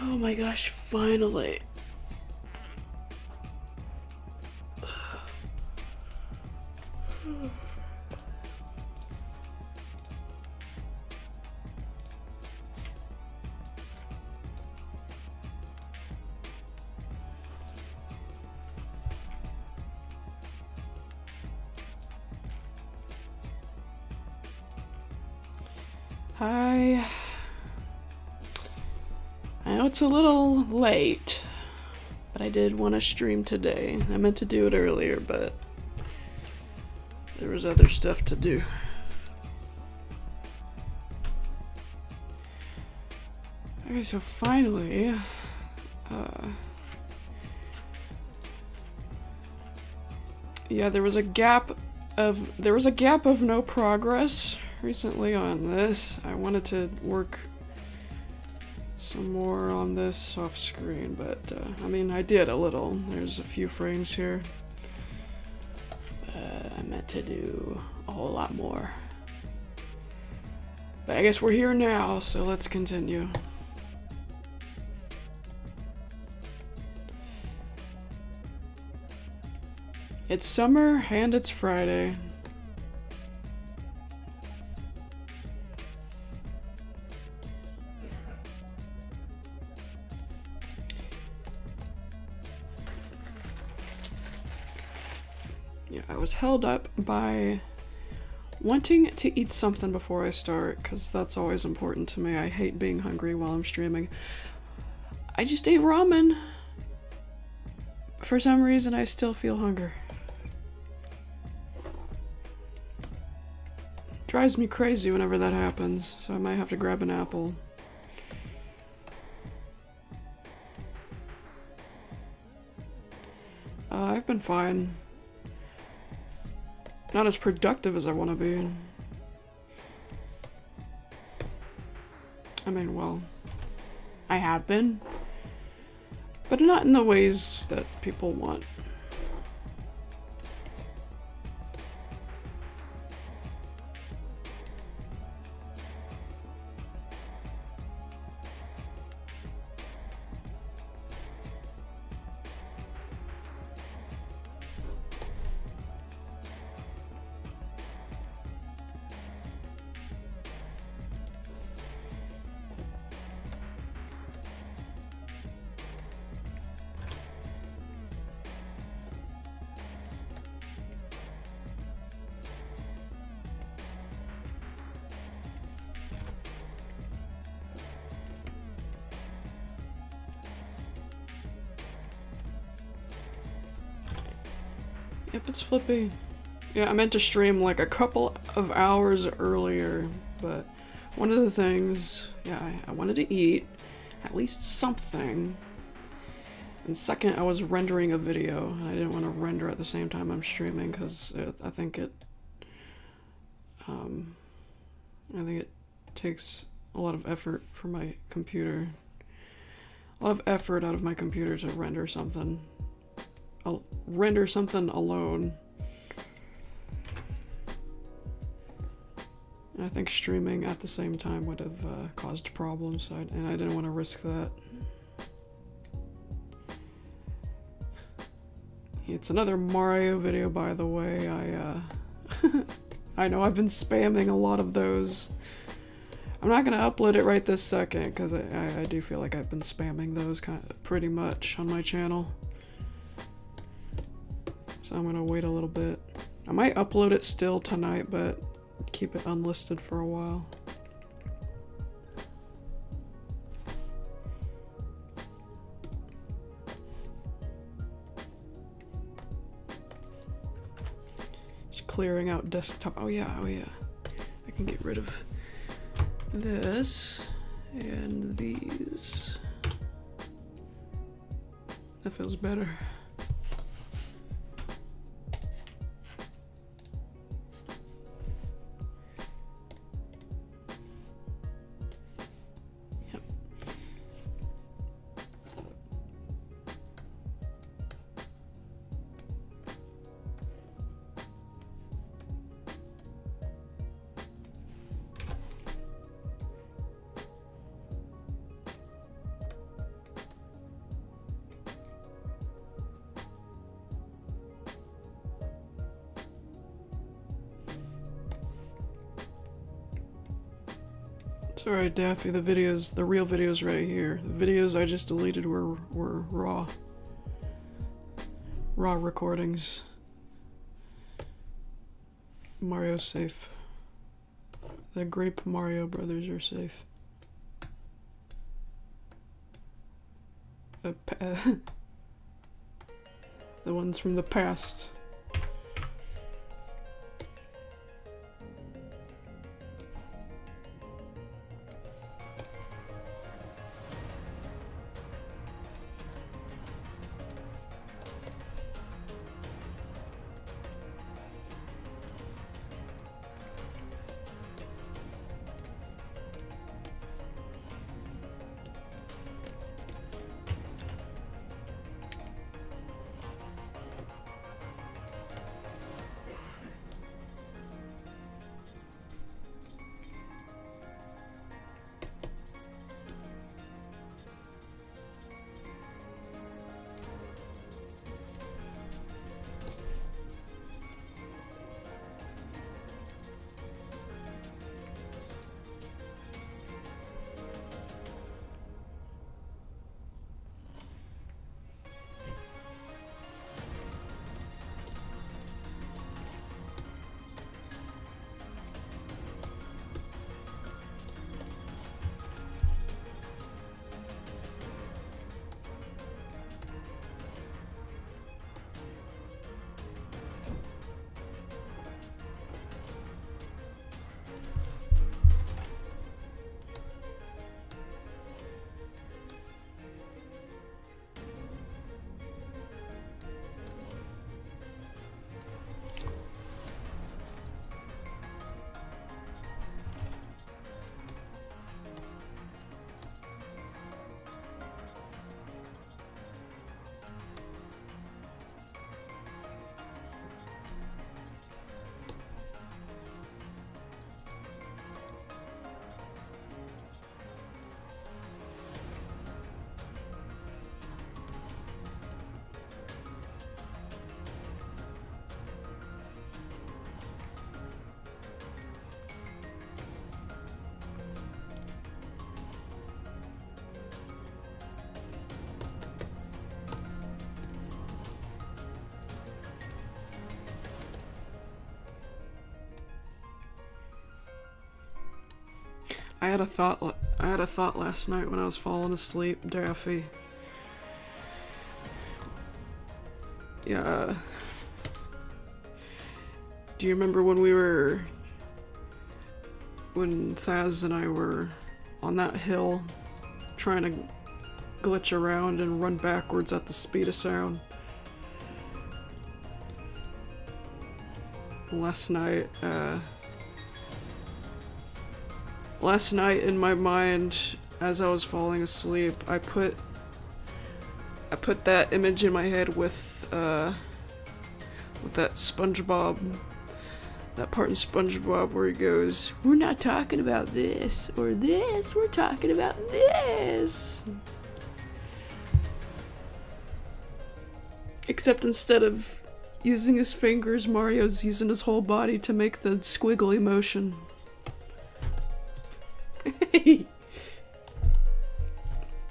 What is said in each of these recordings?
Oh my gosh, finally. Hi. I know it's a little late, but I did want to stream today. I meant to do it earlier, but there was other stuff to do. Okay, so finally, yeah, there was a gap of no progress recently on this. I wanted to work some more on this off screen, but I mean, I did a little. There's a few frames here. I meant to do a whole lot more. But I guess we're here now, so let's continue. It's summer and it's Friday. Yeah, I was held up by wanting to eat something before I start, because that's always important to me. I hate being hungry while I'm streaming. I just ate ramen. For some reason, I still feel hunger. Drives me crazy whenever that happens, so I might have to grab an apple. I've been fine. Not as productive as I want to be. I mean, well, I have been, but not in the ways that people want. Yep, it's flippy. Yeah, I meant to stream like a couple of hours earlier, but one of the things, yeah, I wanted to eat at least something. And second, I was rendering a video, and I didn't want to render at the same time I'm streaming, because I think it takes a lot of effort for my computer. A lot of effort out of my computer to render something. I'll render something alone. And I think streaming at the same time would have caused problems, and I didn't want to risk that. It's another Mario video, by the way. I know I've been spamming a lot of those. I'm not gonna upload it right this second, because I do feel like I've been spamming those pretty much on my channel. So I'm gonna wait a little bit. I might upload it still tonight, but keep it unlisted for a while. Just clearing out desktop. Oh yeah. I can get rid of this and these. That feels better. It's alright, Daffy, the real videos right here. The videos I just deleted were raw. Raw recordings. Mario's safe. The Grape Mario brothers are safe. The ones from the past. I had a thought last night when I was falling asleep, Daffy. Yeah. Do you remember when Thaz and I were on that hill trying to glitch around and run backwards at the speed of sound? Last night in my mind, as I was falling asleep, I put that image in my head with that SpongeBob, that part in SpongeBob where he goes, "We're not talking about this or this, we're talking about this." Except instead of using his fingers, Mario's using his whole body to make the squiggly motion.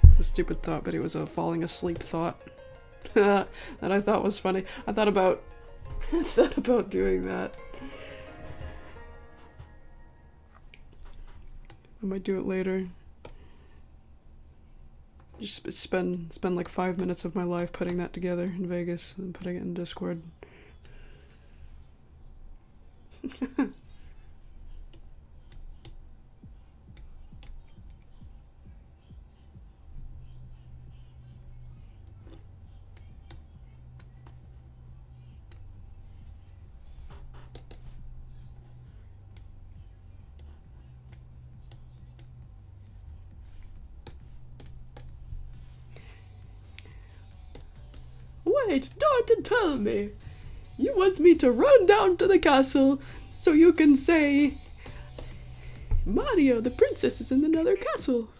It's a stupid thought, but it was a falling asleep thought that I thought was funny. I thought about doing that. I might do it later. Just spend like 5 minutes of my life putting that together in Vegas and putting it in Discord. Wait, don't tell me. You want me to run down to the castle so you can say, Mario, the princess is in another castle.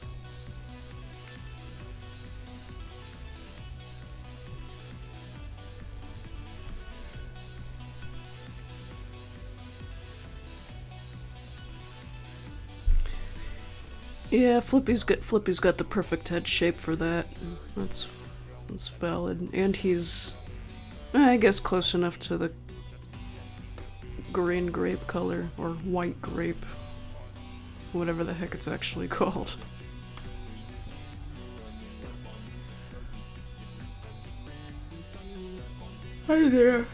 Yeah, Flippy's got the perfect head shape for that. That's valid. And he's, I guess, close enough to the green grape color, or white grape. Whatever the heck it's actually called. Hi there.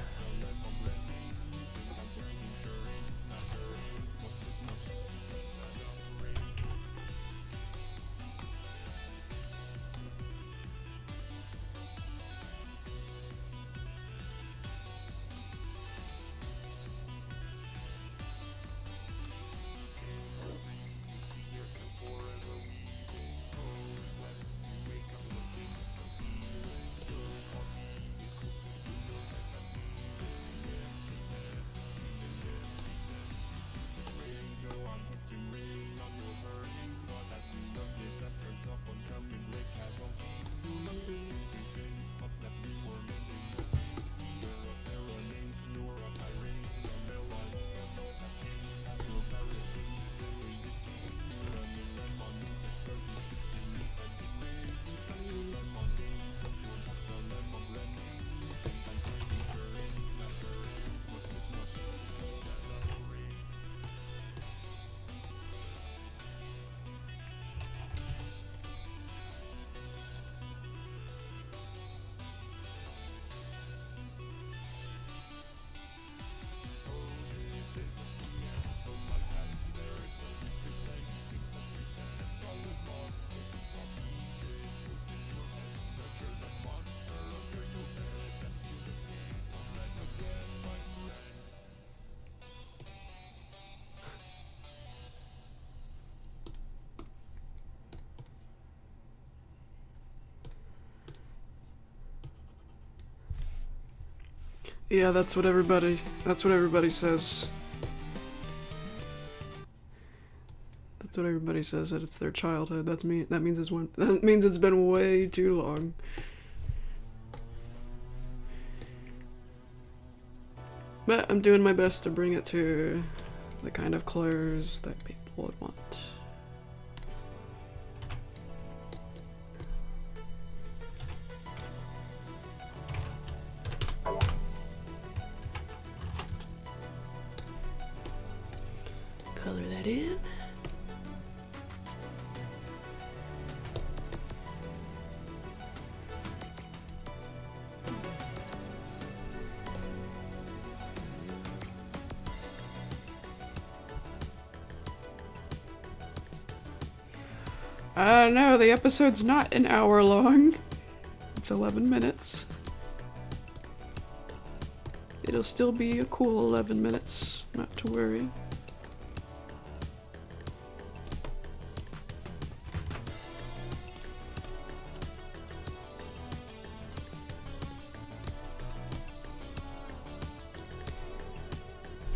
Yeah, that's what everybody says. That's what everybody says, that it's their childhood. That means it's been way too long. But I'm doing my best to bring it to the kind of colors that people would want. Color that in. No, the episode's not an hour long. It's 11 minutes. It'll still be a cool 11 minutes, not to worry.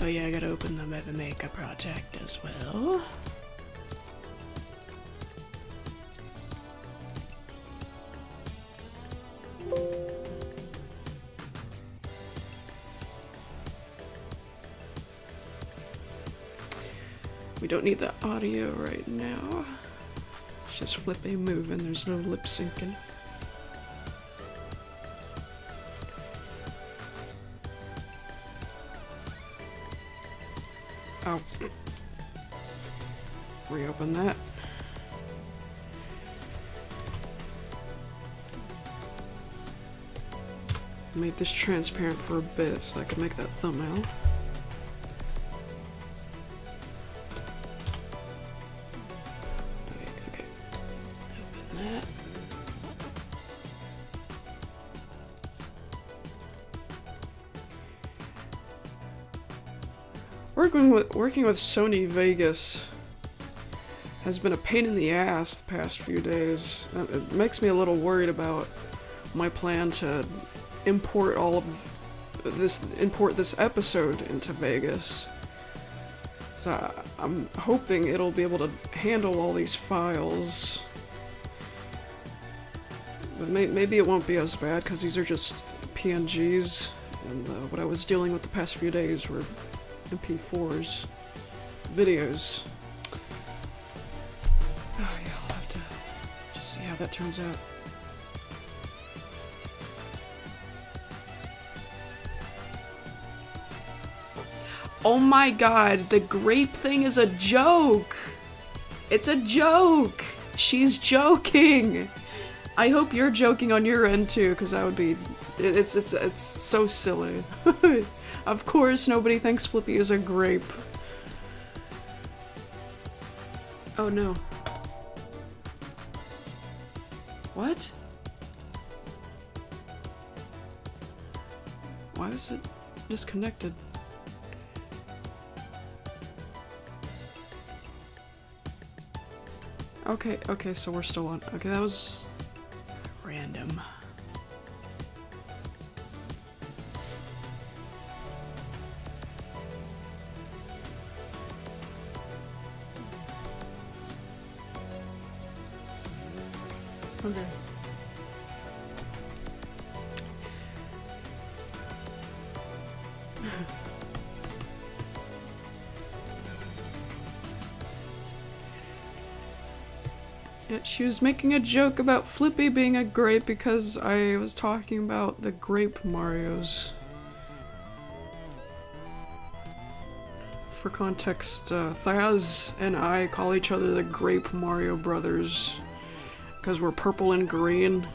Oh yeah, I gotta open the makeup project as well. We don't need the audio right now. It's just Flippy moving, there's no lip syncing. Oh. Reopen that. Made this transparent for a bit so I could make that thumbnail. Okay. Open that. Working with Sony Vegas has been a pain in the ass the past few days. It makes me a little worried about my plan to import this episode into Vegas. So I'm hoping it'll be able to handle all these files. But maybe it won't be as bad because these are just PNGs, and what I was dealing with the past few days were MP4s, videos. Oh, see how that turns out. Oh my god, the grape thing is a joke! It's a joke! She's joking! I hope you're joking on your end too, because that would be... It's so silly. Of course nobody thinks Flippy is a grape. Oh no. What? Why is it disconnected? Okay, so we're still on. Okay, that was random. Okay. Yeah, she was making a joke about Flippy being a grape because I was talking about the grape Marios. For context, Thaz and I call each other the Grape Mario Brothers because we're purple and green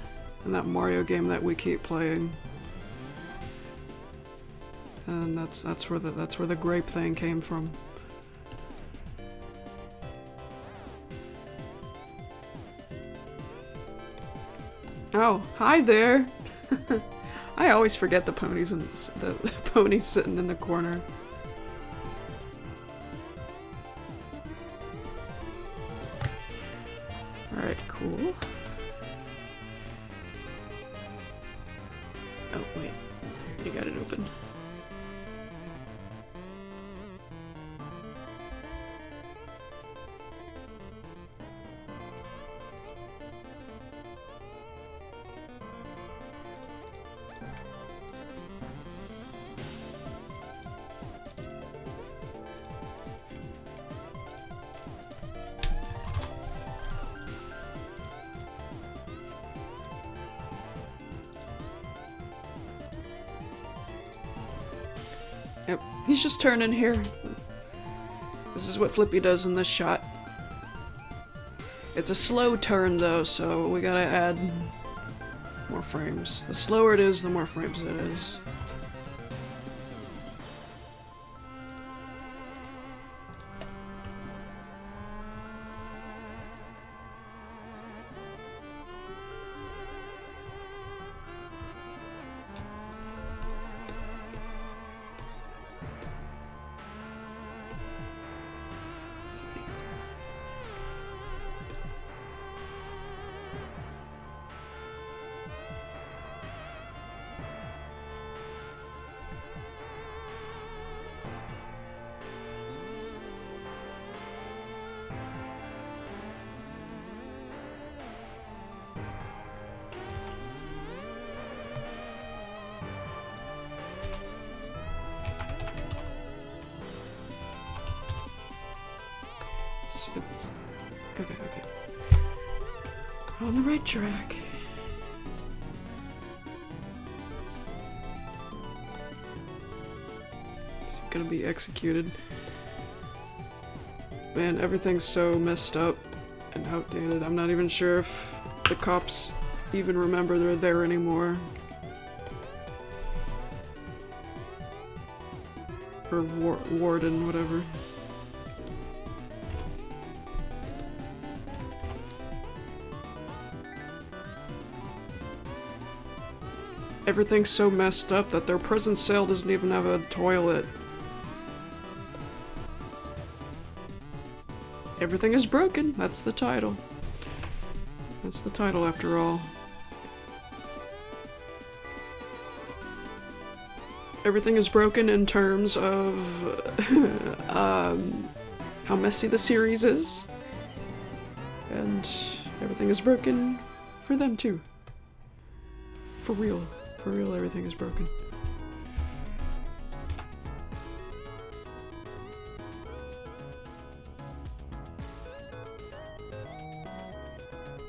in that Mario game that we keep playing. And that's where the grape thing came from. Oh, hi there. I always forget the ponies and the ponies sitting in the corner. All right, cool. Oh wait, you got it open. Yep, he's just turning here. This is what Flippy does in this shot. It's a slow turn though, so we gotta add more frames. The slower it is, the more frames it is. Okay. We're on the right track. It's gonna be executed. Man, everything's so messed up and outdated. I'm not even sure if the cops even remember they're there anymore. Or warden, whatever. Everything's so messed up that their prison cell doesn't even have a toilet. Everything is broken. That's the title. That's the title after all. Everything is broken in terms of how messy the series is. And everything is broken for them too. For real. For real, everything is broken.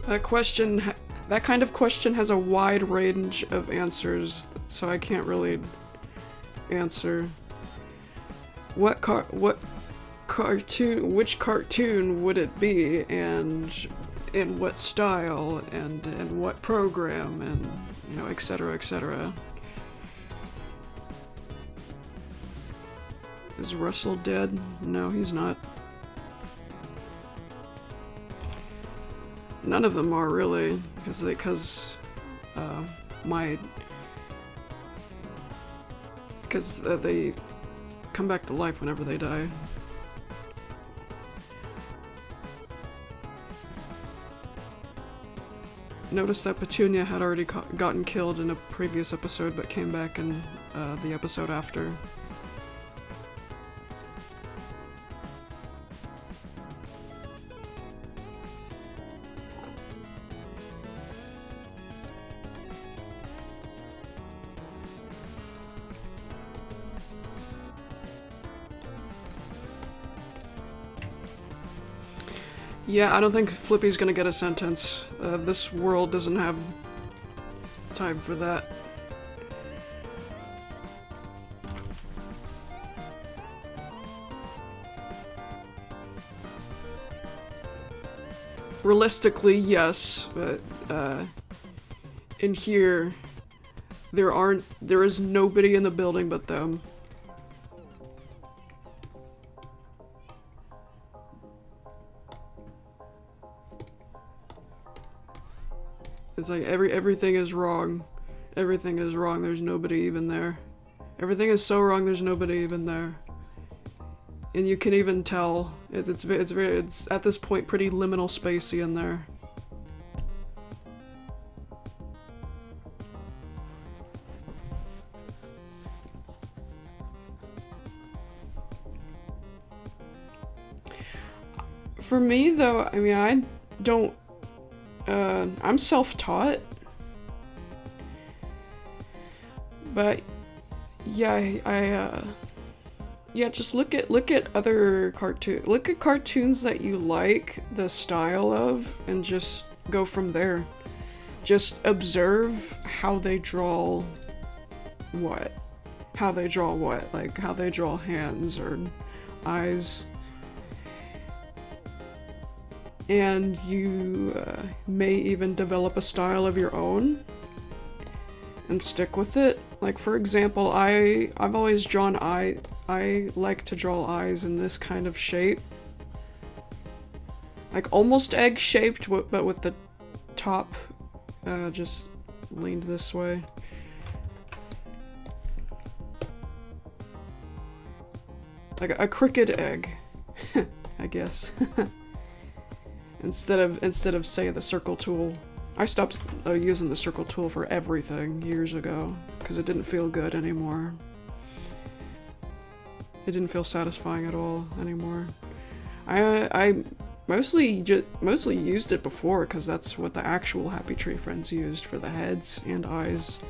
That kind of question has a wide range of answers, so I can't really answer. Which cartoon would it be, and in what style, and in what program, and, you know, etc., etc. Is Russell dead? No, he's not. None of them are really, because they come back to life whenever they die. Notice that Petunia had already gotten killed in a previous episode, but came back in the episode after. Yeah, I don't think Flippy's gonna get a sentence. This world doesn't have time for that. Realistically, yes, but in here, there is nobody in the building but them. It's like everything is wrong. Everything is wrong, there's nobody even there. Everything is so wrong, there's nobody even there. And you can even tell, it's at this point pretty liminal spacey in there. For me though, I mean, I don't I'm self-taught, but yeah, yeah, just look at other cartoons that you like the style of, and just go from there. Just observe how they draw what, like how they draw hands or eyes. And you may even develop a style of your own and stick with it. Like, for example, I've always drawn I like to draw eyes in this kind of shape. Like almost egg-shaped, but with the top just leaned this way. Like a crooked egg, I guess. Instead of say the circle tool. I stopped using the circle tool for everything years ago because it didn't feel good anymore. It didn't feel satisfying at all anymore. I mostly used it before because that's what the actual Happy Tree Friends used for the heads and eyes.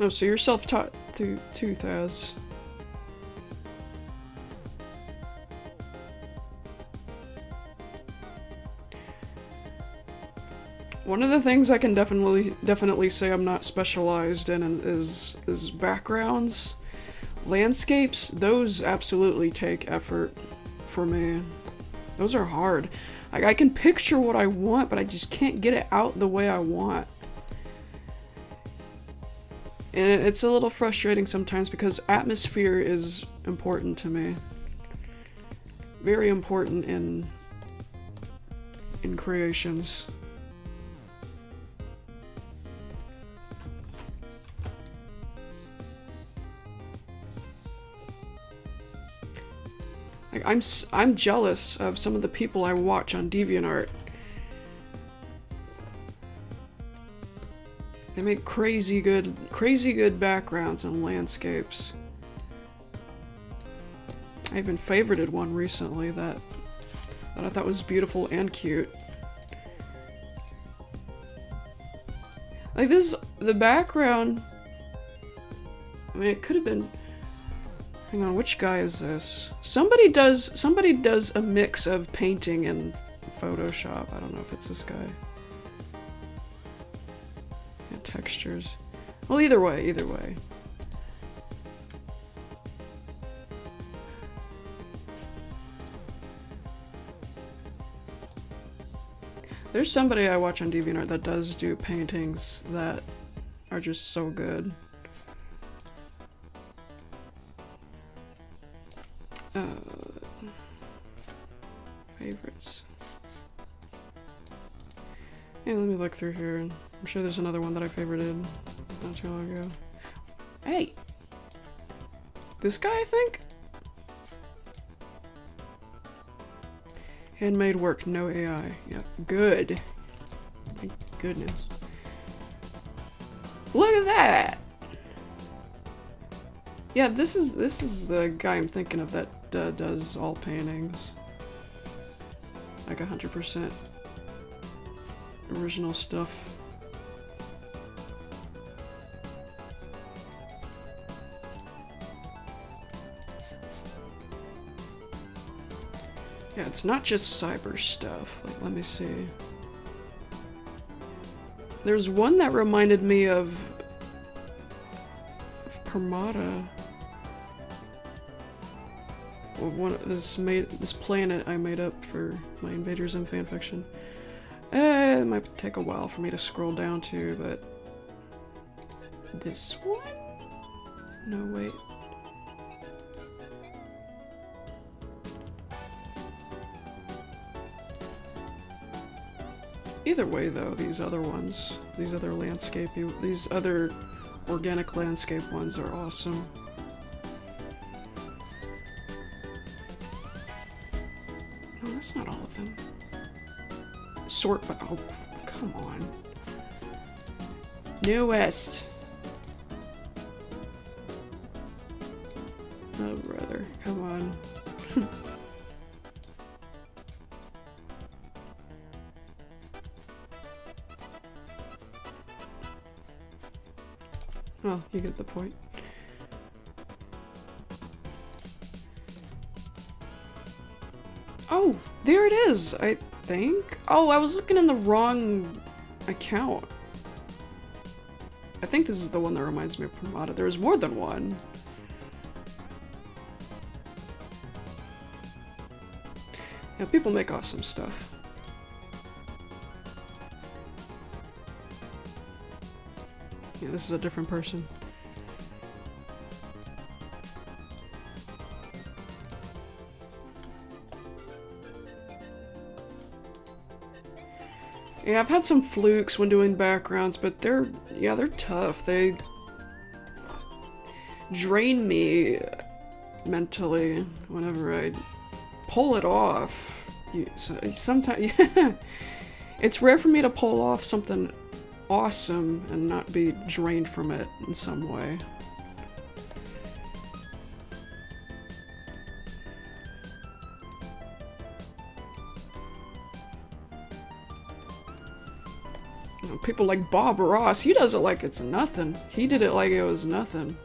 Oh, so you're self-taught too, Thaz. One of the things I can definitely say I'm not specialized in is backgrounds. Landscapes, those absolutely take effort for me. Those are hard. Like, I can picture what I want, but I just can't get it out the way I want. And it's a little frustrating sometimes because atmosphere is important to me. Very important in creations. Like, I'm jealous of some of the people I watch on DeviantArt. They make crazy good backgrounds and landscapes. I even favorited one recently that I thought was beautiful and cute. Like this, the background, I mean, it could have been, Hang on, which guy is this? Somebody does a mix of painting and Photoshop. I don't know if it's this guy. Yeah, textures. Well, either way, either way. There's somebody I watch on DeviantArt that does do paintings that are just so good. Favorites. Yeah, let me look through here. I'm sure there's another one that I favorited not too long ago. Hey! This guy, I think? Handmade work, no AI. Yep, good. Thank goodness. Look at that! Yeah, this is the guy I'm thinking of that does all paintings. Like 100% original stuff. Yeah, it's not just cyber stuff. Like, let me see. There's one that reminded me of Permata. This planet I made up for my Invaders Zim fanfiction. It might take a while for me to scroll down to, but this one? No, wait. Either way, though, these other ones, these other organic landscape ones are awesome. No, that's not all of them. Sort, but oh, come on. Newest. Oh, brother, come on. Well, you get the point. Oh, there it is, I think. Oh, I was looking in the wrong account. I think this is the one that reminds me of Permata. There was more than one. Yeah, people make awesome stuff. Yeah, this is a different person. Yeah, I've had some flukes when doing backgrounds, but they're tough. They drain me mentally whenever I pull it off. Sometimes, yeah. It's rare for me to pull off something awesome and not be drained from it in some way. You know, people like Bob Ross, he does it like it's nothing. He did it like it was nothing.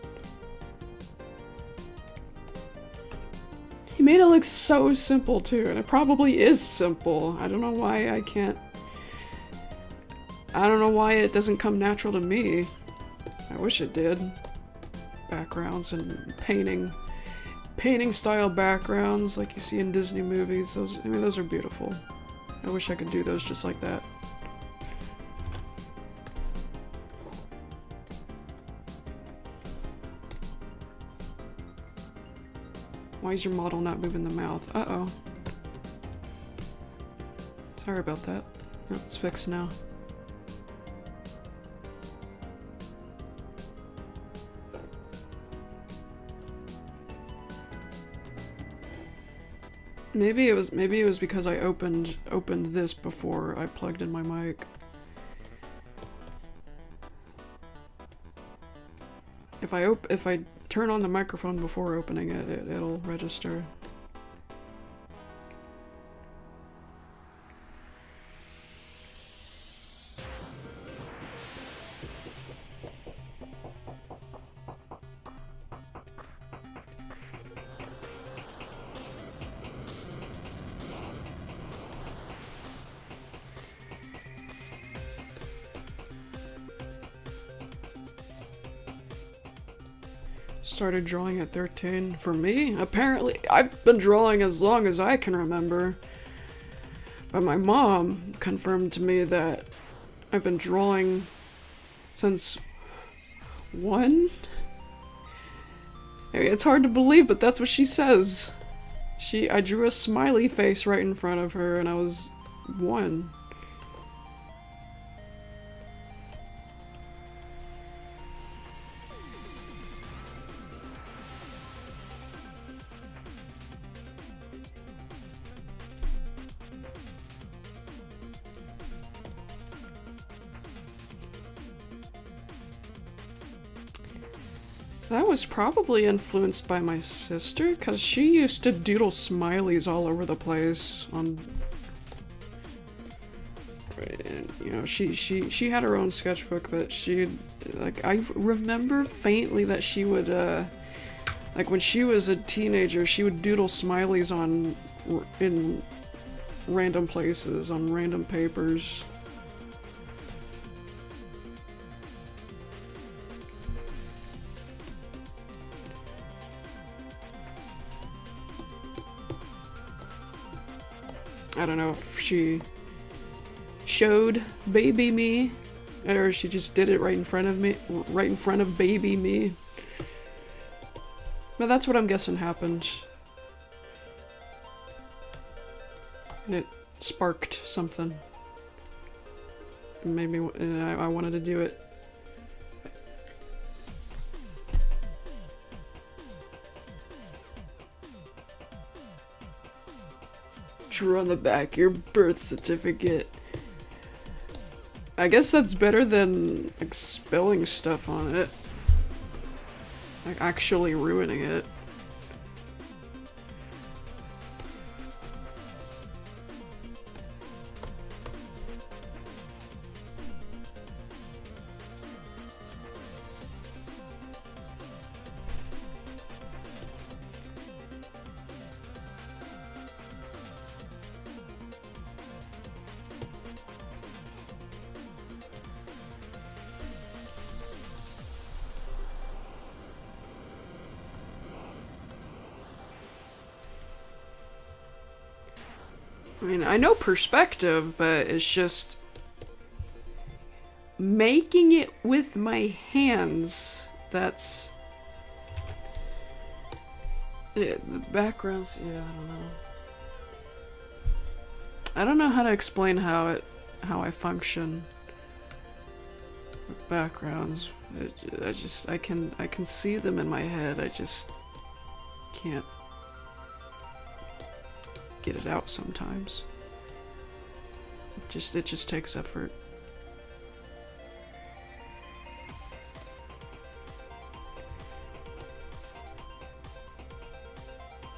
He made it look so simple too, and it probably is simple. I don't know why it doesn't come natural to me. I wish it did. Backgrounds and painting style backgrounds like you see in Disney movies. Those are beautiful. I wish I could do those just like that. Why is your model not moving the mouth? Uh-oh. Sorry about that. Oh, it's fixed now. Maybe it was because I opened this before I plugged in my mic. If I turn on the microphone before opening it, it'll register. Started drawing at 13. For me, apparently, I've been drawing as long as I can remember. But my mom confirmed to me that I've been drawing since 1? It's hard to believe, but that's what she says. I drew a smiley face right in front of her and I was 1. That was probably influenced by my sister, because she used to doodle smileys all over the place on... You know, she had her own sketchbook, but like, I remember faintly that she would, like, when she was a teenager, she would doodle smileys in random places, on random papers. I don't know if she showed baby me, or she just did it right in front of me, right in front of baby me. But that's what I'm guessing happened. And it sparked something. It made me, and I wanted to do it. Drew on the back your birth certificate. I guess that's better than like spelling stuff on it. Like actually ruining it. I mean, I know perspective, but it's just making it with my hands. That's the backgrounds. Yeah, I don't know. I don't know how to explain how I function with backgrounds. I can see them in my head. I just can't get it out sometimes. It just takes effort.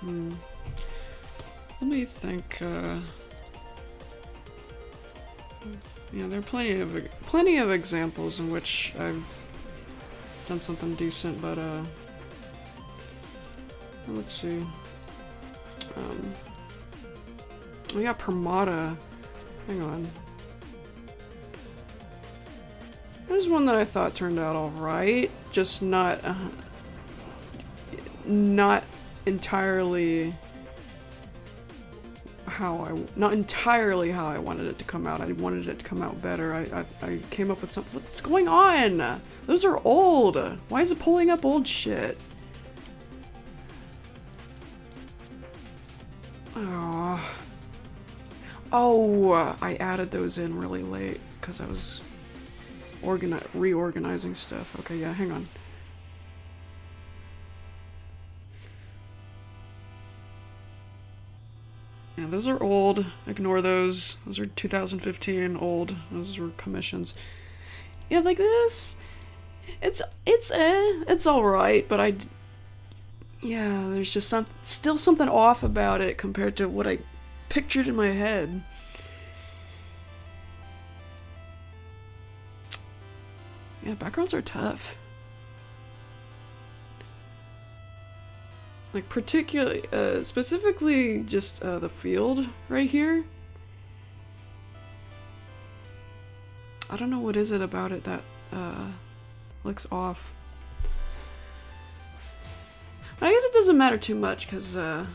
Let me think. Yeah, there are plenty of examples in which I've done something decent, but let's see. We got Permata. Hang on. There's one that I thought turned out alright, just not entirely not entirely how I wanted it to come out. I wanted it to come out better. I came up with something. What's going on? Those are old. Why is it pulling up old shit? Oh, I added those in really late because I was reorganizing stuff. Okay, yeah, hang on. Yeah, those are old. Ignore those. Those are 2015 old. Those were commissions. Yeah, like this. It's alright, but yeah, there's just still something off about it compared to what I pictured in my head. Yeah, backgrounds are tough. Like particularly, specifically just the field right here. I don't know what is it about it that looks off. I guess it doesn't matter too much, because, yeah,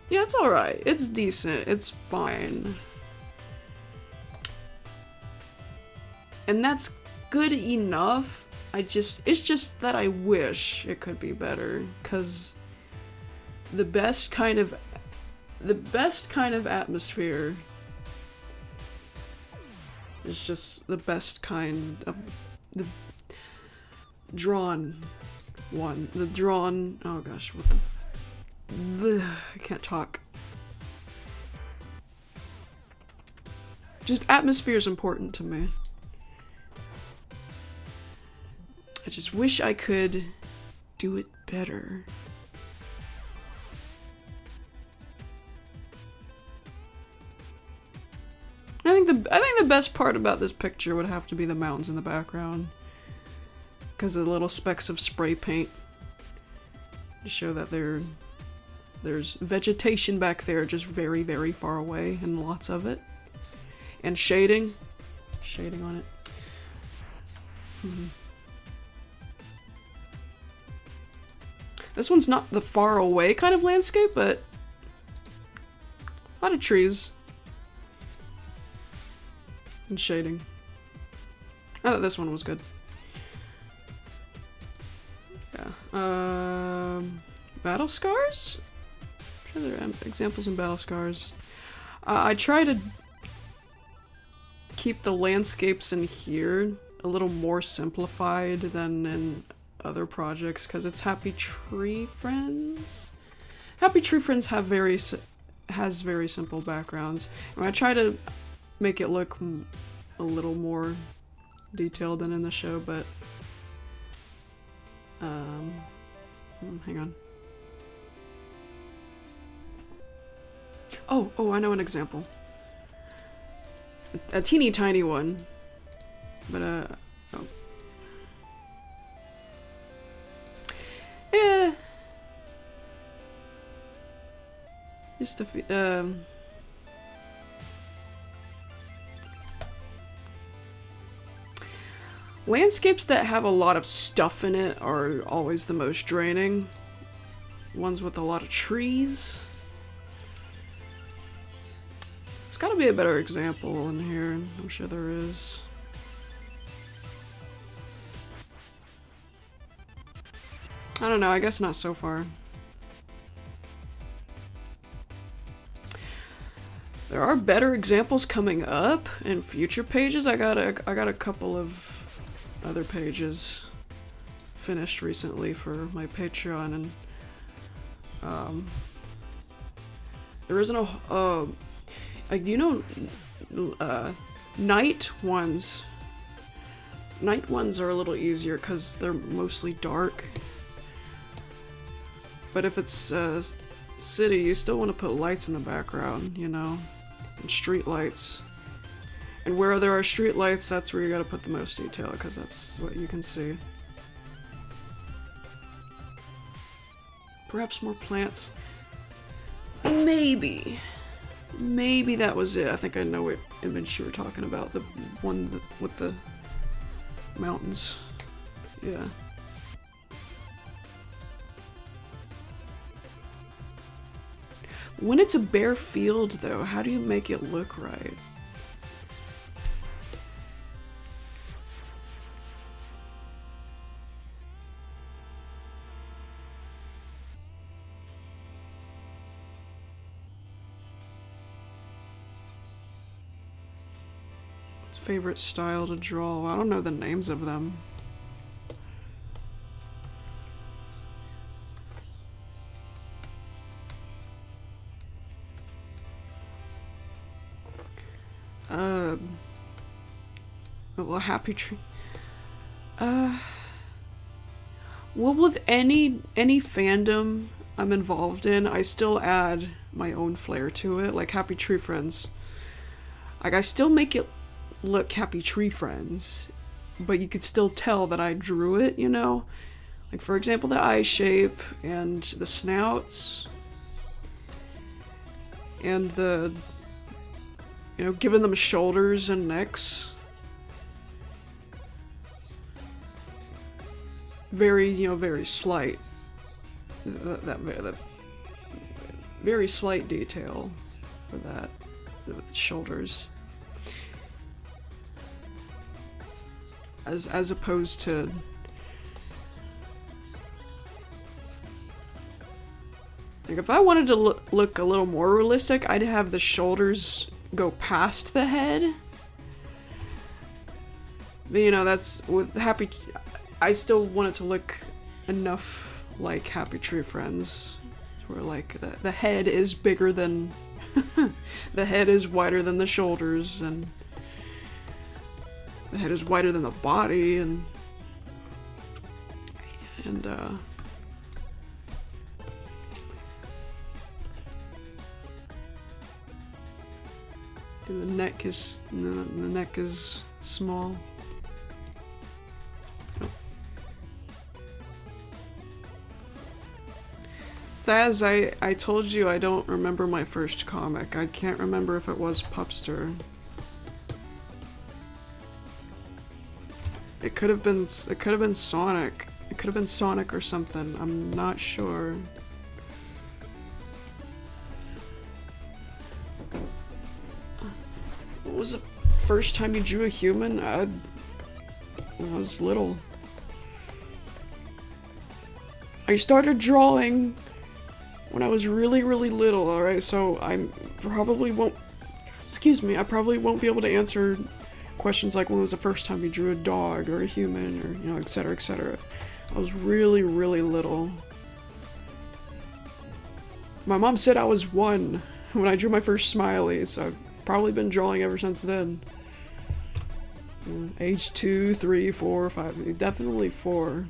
it's alright. It's decent. It's fine. And that's good enough. It's just that I wish it could be better, because the best kind of atmosphere is just the best kind of the drawn one. The drawn, oh gosh, what the I can't talk. Just atmosphere is important to me. I just wish I could do it better. I think the best part about this picture would have to be the mountains in the background, because of the little specks of spray paint to show that there's vegetation back there, just very, very far away, and lots of it, and shading on it. This one's not the far away kind of landscape, but a lot of trees. And shading. I thought this one was good. Yeah. Battle scars? I'm sure there are examples in battle scars. I try to keep the landscapes in here a little more simplified than in other projects, because it's Happy Tree Friends. Happy Tree Friends has very simple backgrounds, and I try to make it look a little more detailed than in the show, but hang on. Oh, I know an example. A teeny tiny one, but oh. Yeah. Just a landscapes that have a lot of stuff in it are always the most draining. Ones with a lot of trees. There's gotta be a better example in here. I'm sure there is. I don't know, I guess not so far. There are better examples coming up in future pages. I got a couple of other pages finished recently for my Patreon, and there isn't a you know, night ones are a little easier because they're mostly dark, but if it's city, you still want to put lights in the background, you know, and street lights. And where there are street lights, that's where you gotta put the most detail, because that's what you can see. Perhaps more plants. Maybe that was it. I think I know what image you were talking about. The one with the mountains. Yeah. When it's a bare field, though, how do you make it look right? Favorite style to draw? I don't know the names of them. Well, Happy Tree. Well, with any fandom I'm involved in, I still add my own flair to it. Like Happy Tree Friends. Like, I still make it look Happy Tree Friends, but you could still tell that I drew it, you know? Like, for example, the eye shape, and the snouts, and the, you know, giving them shoulders and necks. Very, you know, very slight. that very slight detail for that with the shoulders, as opposed to like if I wanted to look a little more realistic, I'd have the shoulders go past the head. But, you know, that's with Happy. I still want it to look enough like Happy Tree Friends, where like the head is bigger than the head is wider than the shoulders, and the head is wider than the body, and the neck is small. Thaz, I told you I don't remember my first comic. I can't remember if it was Pupster. It could have been Sonic. It could have been Sonic or something. I'm not sure. What was the first time you drew a human? I was little. I started drawing when I was really, really little, alright? So I probably won't be able to answer questions like when was the first time you drew a dog or a human, or, you know, etc, etc. I was really, really little. My mom said I was 1 when I drew my first smiley, so I've probably been drawing ever since then. Age 2, 3, 4, 5, definitely 4.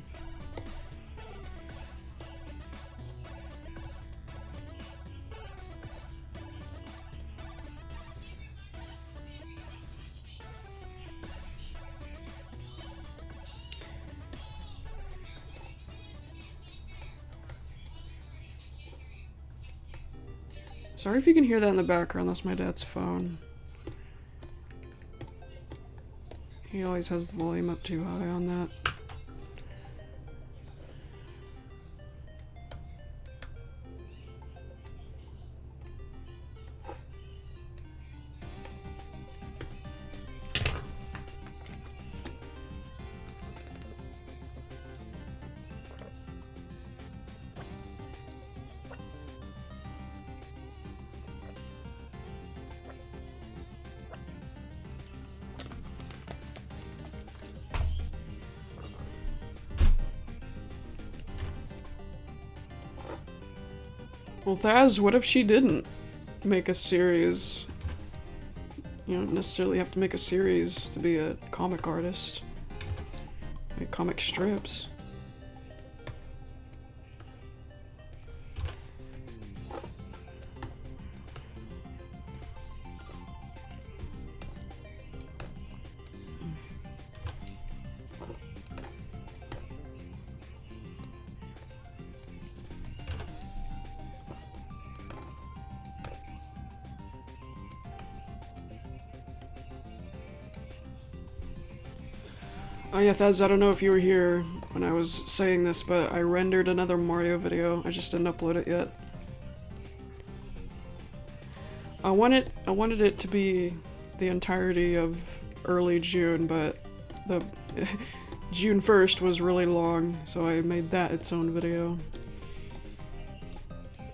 Sorry if you can hear that in the background, that's my dad's phone. He always has the volume up too high on that. Well, Thaz, what if she didn't make a series? You don't necessarily have to make a series to be a comic artist. Make comic strips. Oh yeah, Thaz, I don't know if you were here when I was saying this, but I rendered another Mario video. I just didn't upload it yet. I wanted it to be the entirety of early June, but the June 1st was really long, so I made that its own video.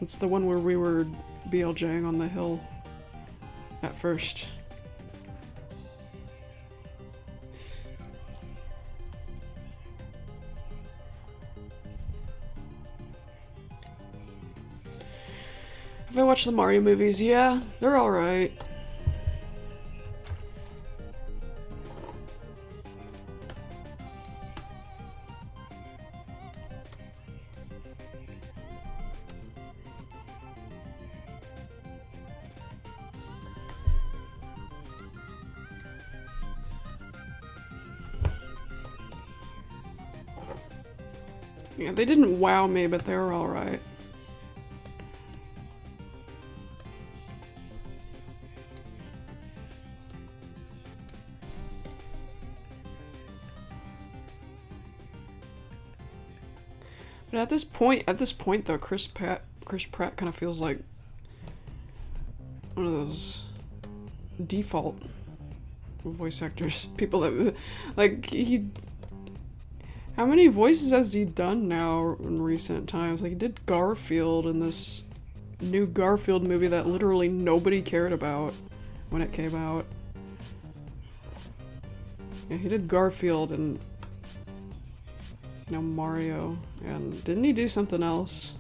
It's the one where we were BLJing on the hill at first. Have I watched the Mario movies? Yeah, they're alright. Yeah, they didn't wow me, but they were alright. But at this point though, Chris Pratt kind of feels like one of those default voice actors. People that, like, how many voices has he done now in recent times? Like, he did Garfield in this new Garfield movie that literally nobody cared about when it came out. Yeah, he did Garfield and, you know, Mario. And didn't he do something else?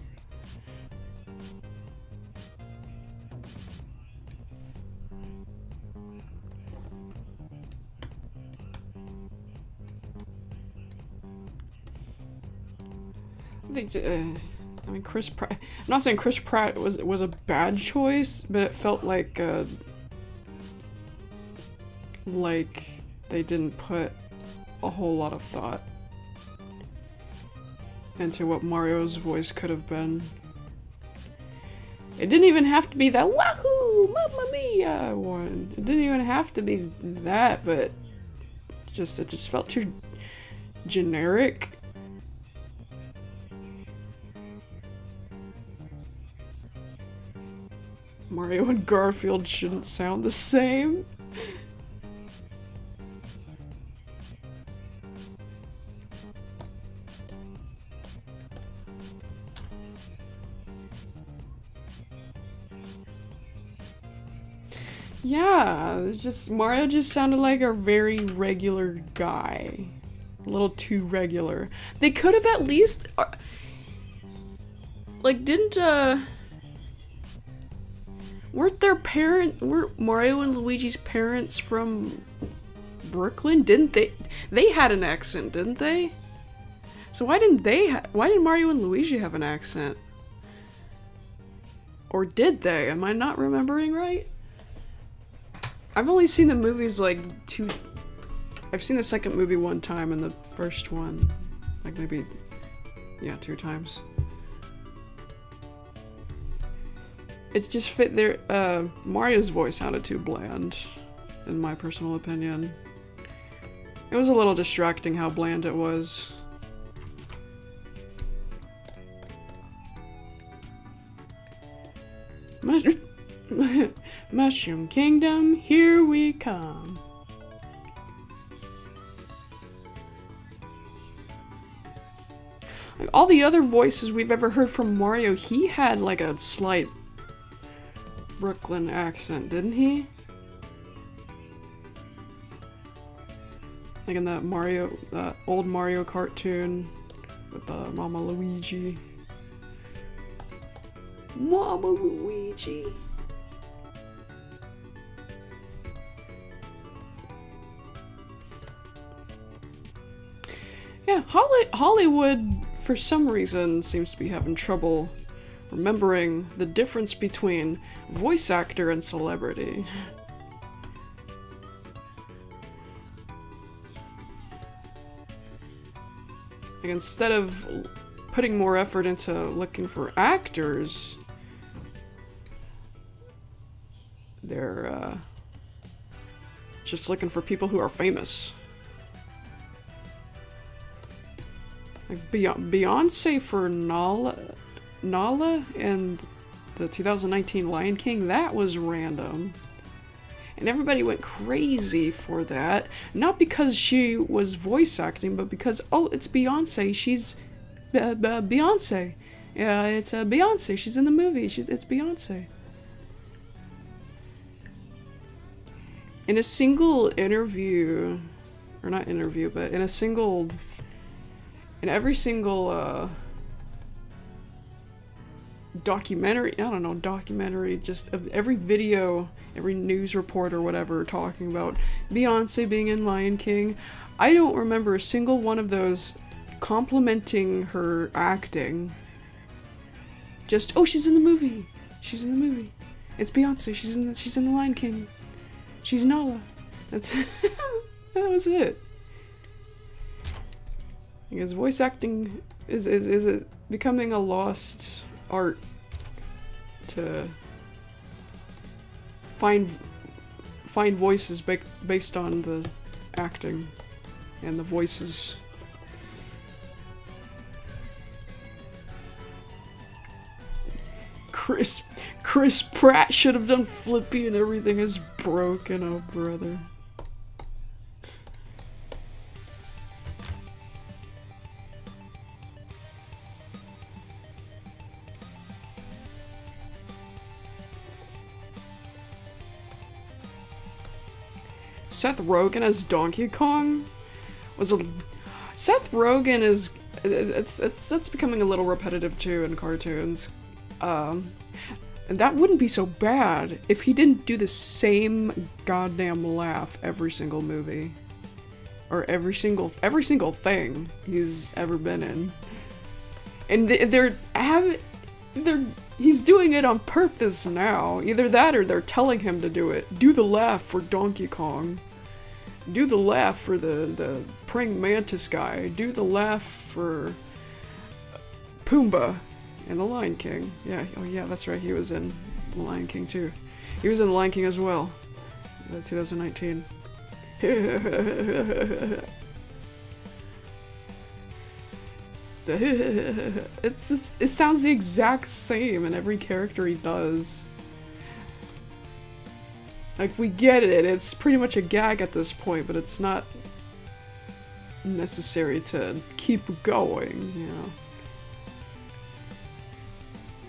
I think, I mean, Chris Pratt. I'm not saying Chris Pratt was a bad choice, but it felt like they didn't put a whole lot of thought into what Mario's voice could have been. It didn't even have to be that wahoo, mamma mia one. It didn't even have to be that, but it just felt too generic. Mario and Garfield shouldn't sound the same. Yeah, it's just Mario just sounded like a very regular guy. A little too regular. They could have at least like didn't weren't Mario and Luigi's parents from Brooklyn? Didn't they had an accent, didn't they? So why didn't Mario and Luigi have an accent? Or did they? Am I not remembering right? I've only seen the movies like I've seen the second movie one time and the first one like maybe, yeah, 2 times. It just fit there. Mario's voice sounded too bland, in my personal opinion. It was a little distracting how bland it was. Mushroom Kingdom, here we come. Like, all the other voices we've ever heard from Mario, he had like a slight Brooklyn accent, didn't he? Like in that old Mario cartoon with Mama Luigi. Mama Luigi. Yeah, Hollywood, for some reason, seems to be having trouble remembering the difference between voice actor and celebrity. Like, instead of putting more effort into looking for actors, they're just looking for people who are famous. Like Beyonce for Nala and the 2019 Lion King, that was random. And everybody went crazy for that. Not because she was voice acting, but because, oh, it's Beyonce. She's Beyonce. Yeah, it's Beyonce. She's in the movie. It's Beyonce. In a single interview, or not interview, but in every single documentary, just of every video, every news report or whatever talking about Beyonce being in Lion King, I don't remember a single one of those complimenting her acting. Just, oh, she's in the movie. She's in the movie. It's Beyonce. She's in the Lion King. She's Nala. That's that was it. Because voice acting is it becoming a lost art to find voices based on the acting and the voices. Chris Pratt should have done Flippy and everything is broken, oh brother. Seth Rogen as Donkey Kong was a... Seth Rogen is... That's becoming a little repetitive too in cartoons. And that wouldn't be so bad if he didn't do the same goddamn laugh every single movie. Or every single thing he's ever been in. And he's doing it on purpose now. Either that or they're telling him to do it. Do the laugh for Donkey Kong. Do the laugh for the praying mantis guy. Do the laugh for Pumbaa in The Lion King. Yeah, oh yeah, that's right, he was in The Lion King too. He was in The Lion King as well. 2019. It sounds the exact same in every character he does. Like, we get it, it's pretty much a gag at this point, but it's not necessary to keep going, you know.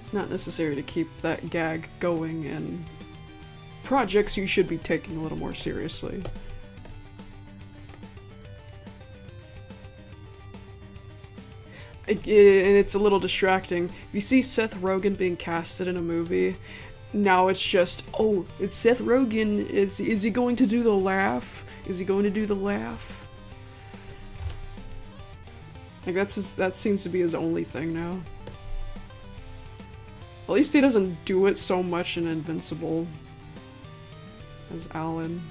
It's not necessary to keep that gag going in projects you should be taking a little more seriously. And it's a little distracting. If you see Seth Rogen being casted in a movie, now it's just, oh, it's Seth Rogen, is he going to do the laugh? Is he going to do the laugh? Like, that seems to be his only thing now. At least he doesn't do it so much in Invincible as Alan.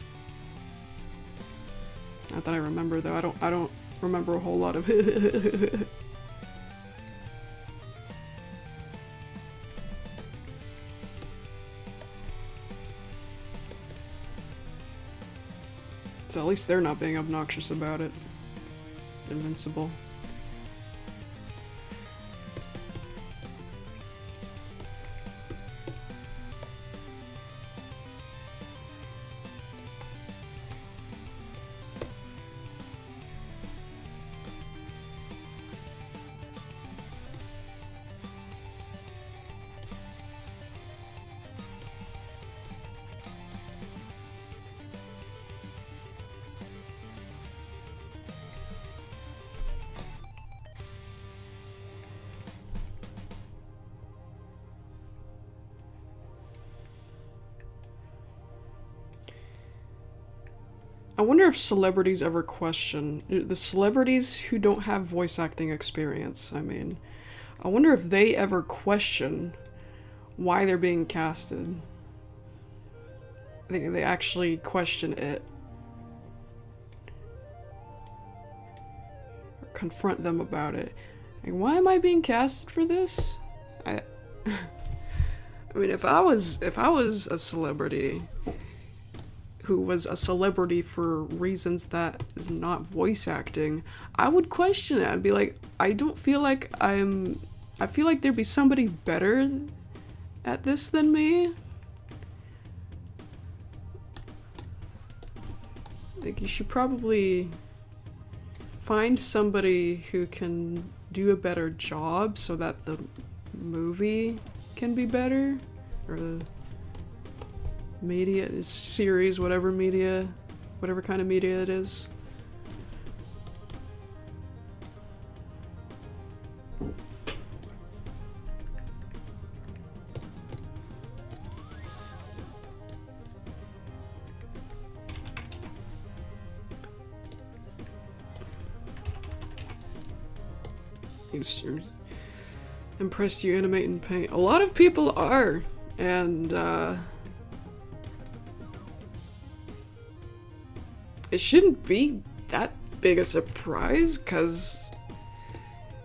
Not that I remember though, I don't remember a whole lot of it. So at least they're not being obnoxious about it. Invincible. I wonder if celebrities ever question, the celebrities who don't have voice acting experience, I mean, I wonder if they ever question why they're being casted. They actually question it. Or confront them about it. Like, why am I being casted for this? I mean, if I was a celebrity who was a celebrity for reasons that is not voice acting, I would question it. I'd be like, I don't feel like I feel like there'd be somebody better at this than me. Like, you should probably find somebody who can do a better job so that the movie can be better, or the media, series, whatever kind of media it is. Impressed you animate in paint. A lot of people are, and it shouldn't be that big a surprise, because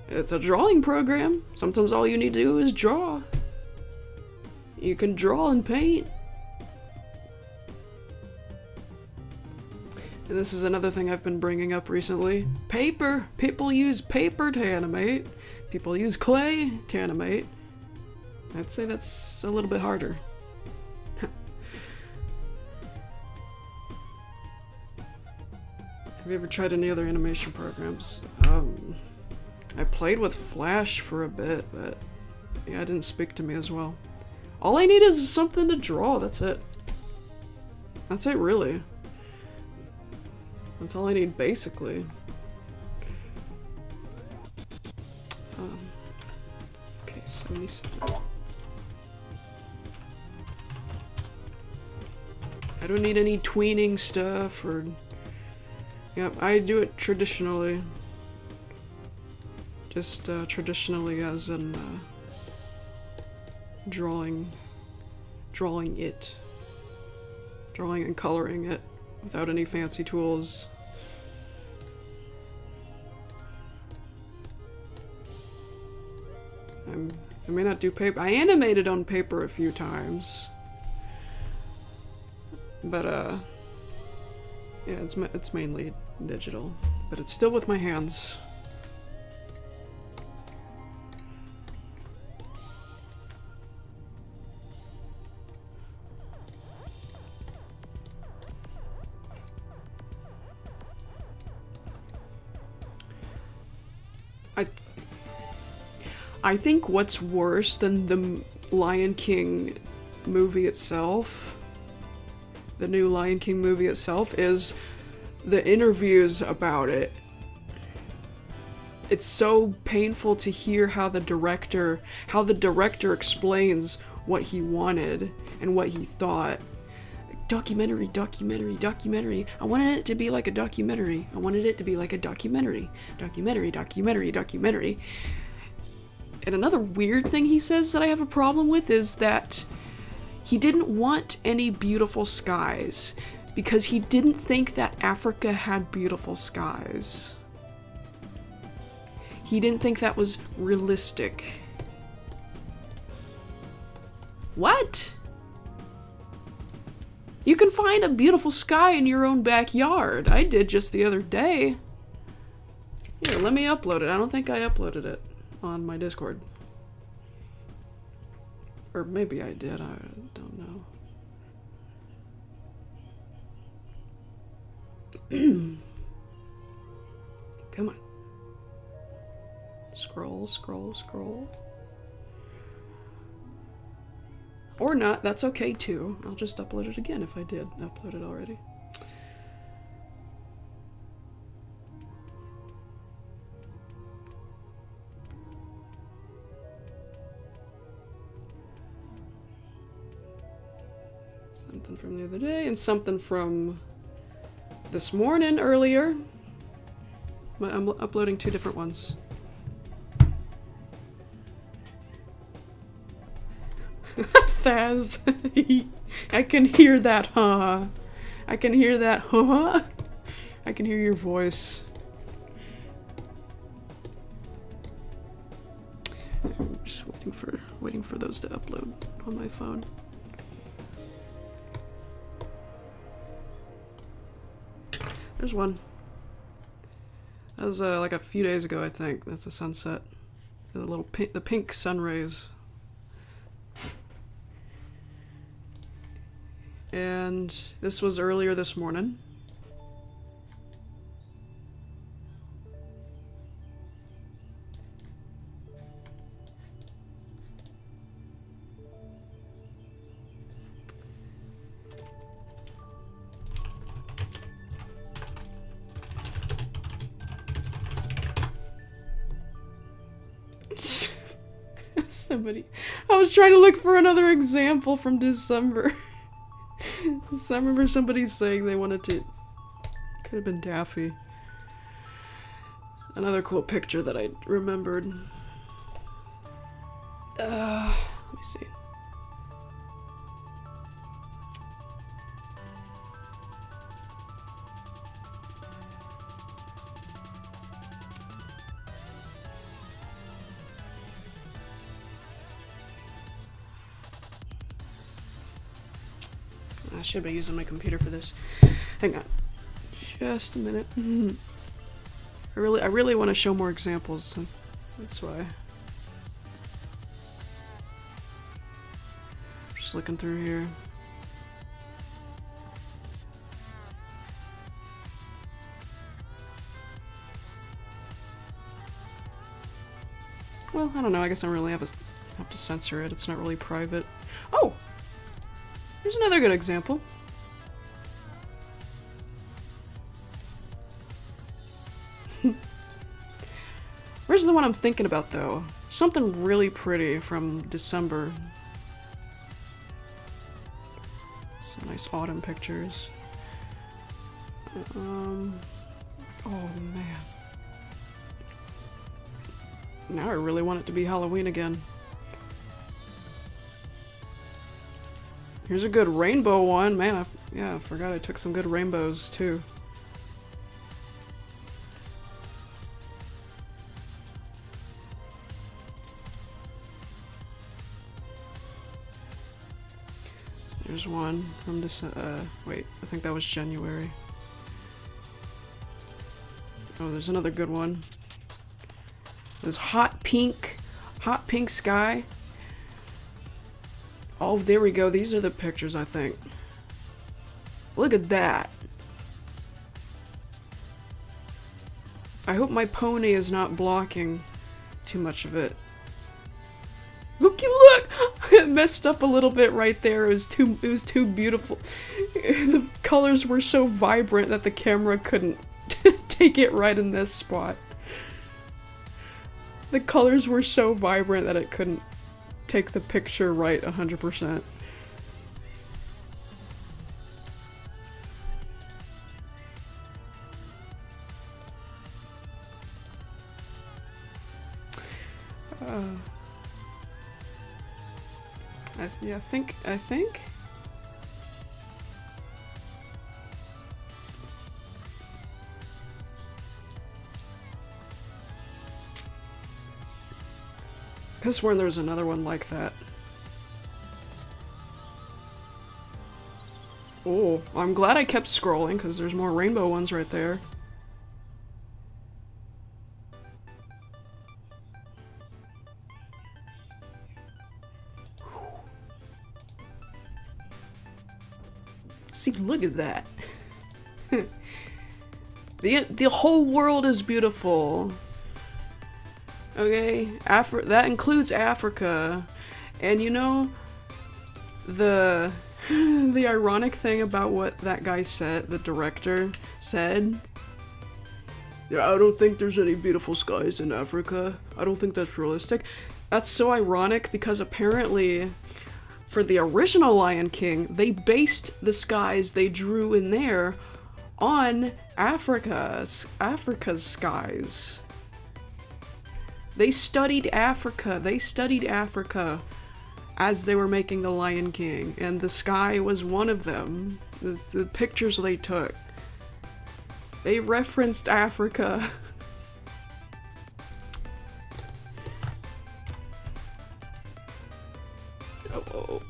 it's a drawing program. Sometimes all you need to do is draw. You can draw and paint. And this is another thing I've been bringing up recently. Paper! People use paper to animate. People use clay to animate. I'd say that's a little bit harder. Have you ever tried any other animation programs? I played with Flash for a bit, but yeah, it didn't speak to me as well. All I need is something to draw, that's it. That's it, really. That's all I need, basically. Okay, 77. I don't need any tweening stuff or... Yep, I do it traditionally. Just traditionally as in drawing it. Drawing and coloring it without any fancy tools. I may not do paper. I animated on paper a few times. But yeah, it's mainly digital, but it's still with my hands. I think what's worse than the Lion King movie itself, the new Lion King movie itself, is the interviews about it. It's so painful to hear how the director explains what he wanted and what he thought. Documentary. I wanted it to be like a documentary. Documentary. And another weird thing he says that I have a problem with is that he didn't want any beautiful skies because he didn't think that Africa had beautiful skies. He didn't think that was realistic. What? You can find a beautiful sky in your own backyard. I did just the other day. Here, let me upload it. I don't think I uploaded it on my Discord. Or maybe I did, I don't know. Come on. Scroll. Or not, that's okay too. I'll just upload it again if I did upload it already. Something from the other day and something from this morning earlier. I'm uploading two different ones. Thaz. I can hear that, huh? I can hear that, huh? I can hear your voice. I'm just waiting for those to upload on my phone. There's one. That was like a few days ago, I think. That's a sunset. The pink sun rays. And this was earlier this morning. I was trying to look for another example from December. I remember somebody saying they wanted to... Could have been Daffy. Another cool picture that I remembered. Let me see. I should be using my computer for this. Hang on. Just a minute. I really want to show more examples. That's why. Just looking through here. Well, I don't know. I guess I don't really have to censor it. It's not really private. Oh! Here's another good example. Where's the one I'm thinking about, though? Something really pretty from December. Some nice autumn pictures. Oh, man. Now I really want it to be Halloween again. Here's a good rainbow one. Man, I forgot I took some good rainbows, too. There's one from this, wait, I think that was January. Oh, there's another good one. There's hot pink sky. Oh, there we go. These are the pictures, I think. Look at that. I hope my pony is not blocking too much of it. Looky, look! It messed up a little bit right there. It was too beautiful. The colors were so vibrant that the camera couldn't take it right in this spot. The colors were so vibrant that it couldn't take the picture right 100%. Yeah, I think. I sworn there was another one like that. Oh, I'm glad I kept scrolling because there's more rainbow ones right there. See, look at that. The whole world is beautiful. Okay, that includes Africa. And you know, the ironic thing about what that guy said, the director said, yeah, I don't think there's any beautiful skies in Africa. I don't think that's realistic. That's so ironic because apparently for the original Lion King, they based the skies they drew in there on Africa's skies. They studied Africa. They studied Africa as they were making the Lion King, and the sky was one of them. The pictures they took. They referenced Africa. Oh.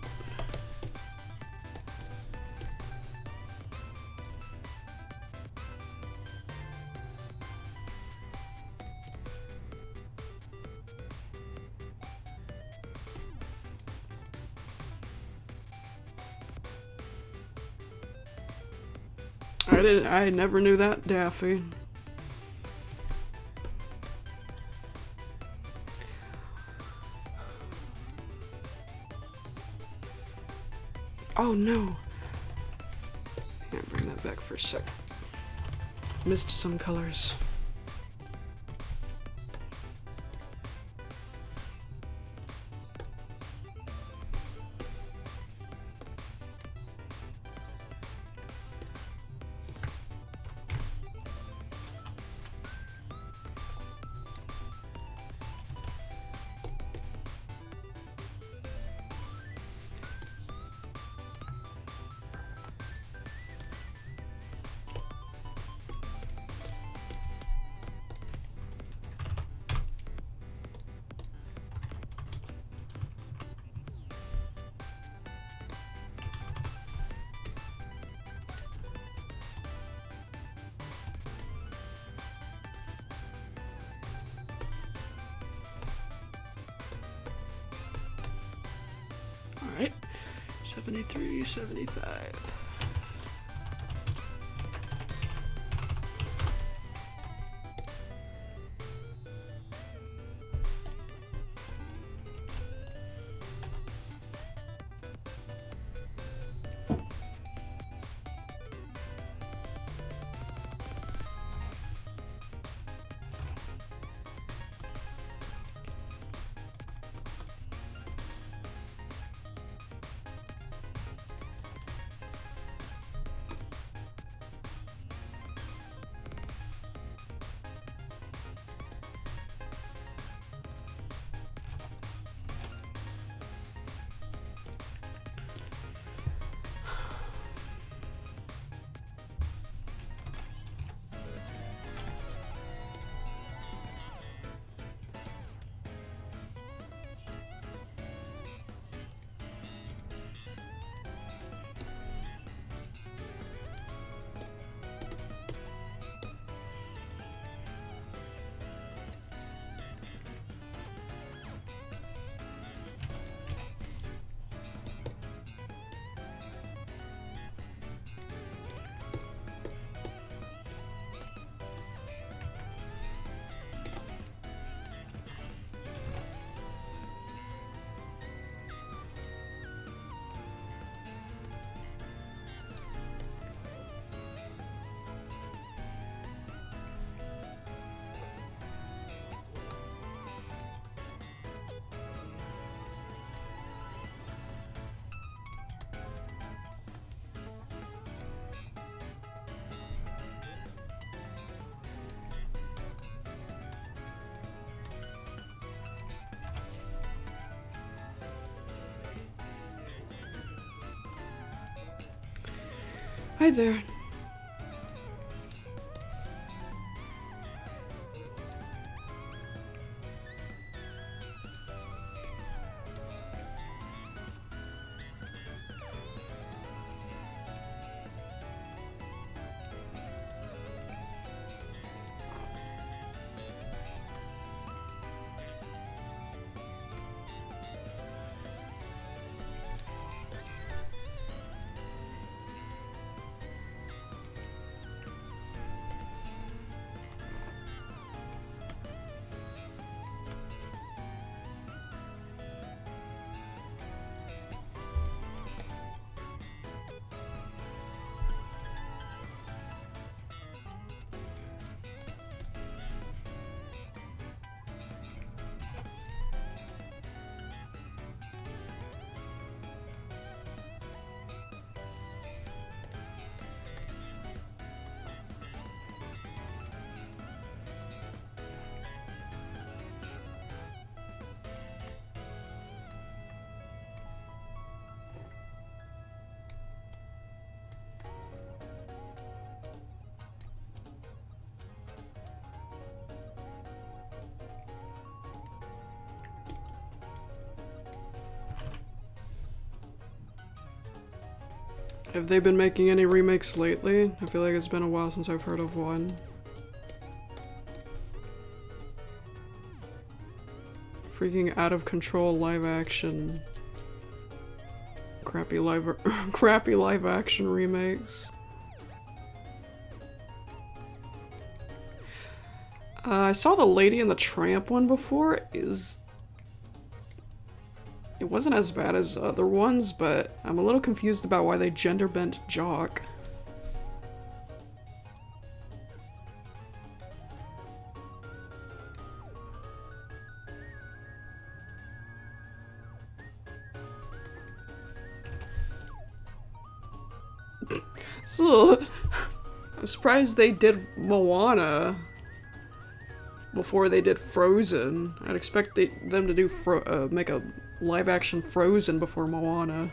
I never knew that, Daffy. Oh no. Can't bring that back for a sec. Missed some colors. 73, 75. Hi there. Have they been making any remakes lately? I feel like it's been a while since I've heard of one. Freaking out of control live action. Crappy live action remakes. I saw the Lady and the Tramp one before. It wasn't as bad as other ones, but I'm a little confused about why they gender bent Jock. So, I'm surprised they did Moana before they did Frozen. I'd expect them to do make a live-action Frozen before Moana.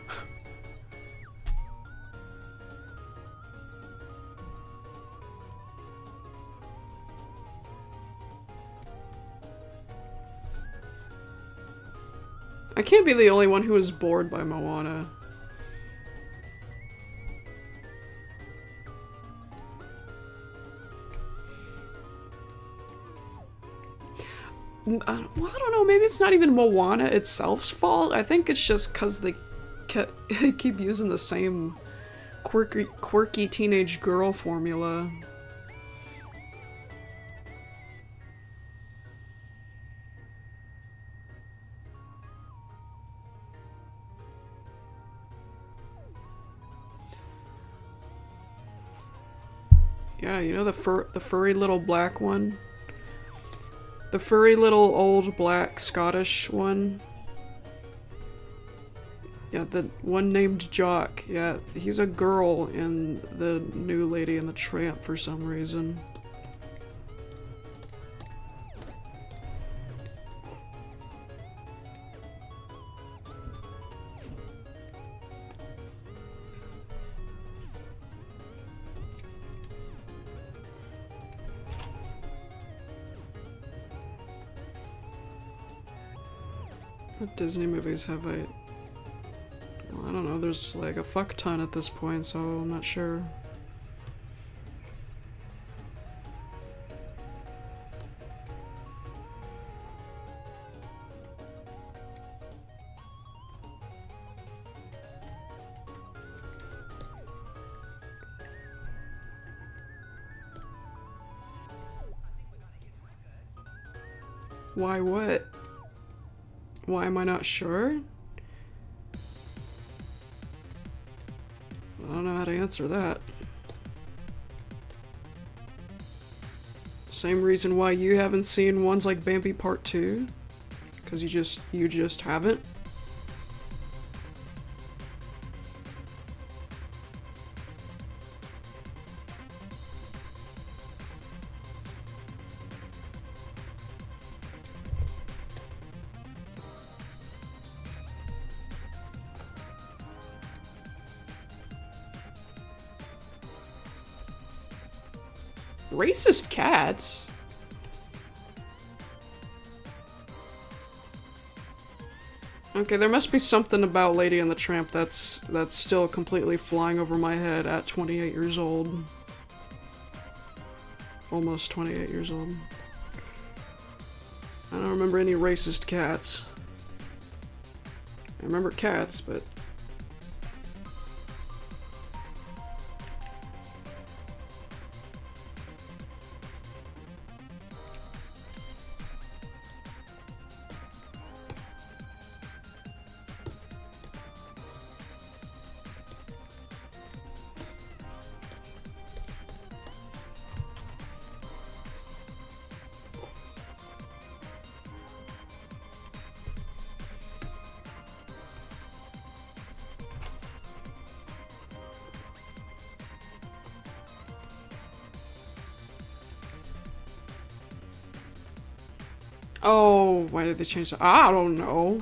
I can't be the only one who was bored by Moana. Well, I don't know, maybe it's not even Moana itself's fault. I think it's just because they keep using the same quirky teenage girl formula. Yeah, you know the furry little black one? The furry little old black Scottish one? Yeah, the one named Jock. Yeah, he's a girl in the new Lady and the Tramp for some reason. What Disney movies have I... Well, I don't know, there's like a fuck ton at this point, so I'm not sure. Why what? Why am I not sure? I don't know how to answer that. Same reason why you haven't seen ones like Bambi Part 2? Because you just haven't? Racist cats? Okay, there must be something about Lady and the Tramp that's still completely flying over my head at 28 years old. Almost 28 years old. I don't remember any racist cats. I remember cats, but... Oh, why did they change that? I don't know.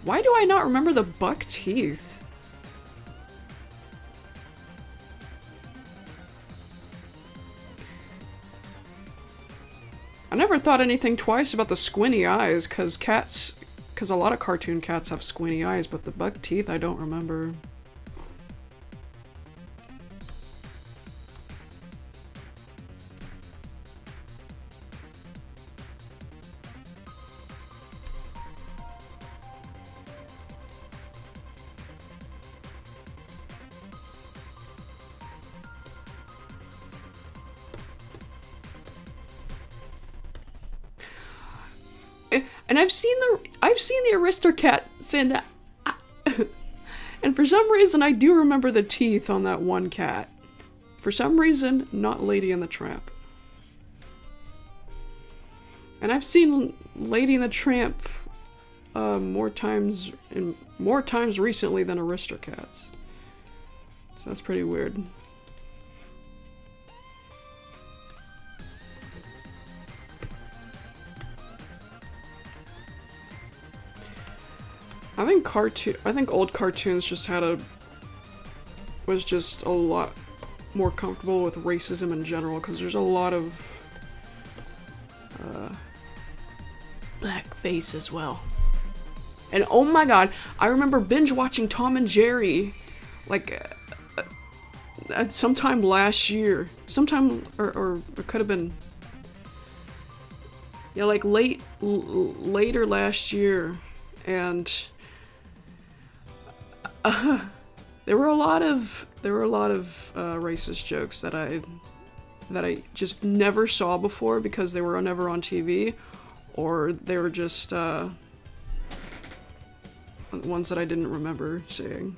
Why do I not remember the buck teeth? I never thought anything twice about the squinty eyes, cause a lot of cartoon cats have squinty eyes, but the buck teeth I don't remember. And I've seen the Aristocats and for some reason I do remember the teeth on that one cat. For some reason, not Lady and the Tramp. And I've seen Lady and the Tramp more times recently than Aristocats. So that's pretty weird. I think old cartoons was just a lot more comfortable with racism in general, because there's a lot of blackface as well. And oh my god, I remember binge watching Tom and Jerry, like, sometime last year. Sometime, or it could have been, yeah, like later last year. And there were a lot of racist jokes that I just never saw before because they were never on TV, or they were just ones that I didn't remember seeing.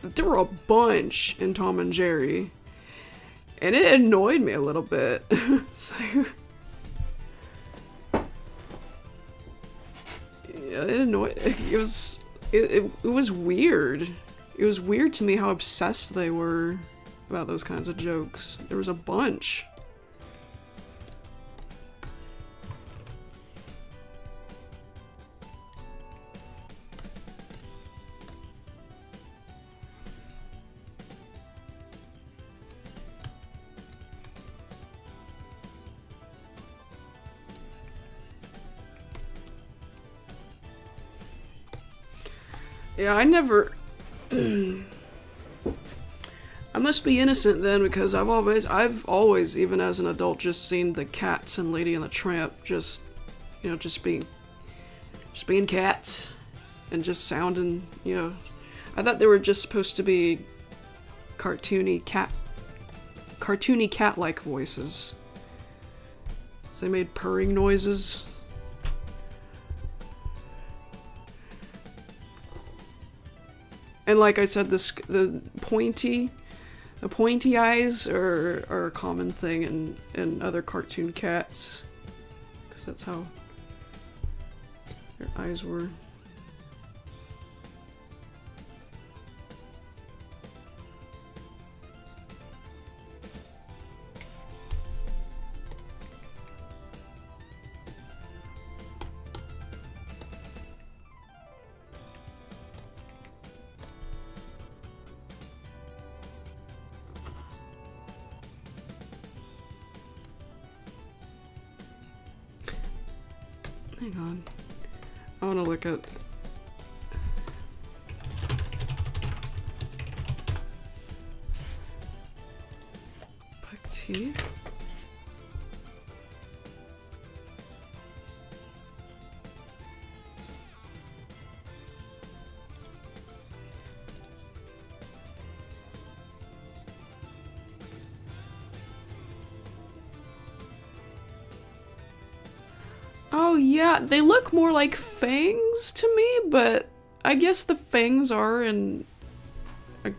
But there were a bunch in Tom and Jerry, and it annoyed me a little bit. Yeah, it annoyed. It was weird. It was weird to me how obsessed they were about those kinds of jokes. There was a bunch. Yeah, I never... I must be innocent then, because I've always, even as an adult, just seen the cats in Lady and the Tramp, just being cats, and just sounding, I thought they were just supposed to be cartoony cat-like voices. So they made purring noises. And like I said, the pointy eyes are a common thing in other cartoon cats, because that's how their eyes were. Hang on. I want to look at... Black teeth? Oh yeah, they look more like fangs to me, but I guess the fangs are in a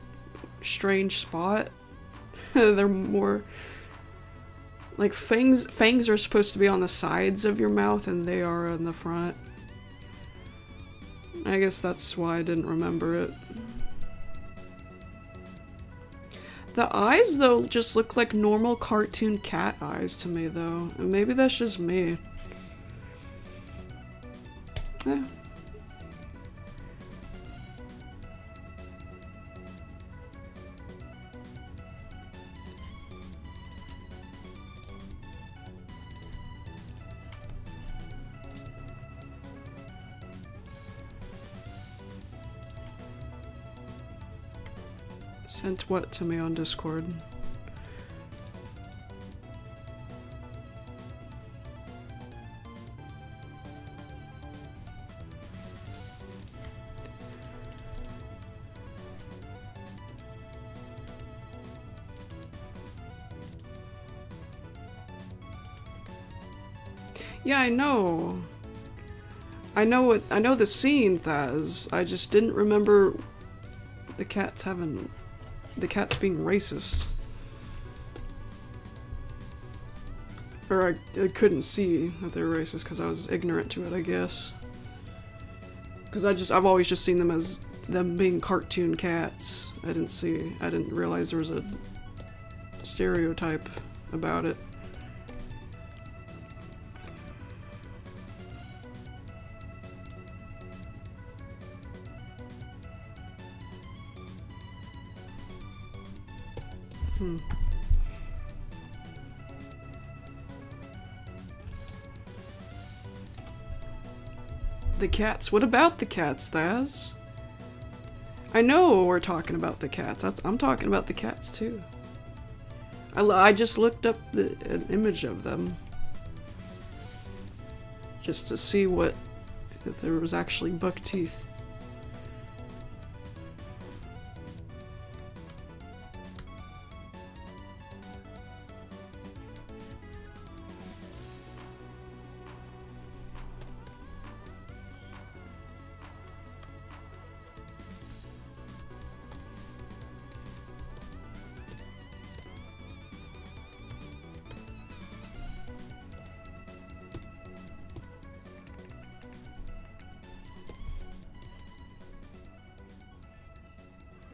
strange spot. They're more like fangs. Fangs are supposed to be on the sides of your mouth, and they are in the front. I guess that's why I didn't remember it. The eyes, though, just look like normal cartoon cat eyes to me, though. And maybe that's just me. Yeah. Sent what to me on Discord? Yeah, I know. I know the scene, Thaz. I just didn't remember the cats being racist. Or I couldn't see that they were racist because I was ignorant to it, I guess. Because I've always just seen them as them being cartoon cats. I didn't realize there was a stereotype about it. The cats. What about the cats, Thaz? I know we're talking about the cats. I'm talking about the cats too. I just looked up an image of them. Just to see if there was actually buck teeth.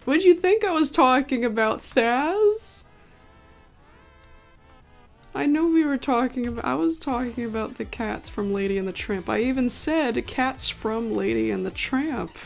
What did you think I was talking about, Thaz? I know we were talking about- I was talking about the cats from Lady and the Tramp. I even said cats from Lady and the Tramp.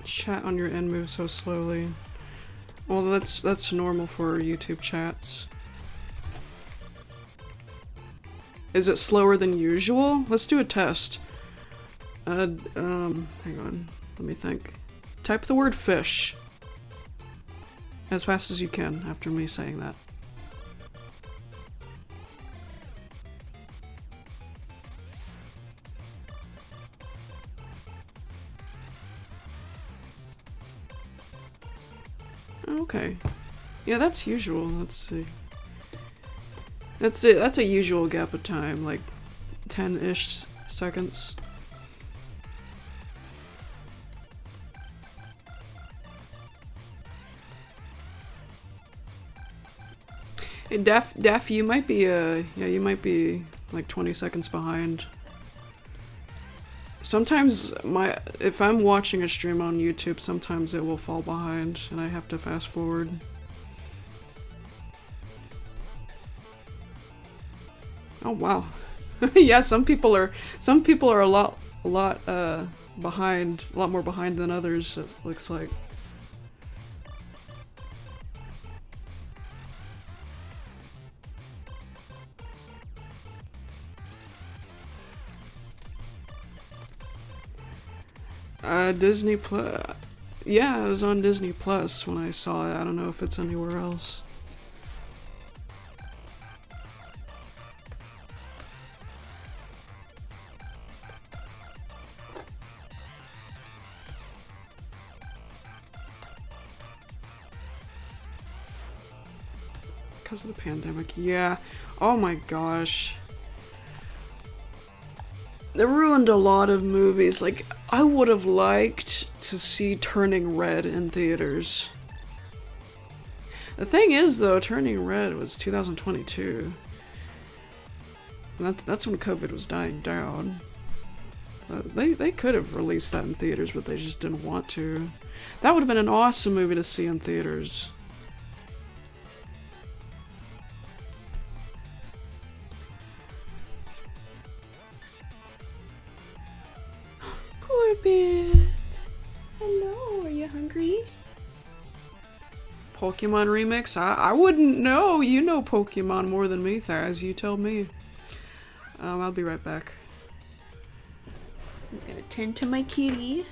Chat on your end moves so slowly. Well, that's normal for YouTube chats. Is it slower than usual? Let's do a test. Hang on. Let me think. Type the word fish as fast as you can after me saying that. Okay. Yeah, that's usual. Let's see. That's it. That's a usual gap of time, like 10-ish seconds. Hey, Daff, you might be yeah, you might be like 20 seconds behind. Sometimes if I'm watching a stream on YouTube, sometimes it will fall behind and I have to fast forward. Oh wow. Yeah, some people are a lot behind, a lot more behind than others, it looks like. Disney Plus. Yeah, it was on Disney Plus when I saw it. I don't know if it's anywhere else. Because of the pandemic, yeah. Oh my gosh. They ruined a lot of movies. Like, I would have liked to see Turning Red in theaters. The thing is, though, Turning Red was 2022. That's when COVID was dying down. They could have released that in theaters, but they just didn't want to. That would have been an awesome movie to see in theaters. Corbett! Hello, are you hungry? Pokemon remix? I wouldn't know. You know Pokemon more than me, Thaz. You tell me. I'll be right back. I'm gonna tend to my kitty.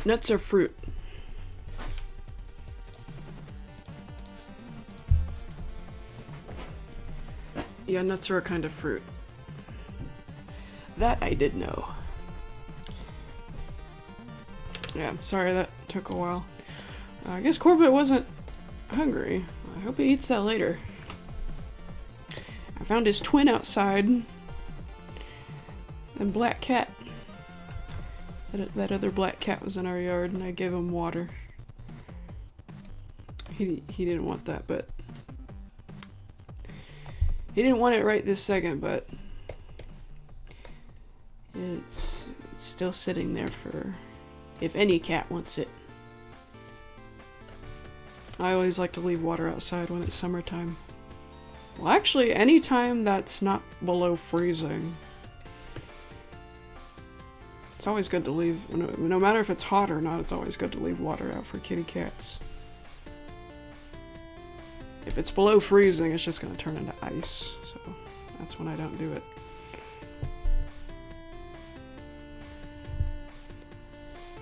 Nuts are fruit. Yeah, nuts are a kind of fruit. That I did know. Yeah, sorry that took a while. I guess Corbett wasn't hungry. I hope he eats that later. I found his twin outside. And black cat. That other black cat was in our yard and I gave him water. He didn't want that, but... He didn't want it right this second, but... It's still sitting there for... if any cat wants it. I always like to leave water outside when it's summertime. Well, actually, any time that's not below freezing. It's always good to leave, no matter if it's hot or not, it's always good to leave water out for kitty cats. If it's below freezing, it's just going to turn into ice, so that's when I don't do it.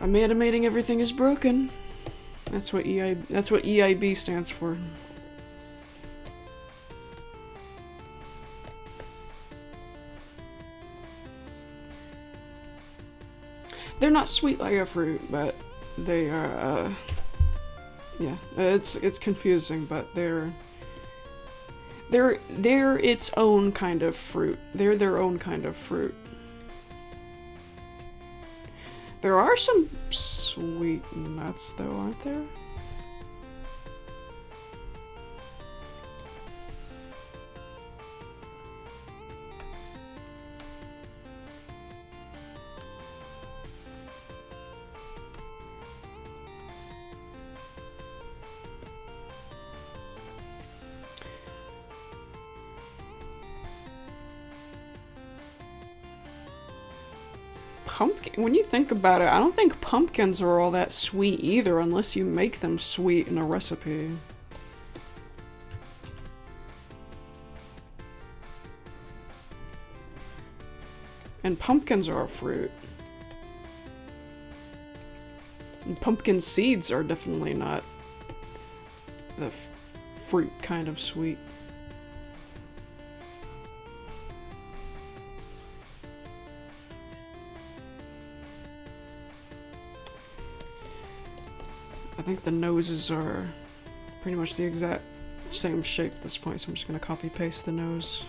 I'm animating everything is broken. That's what EIB stands for. They're not sweet like a fruit, but they are, yeah, it's confusing, but they're its own kind of fruit. They're their own kind of fruit. There are some sweet nuts, though, aren't there? Pumpkin, when you think about it, I don't think pumpkins are all that sweet either, unless you make them sweet in a recipe. And pumpkins are a fruit. And pumpkin seeds are definitely not the fruit kind of sweet. I think the noses are pretty much the exact same shape at this point, so I'm just going to copy paste the nose.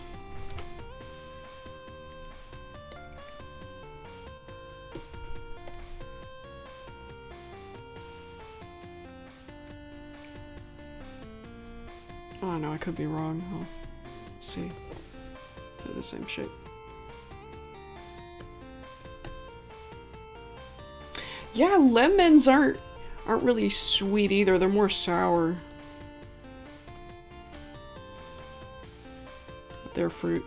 Oh no, I could be wrong. I'll see. They're the same shape. Yeah, lemons aren't really sweet either, they're more sour. But they're fruit.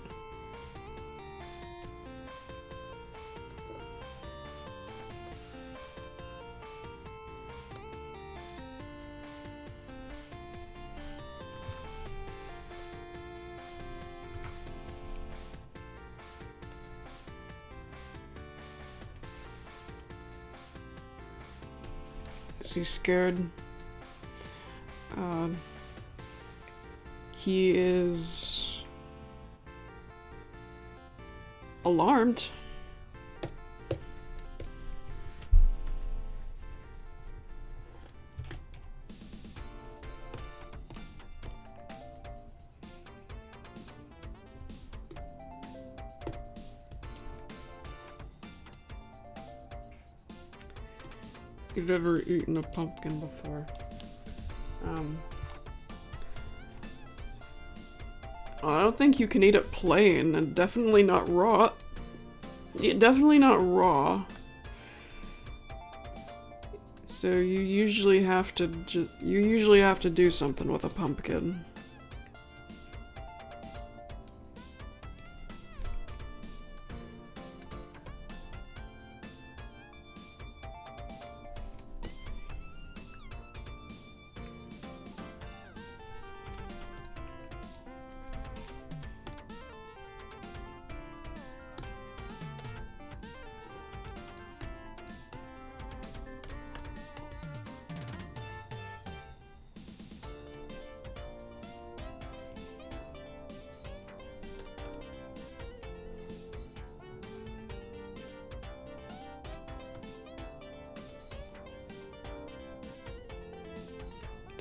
Is he scared? He is alarmed. You've ever eaten a pumpkin before? I don't think you can eat it plain, and definitely not raw. Definitely not raw. So you usually have to do something with a pumpkin.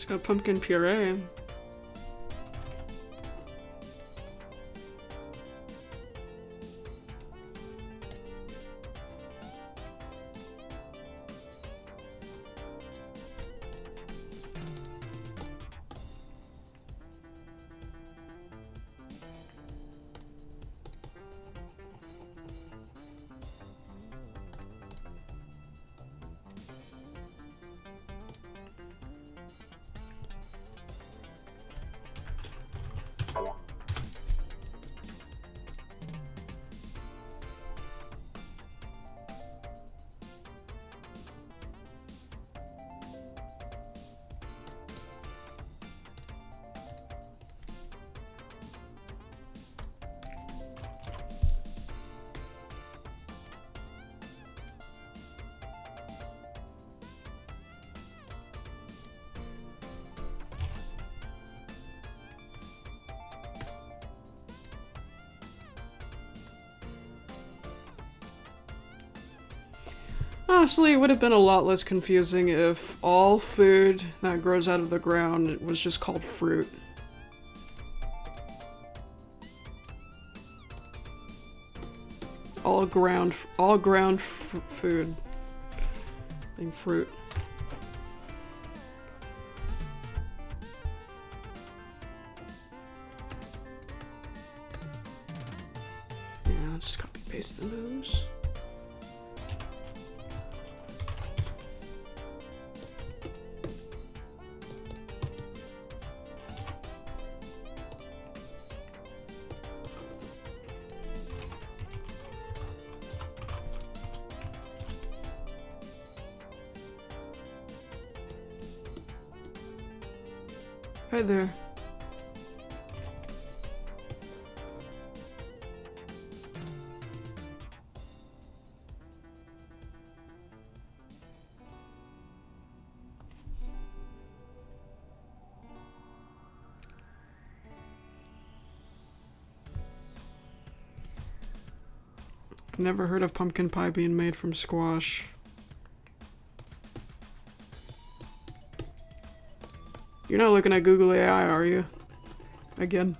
It's got pumpkin puree. Honestly, it would have been a lot less confusing if all food that grows out of the ground was just called fruit. All ground food being fruit. Yeah, just copy paste those. Hi there. I've never heard of pumpkin pie being made from squash. You're not looking at Google AI, are you? Again.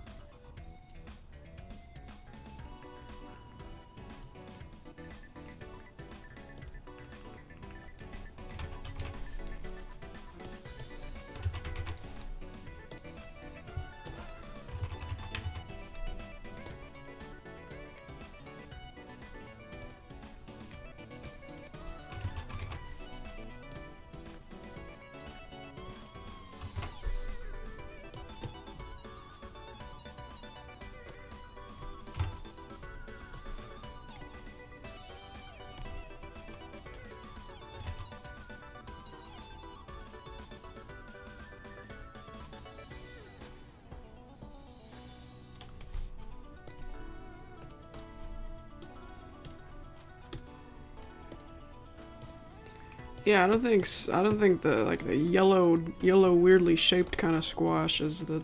Yeah, I don't think the yellow weirdly shaped kind of squash is the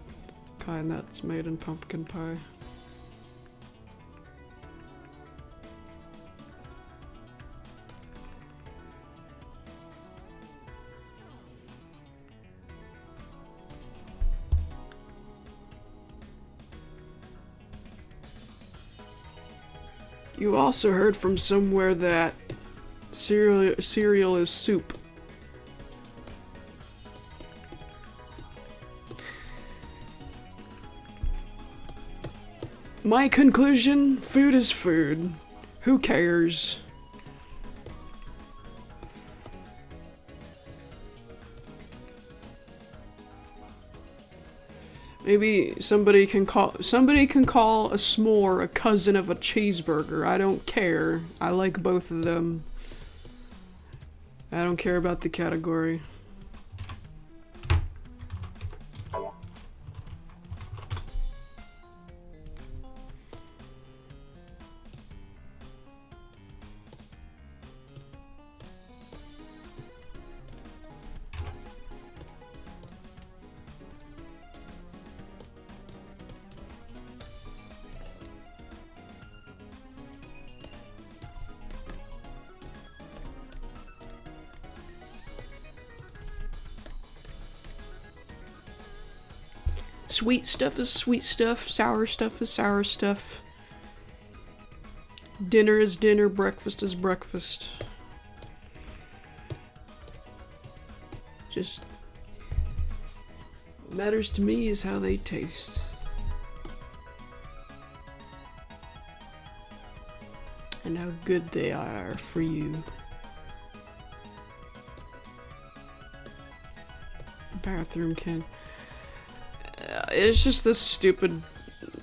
kind that's made in pumpkin pie. You also heard from somewhere that cereal is soup. My conclusion, food is food. Who cares? Maybe somebody can call a s'more a cousin of a cheeseburger. I don't care. I like both of them. I don't care about the category. Sweet stuff is sweet stuff, sour stuff is sour stuff. Dinner is dinner, breakfast is breakfast. Just what matters to me is how they taste. And how good they are for you. Bathroom can. It's just this stupid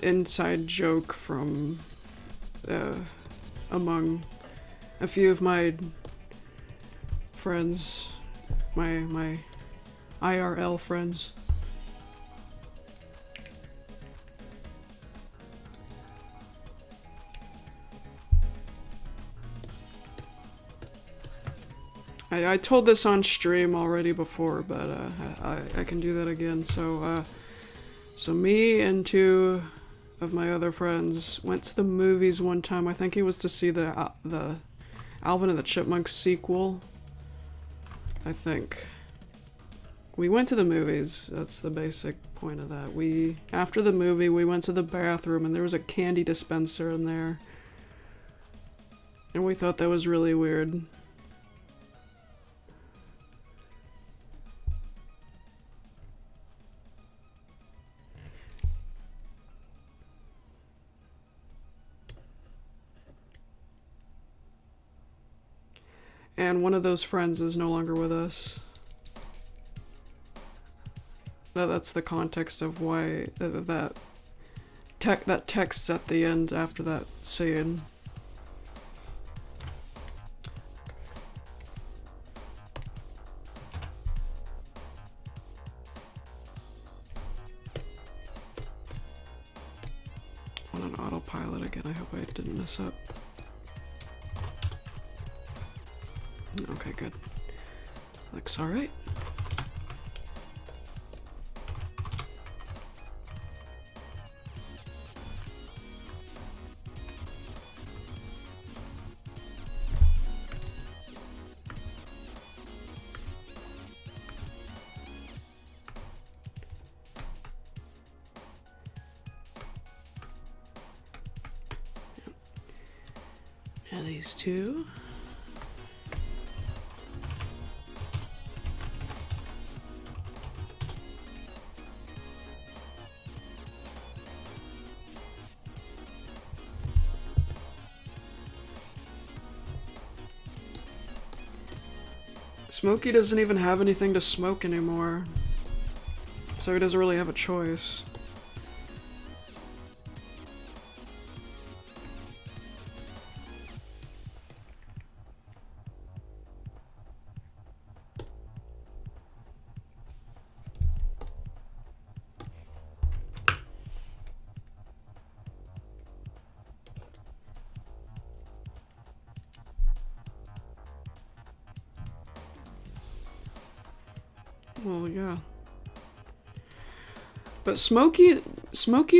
inside joke from among a few of my friends, my IRL friends. I told this on stream already before, but I can do that again. So me and two of my other friends went to the movies one time. I think it was to see the Alvin and the Chipmunks sequel. I think. We went to the movies. That's the basic point of that. After the movie, we went to the bathroom and there was a candy dispenser in there. And we thought that was really weird. And one of those friends is no longer with us. That's the context of why that text at the end after that scene. On an autopilot again. I hope I didn't mess up. Okay, good. Looks alright. Now these two. Smokey doesn't even have anything to smoke anymore, so he doesn't really have a choice. Well, yeah. But Smokey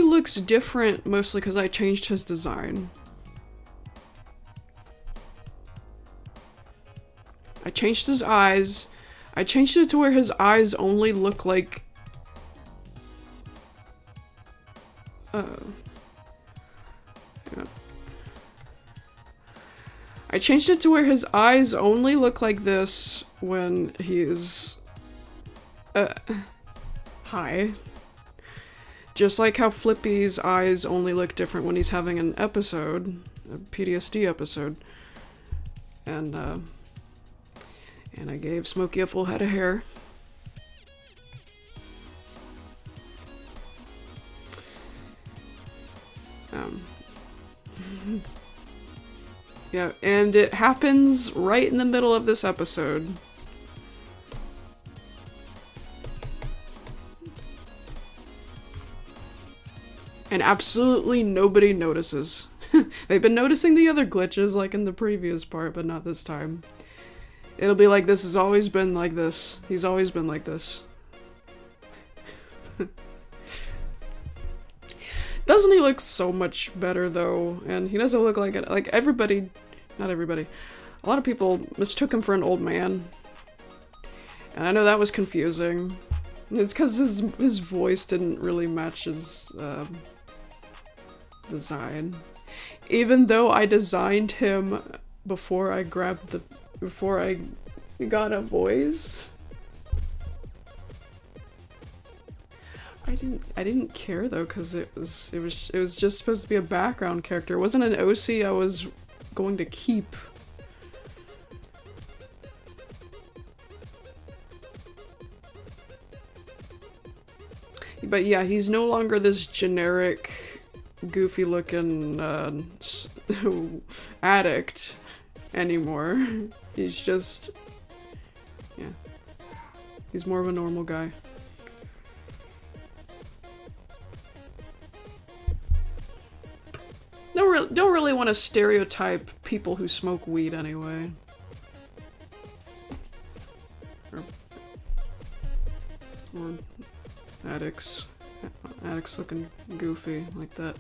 looks different mostly because I changed his design. I changed his eyes. I changed it to where his eyes only look like... yeah. I changed it to where his eyes only look like this when he's... hi. Just like how Flippy's eyes only look different when he's having an episode, a PTSD episode. And I gave Smokey a full head of hair. Yeah, and it happens right in the middle of this episode. And absolutely nobody notices. They've been noticing the other glitches like in the previous part, but not this time. It'll be like this has always been like this. He's always been like this. Doesn't he look so much better though? And he doesn't look like it. Like everybody, not everybody, a lot of people mistook him for an old man. And I know that was confusing. It's because his voice didn't really match his design. Even though I designed him before I got a voice. I didn't care though, because it was just supposed to be a background character. It wasn't an OC I was going to keep. But yeah, he's no longer this generic, goofy-looking addict anymore. He's just, yeah, he's more of a normal guy. Don't really want to stereotype people who smoke weed anyway. Or addicts looking goofy like that.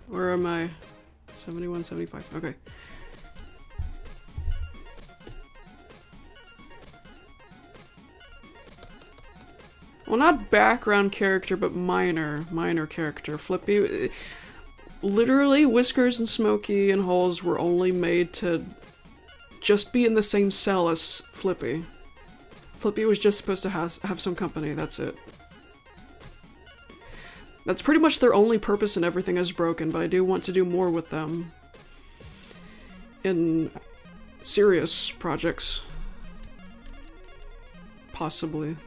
Where am I? 71, 75. Okay. Well, not background character, but minor character. Flippy. Literally, Whiskers and Smokey and Holes were only made to just be in the same cell as Flippy. Flippy was just supposed to have some company, that's it. That's pretty much their only purpose, and Everything Is Broken, but I do want to do more with them in serious projects. Possibly.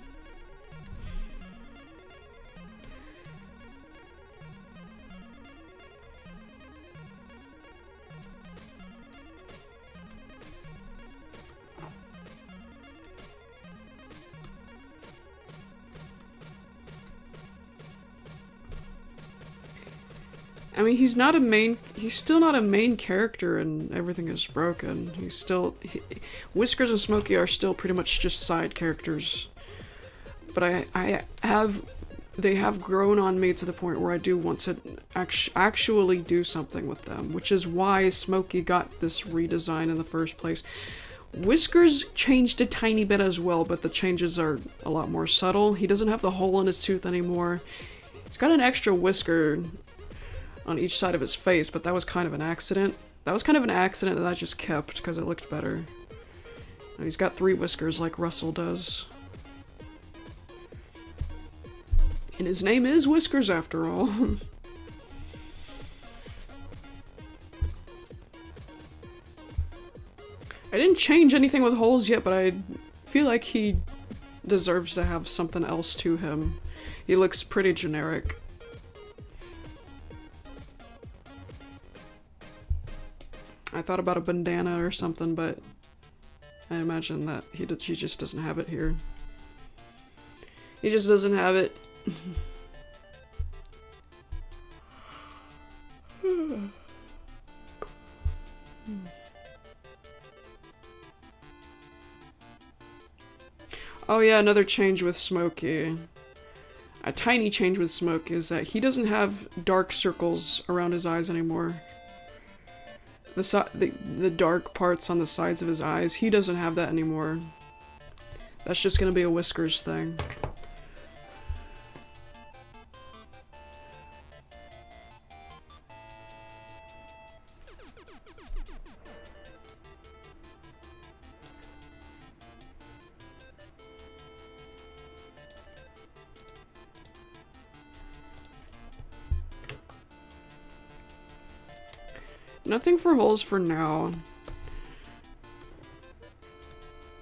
I mean, he's still not a main character in Everything Is Broken. Whiskers and Smokey are still pretty much just side characters. But they have grown on me to the point where I do want to actually do something with them, which is why Smokey got this redesign in the first place. Whiskers changed a tiny bit as well, but the changes are a lot more subtle. He doesn't have the hole in his tooth anymore. He's got an extra whisker on each side of his face, but that was kind of an accident. That I just kept because it looked better. Now he's got 3 whiskers like Russell does. And his name is Whiskers after all. I didn't change anything with Holes yet, but I feel like he deserves to have something else to him. He looks pretty generic. I thought about a bandana or something, but I imagine that he just doesn't have it here. He just doesn't have it. Oh yeah, another change with Smokey. A tiny change with Smokey is that he doesn't have dark circles around his eyes anymore. The dark parts on the sides of his eyes, he doesn't have that anymore. That's just gonna be a Whiskers thing. Nothing for Holes for now.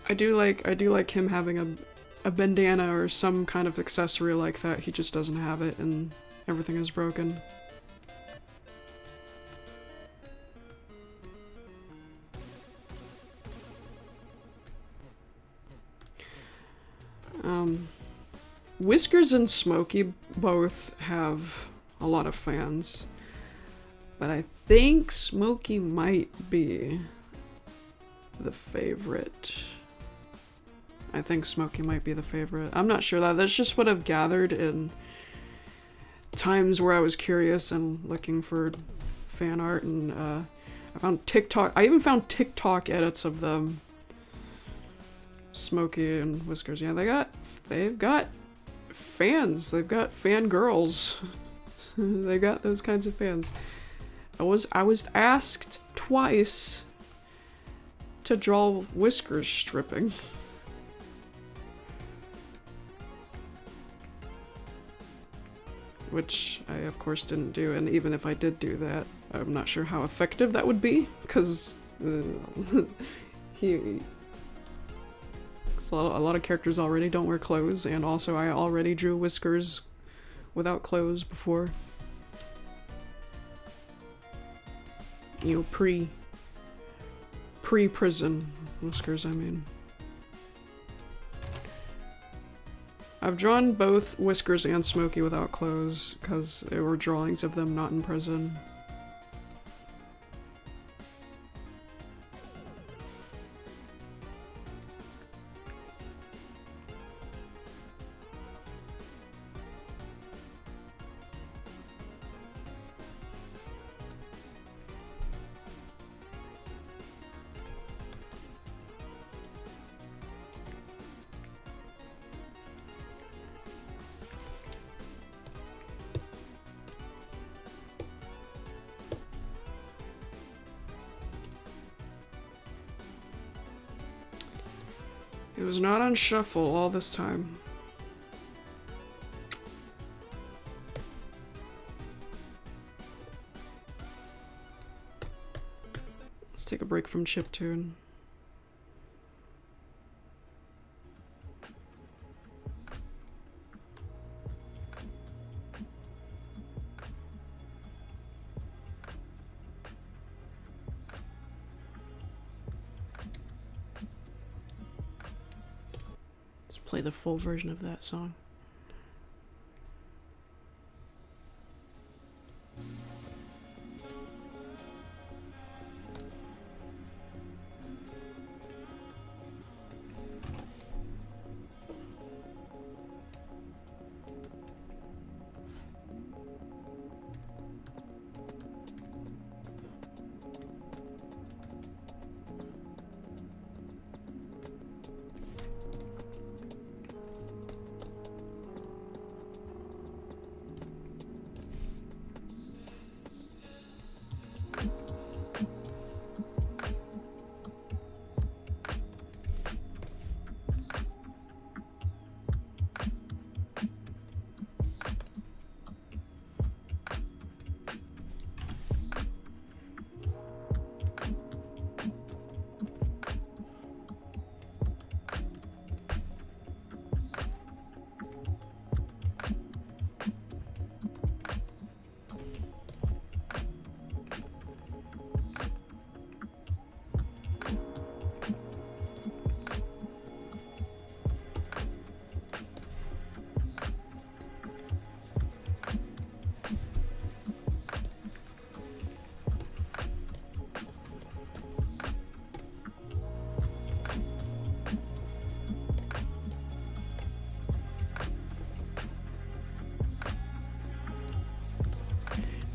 I do like him having a bandana or some kind of accessory like that. He just doesn't have it, and Everything Is Broken. Whiskers and Smokey both have a lot of fans. But I think Smokey might be the favorite. I think Smokey might be the favorite. I'm not sure that. That's just what I've gathered in times where I was curious and looking for fan art, and I found TikTok. I even found TikTok edits of them Smokey and Whiskers. Yeah, they've got fans. They've got fangirls. They got those kinds of fans. I was asked twice to draw Whiskers stripping. Which I of course didn't do, and even if I did do that, I'm not sure how effective that would be, because a lot of characters already don't wear clothes, and also I already drew Whiskers without clothes before. You know, pre-prison Whiskers, I mean. I've drawn both Whiskers and Smokey without clothes, because there were drawings of them not in prison. It was not on shuffle all this time. Let's take a break from chiptune. Play the full version of that song.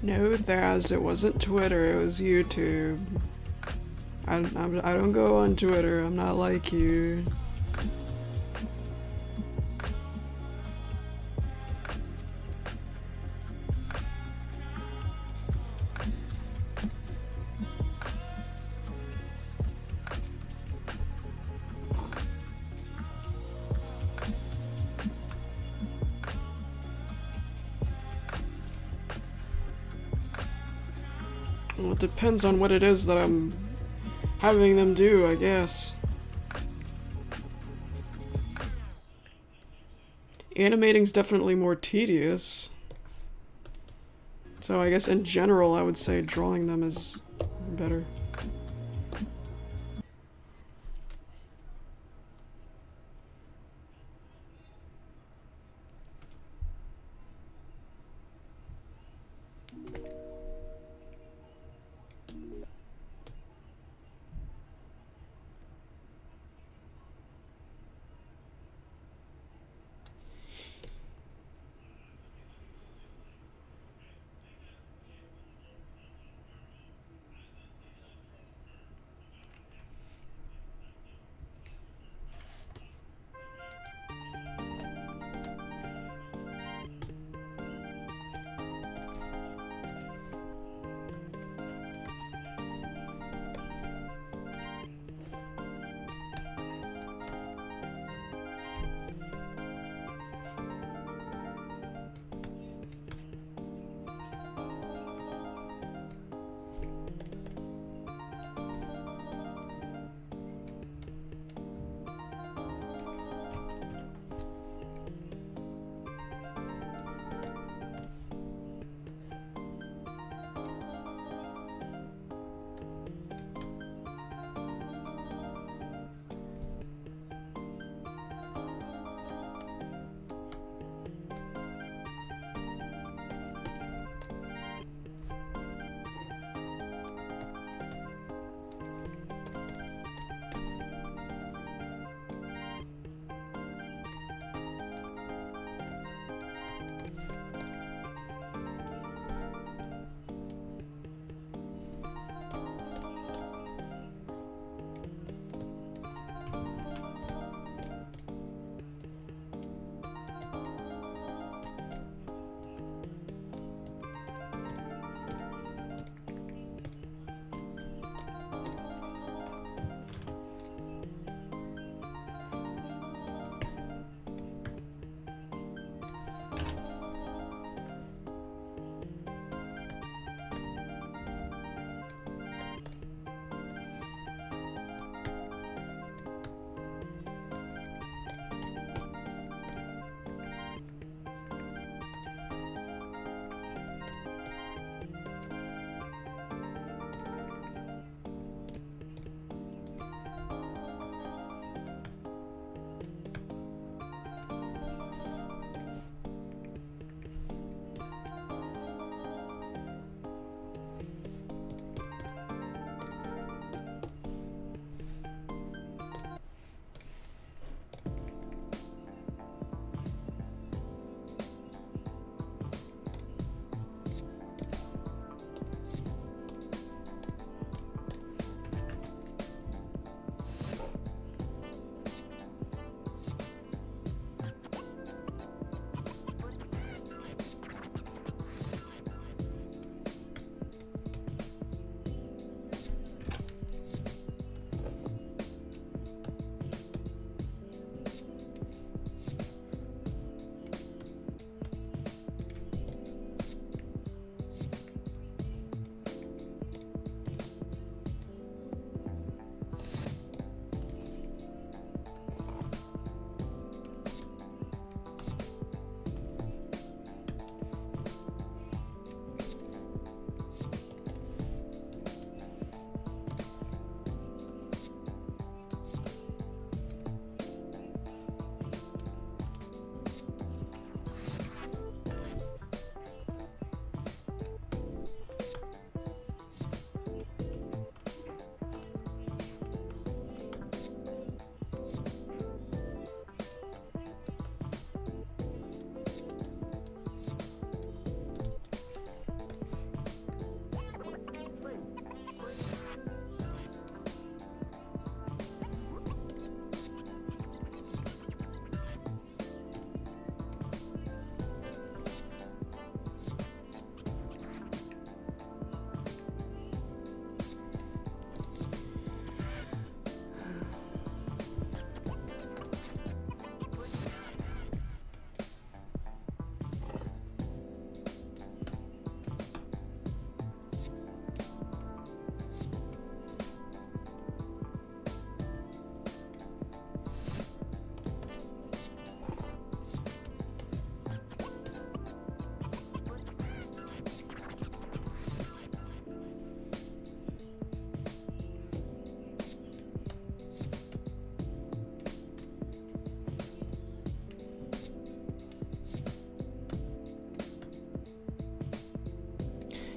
No, Thaz, it wasn't Twitter, it was YouTube. I don't go on Twitter, I'm not like you. Well, it depends on what it is that I'm having them do, I guess. Animating's definitely more tedious. So I guess in general I would say drawing them is better.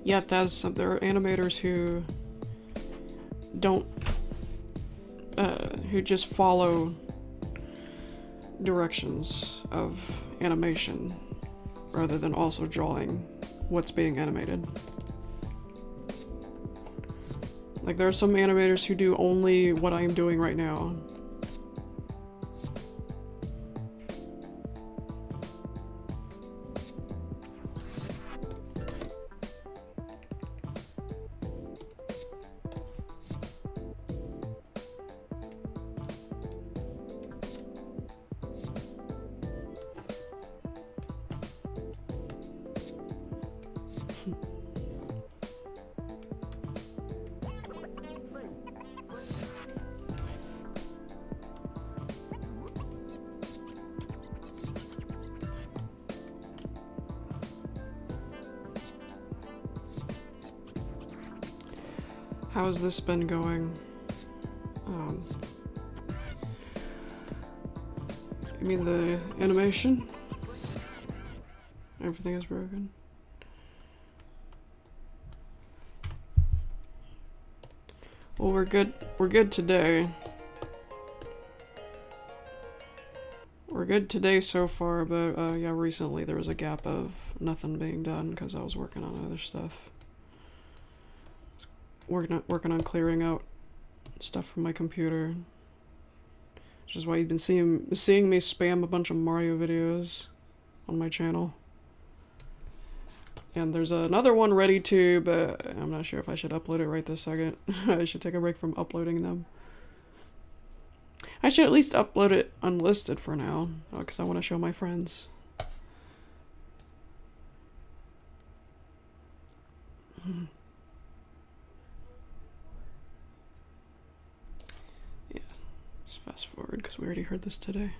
Yet there are animators who don't, who just follow directions of animation rather than also drawing what's being animated. Like, there are some animators who do only what I am doing right now. How has this been going? You mean the animation? Everything is broken. Well, we're good. We're good today. We're good today so far, but yeah, recently there was a gap of nothing being done because I was working on other stuff. Working on clearing out stuff from my computer. Which is why you've been seeing me spam a bunch of Mario videos on my channel. And there's another one ready too, but I'm not sure if I should upload it right this second. I should take a break from uploading them. I should at least upload it unlisted for now, because I want to show my friends. Yeah, let's fast forward because we already heard this today.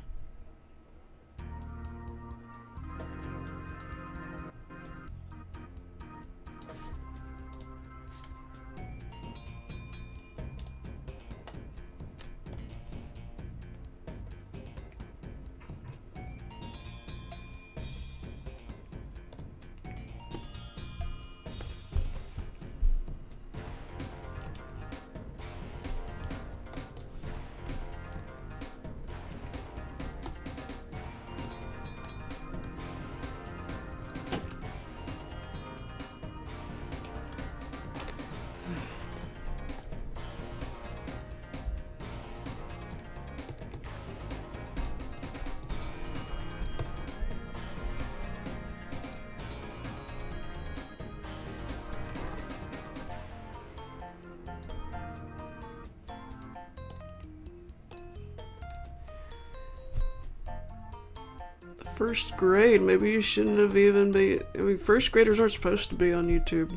First grade, maybe you shouldn't have even been. I mean, first graders aren't supposed to be on YouTube.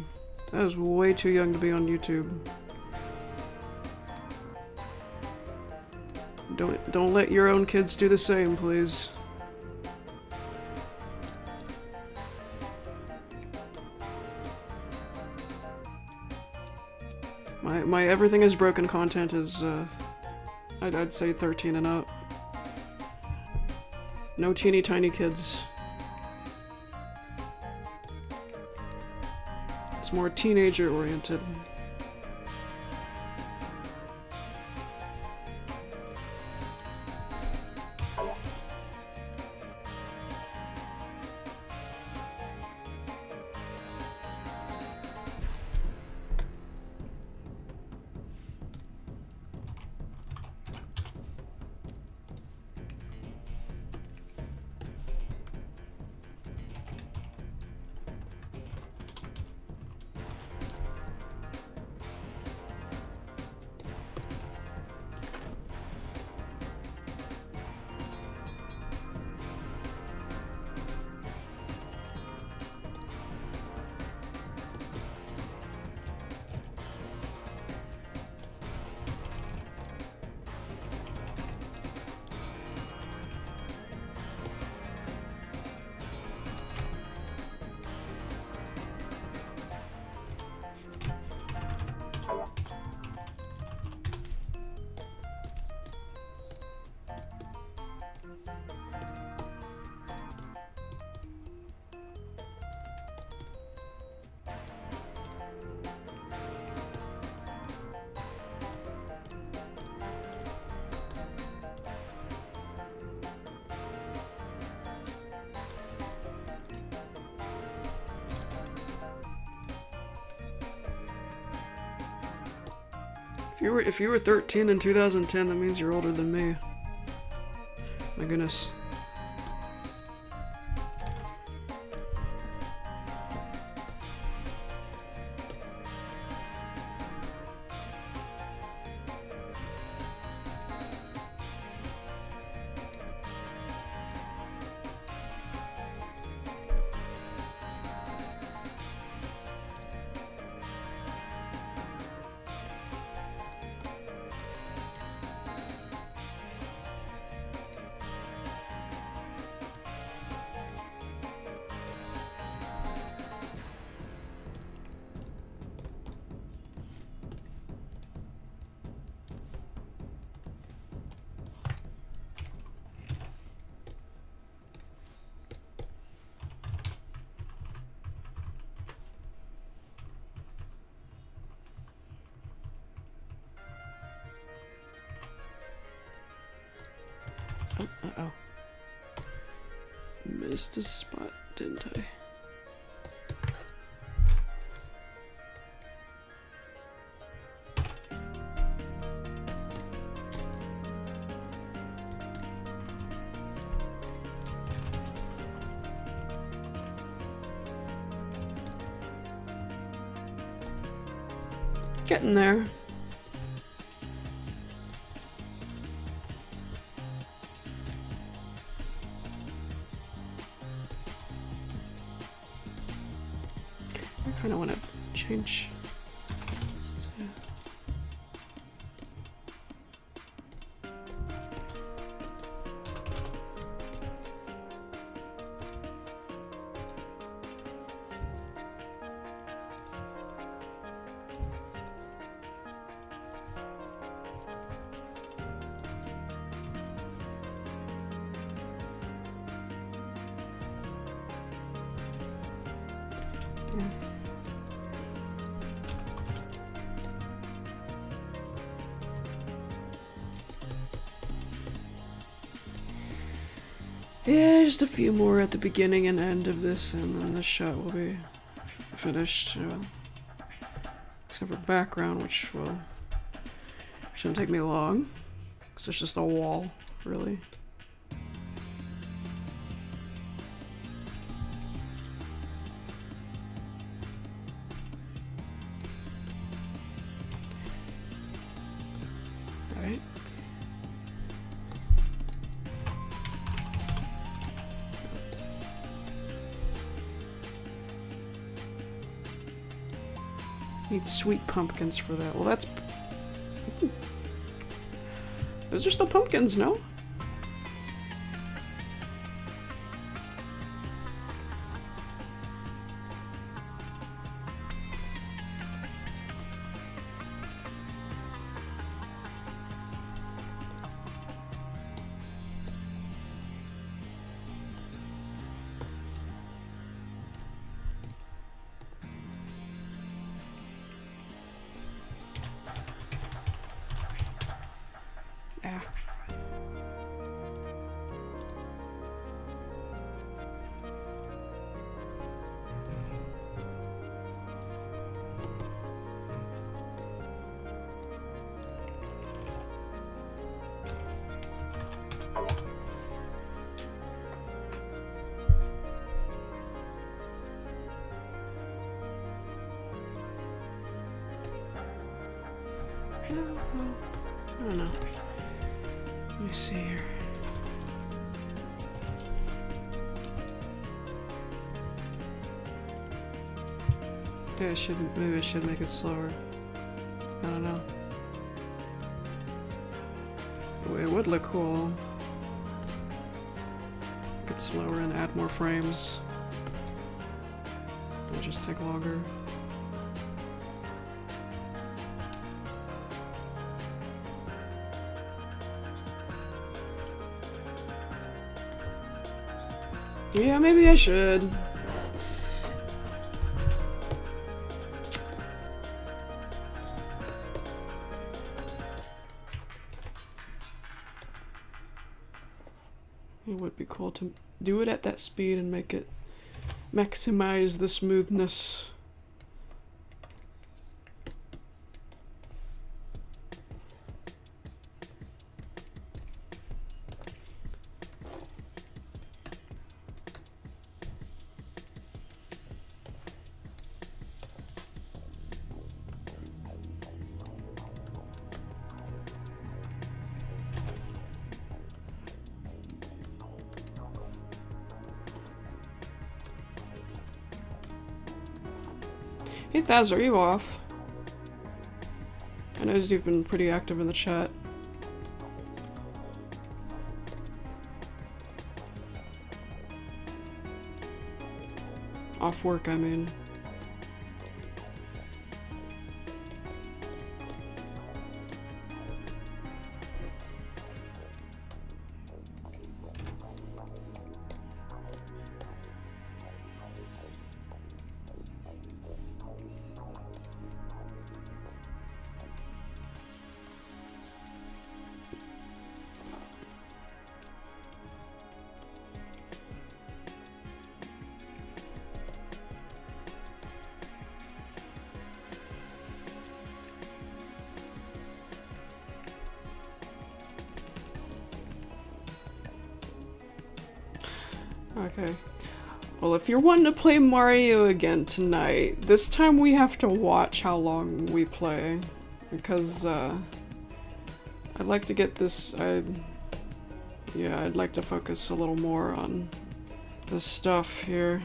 I was way too young to be on YouTube. Don't let your own kids do the same, please. My everything is broken content is I'd say 13 and up. No teeny tiny kids. It's more teenager oriented. If you were 13 in 2010, that means you're older than me. My goodness. Oh, uh-oh. Missed a spot, didn't I? Getting there. I kind of want to change. Yeah, just a few more at the beginning and end of this, and then the shot will be finished. Except for background, which will shouldn't take me long, because it's just a wall, really. Alright. Need sweet pumpkins for that. Well, that's... Ooh. Those are still pumpkins, no? Yeah. Well, I don't know. Let me see here. Yeah, maybe I should make it slower. I don't know. It would look cool. Make it slower and add more frames. It'll just take longer. Yeah, maybe I should. It would be cool to do it at that speed and make it maximize the smoothness. Hey Thaz, are you off? I know you've been pretty active in the chat. Off work, I mean. Okay. Well, if you're wanting to play Mario again tonight, this time we have to watch how long we play. Because, I'd like to get this, yeah, I'd like to focus a little more on this stuff here.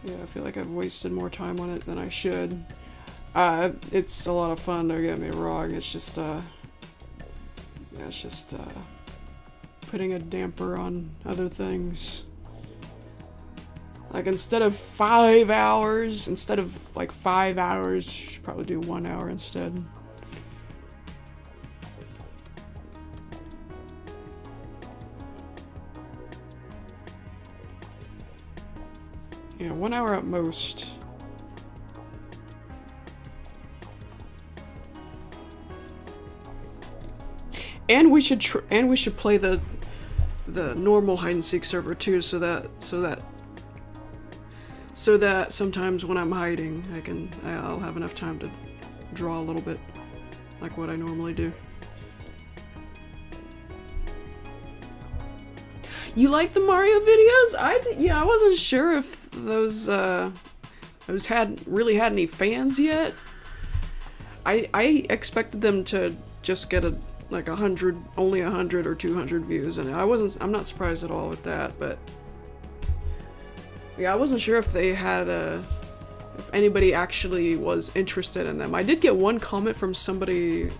Yeah, I feel like I've wasted more time on it than I should. It's a lot of fun, don't get me wrong, it's just, yeah, it's just, putting a damper on other things. Like, instead of 5 hours, should probably do 1 hour instead. Yeah, 1 hour at most. And we should play the normal hide and seek server too, so that sometimes when I'm hiding, I'll have enough time to draw a little bit, like what I normally do. You like the Mario videos? Yeah, I wasn't sure if those really had any fans yet. I expected them to just get like 100, only 100 or 200 views, and I'm not surprised at all with that, but yeah, I wasn't sure if they had if anybody actually was interested in them. I did get one comment from somebody,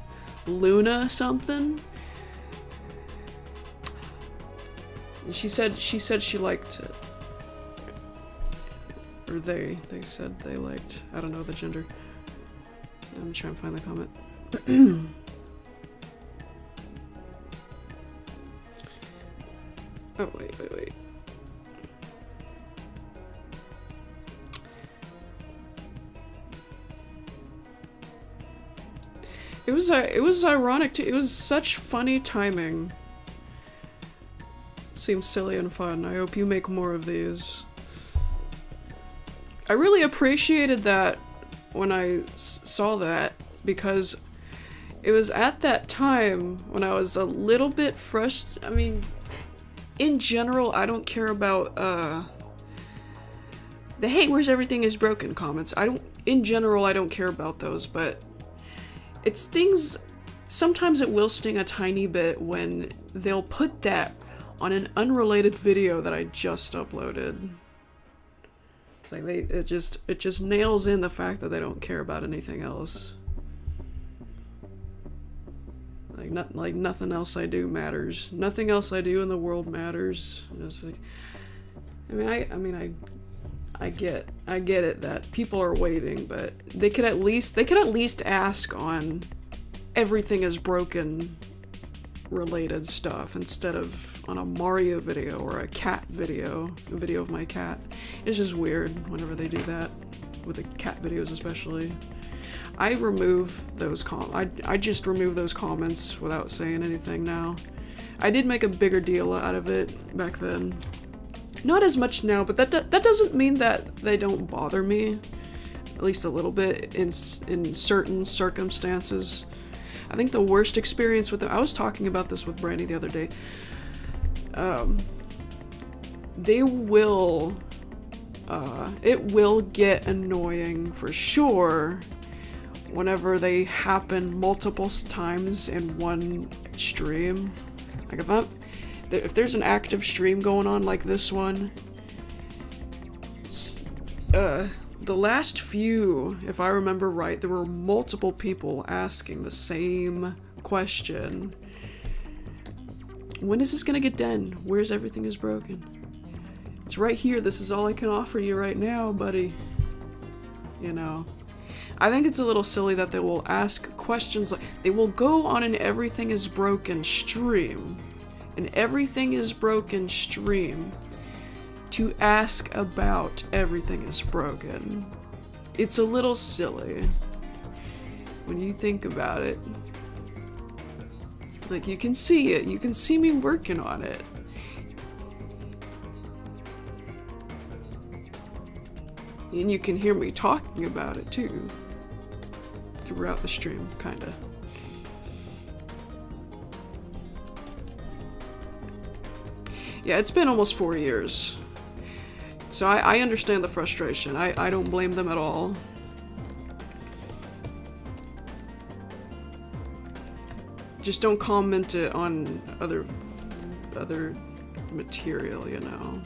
Luna something. She said she liked it. Or they said they liked, I don't know the gender. Let me try and find the comment. Oh, wait. It was ironic too. It was such funny timing. Seems silly and fun. I hope you make more of these. I really appreciated that when I saw that, because it was at that time when I was a little bit frustrated. I mean, in general, I don't care about the "hey, where's everything is broken" comments. In general, I don't care about those, but it stings. Sometimes it will sting a tiny bit when they'll put that on an unrelated video that I just uploaded. It's like it just nails in the fact that they don't care about anything else. Like nothing else I do matters. Nothing else I do in the world matters. Just like, I get it that people are waiting, but they could at least ask on everything is broken related stuff instead of on a Mario video or a cat video, a video of my cat. It's just weird whenever they do that with the cat videos especially. I remove those I just remove those comments without saying anything now. I did make a bigger deal out of it back then. Not as much now, but that doesn't mean that they don't bother me. At least a little bit in certain circumstances. I think the worst experience with them, I was talking about this with Brandy the other day. It will get annoying for sure whenever they happen multiple times in one stream. Like if there's an active stream going on like this one, The last few, if I remember right, there were multiple people asking the same question. When is this gonna get done? Where's everything is broken? It's right here. This is all I can offer you right now, buddy. You know. I think it's a little silly that they will ask questions like, they will go on an Everything is Broken stream. An Everything is Broken stream. To ask about Everything is Broken. It's a little silly when you think about it. Like, you can see it. You can see me working on it. And you can hear me talking about it too. Throughout the stream, kinda. Yeah, it's been almost 4 years. So I understand the frustration. I don't blame them at all. Just don't comment it on other material, you know.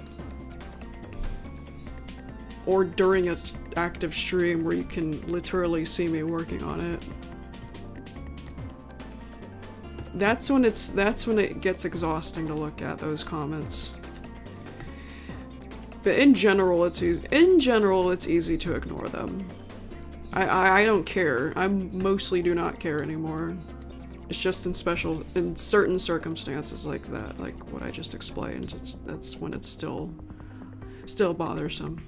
Or during an active stream where you can literally see me working on it. That's when it gets exhausting to look at those comments. But in general, it's easy to ignore them. I don't care. I mostly do not care anymore. It's just in certain circumstances like that, like what I just explained. That's when it's still bothersome.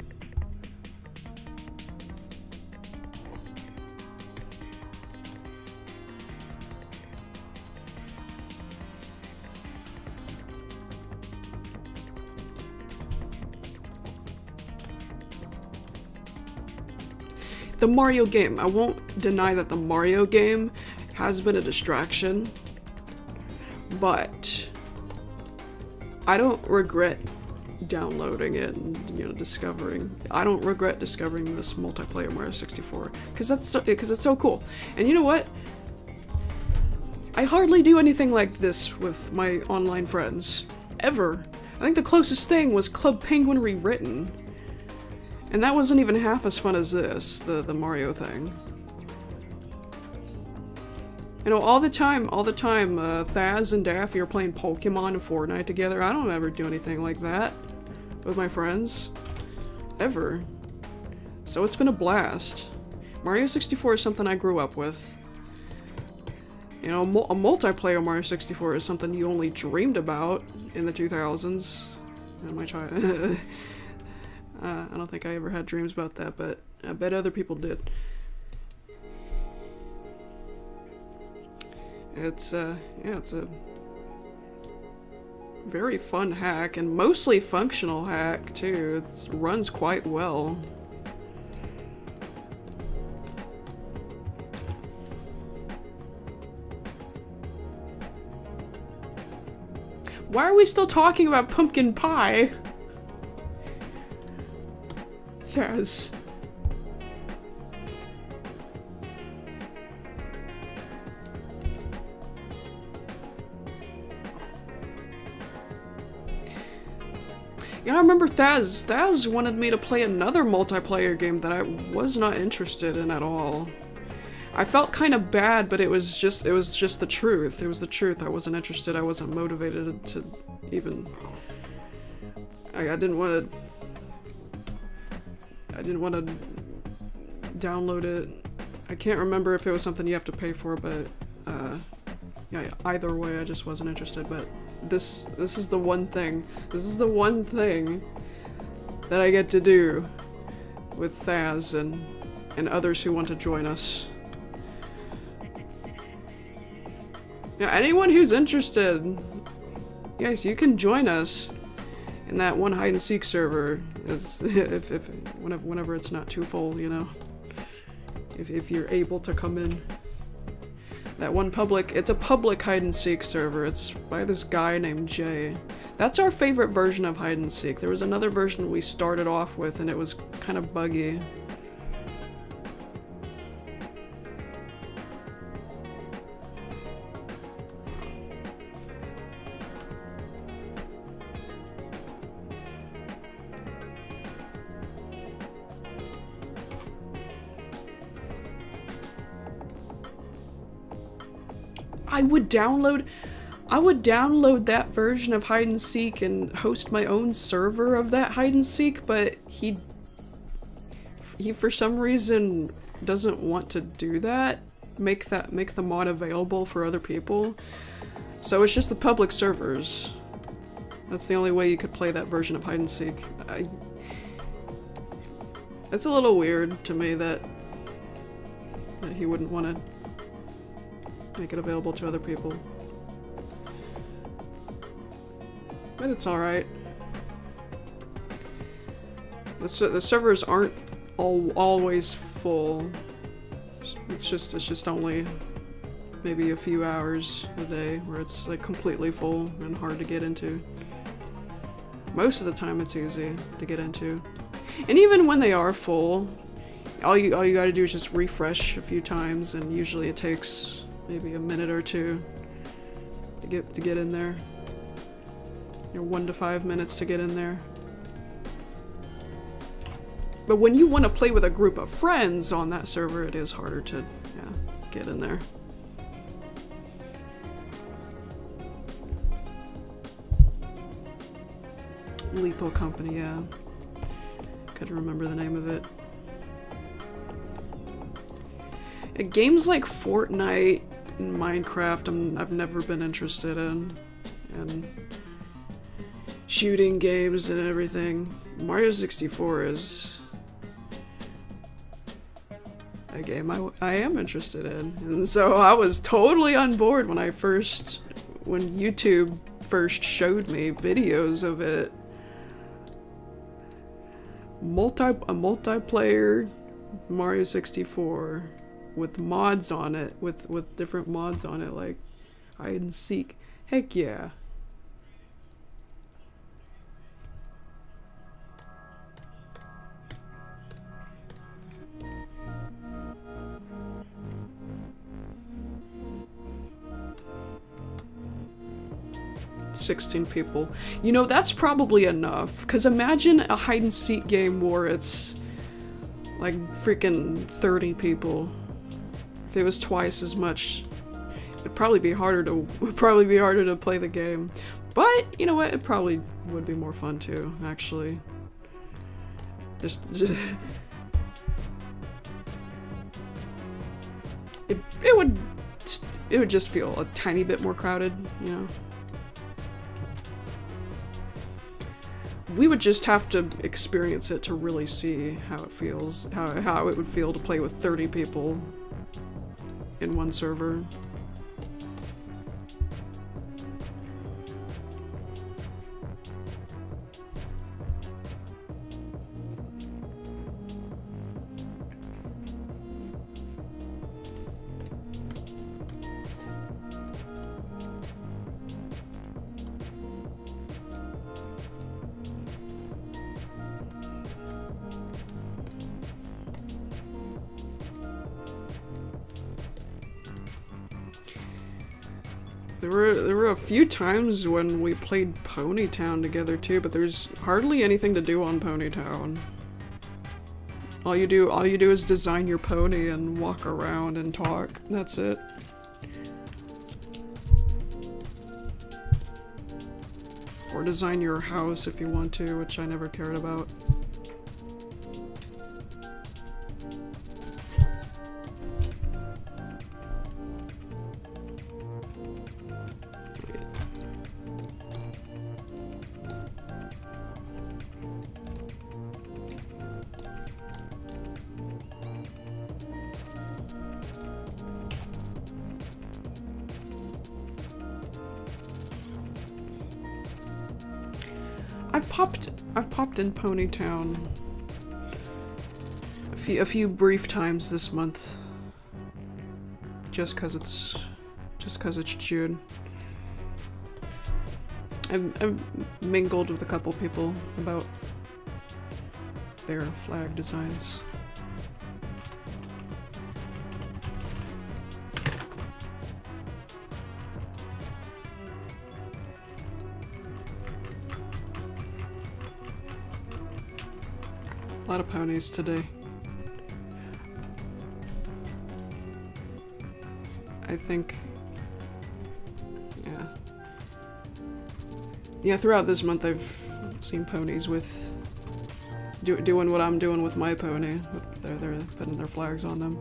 The Mario game. I won't deny that the Mario game has been a distraction, but I don't regret downloading it and, discovering. I don't regret discovering this multiplayer Mario 64 because it's so cool. And you know what? I hardly do anything like this with my online friends ever. I think the closest thing was Club Penguin Rewritten. And that wasn't even half as fun as this, the Mario thing. You know, all the time, Thaz and Daffy are playing Pokemon and Fortnite together. I don't ever do anything like that with my friends. Ever. So it's been a blast. Mario 64 is something I grew up with. You know, a multiplayer Mario 64 is something you only dreamed about in the 2000s. In my child. I don't think I ever had dreams about that, but I bet other people did. It's a very fun hack, and mostly functional hack, too. It runs quite well. Why are we still talking about pumpkin pie? Thaz. Yeah, I remember Thaz. Thaz wanted me to play another multiplayer game that I was not interested in at all. I felt kind of bad, but it was just the truth. It was the truth. I wasn't interested. I wasn't motivated to even. I didn't want to download it. I can't remember if it was something you have to pay for, but yeah, either way, I just wasn't interested. But this is the one thing. This is the one thing that I get to do with Thaz and others who want to join us. Yeah, anyone who's interested, yes, you can join us in that one hide and seek server. Whenever it's not too full, you know. If you're able to come in. That one it's a public hide and seek server. It's by this guy named Jay. That's our favorite version of hide and seek. There was another version we started off with and it was kind of buggy. I would download that version of hide and seek and host my own server of that hide and seek, but he for some reason doesn't want to do that. Make the mod available for other people. So it's just the public servers. That's the only way you could play that version of hide and seek. It's a little weird to me that he wouldn't want to make it available to other people. But it's alright. The servers aren't always full. It's just only maybe a few hours a day where it's like completely full and hard to get into. Most of the time it's easy to get into. And even when they are full, all you gotta do is just refresh a few times, and usually it takes maybe a minute or two to get in there. 1 to 5 minutes to get in there. But when you want to play with a group of friends on that server, it is harder to, get in there. Lethal Company, yeah. Couldn't remember the name of it. Games like Fortnite and Minecraft, I've never been interested in. And shooting games and everything. Mario 64 is a game I am interested in. And so I was totally on board when YouTube first showed me videos of it. A multiplayer Mario 64 with mods on it, with different mods on it, like hide and seek. Heck yeah. $16 people. You know, that's probably enough. Because imagine a hide and seek game where it's like freaking 30 people. If it was twice as much, it'd probably be harder to play the game. But you know what? It probably would be more fun too, actually. Just it would just feel a tiny bit more crowded, you know. We would just have to experience it to really see how it feels, how it would feel to play with 30 people in one server. There were a few times when we played Ponytown together too, but there's hardly anything to do on Ponytown. All you do is design your pony and walk around and talk. That's it. Or design your house if you want to, which I never cared about. I've popped in Ponytown a few brief times this month, just cause it's June. I've mingled with a couple people about their flag designs. A lot of ponies today. I think Yeah, throughout this month I've seen ponies with doing what I'm doing with my pony. They're putting their flags on them.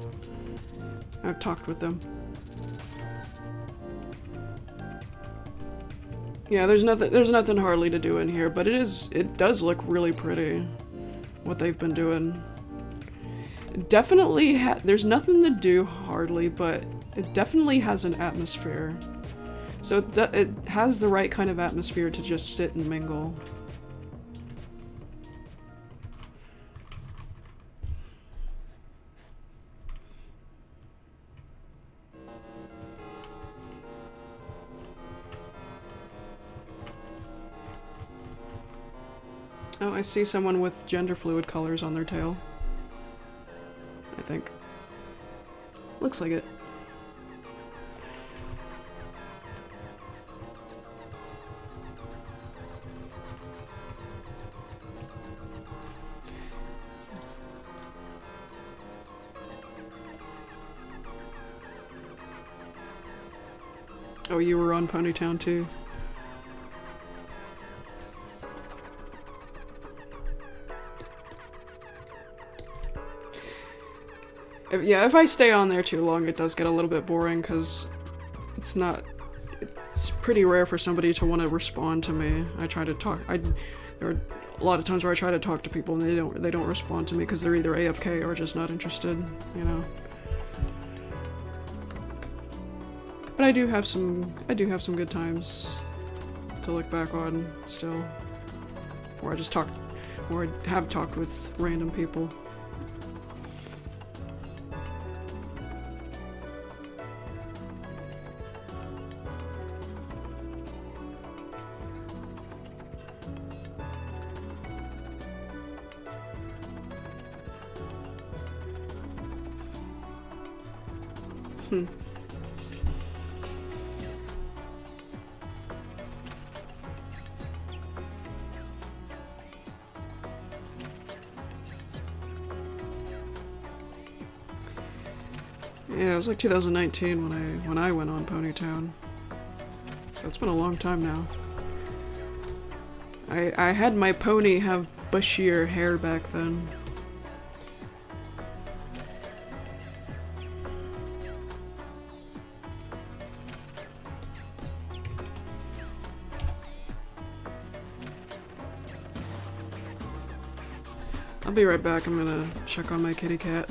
I've talked with them. Yeah, there's nothing hardly to do in here, but it does look really pretty, what they've been doing. Definitely there's nothing to do hardly, but it definitely has an atmosphere. So it has the right kind of atmosphere to just sit and mingle. Oh, I see someone with gender fluid colors on their tail. I think. Looks like it. Oh, you were on Ponytown too? Yeah, if I stay on there too long, it does get a little bit boring, because it's pretty rare for somebody to want to respond to me. I try to talk, there are a lot of times where I try to talk to people and they don't respond to me because they're either AFK or just not interested, you know. But I do have some good times to look back on still, where I have talked with random people. Yeah, it was like 2019 when I went on Ponytown. So it's been a long time now. I had my pony have bushier hair back then. I'll be right back. I'm gonna check on my kitty cat.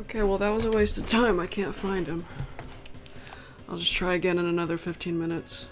Okay, well that was a waste of time. I can't find him. I'll just try again in another 15 minutes.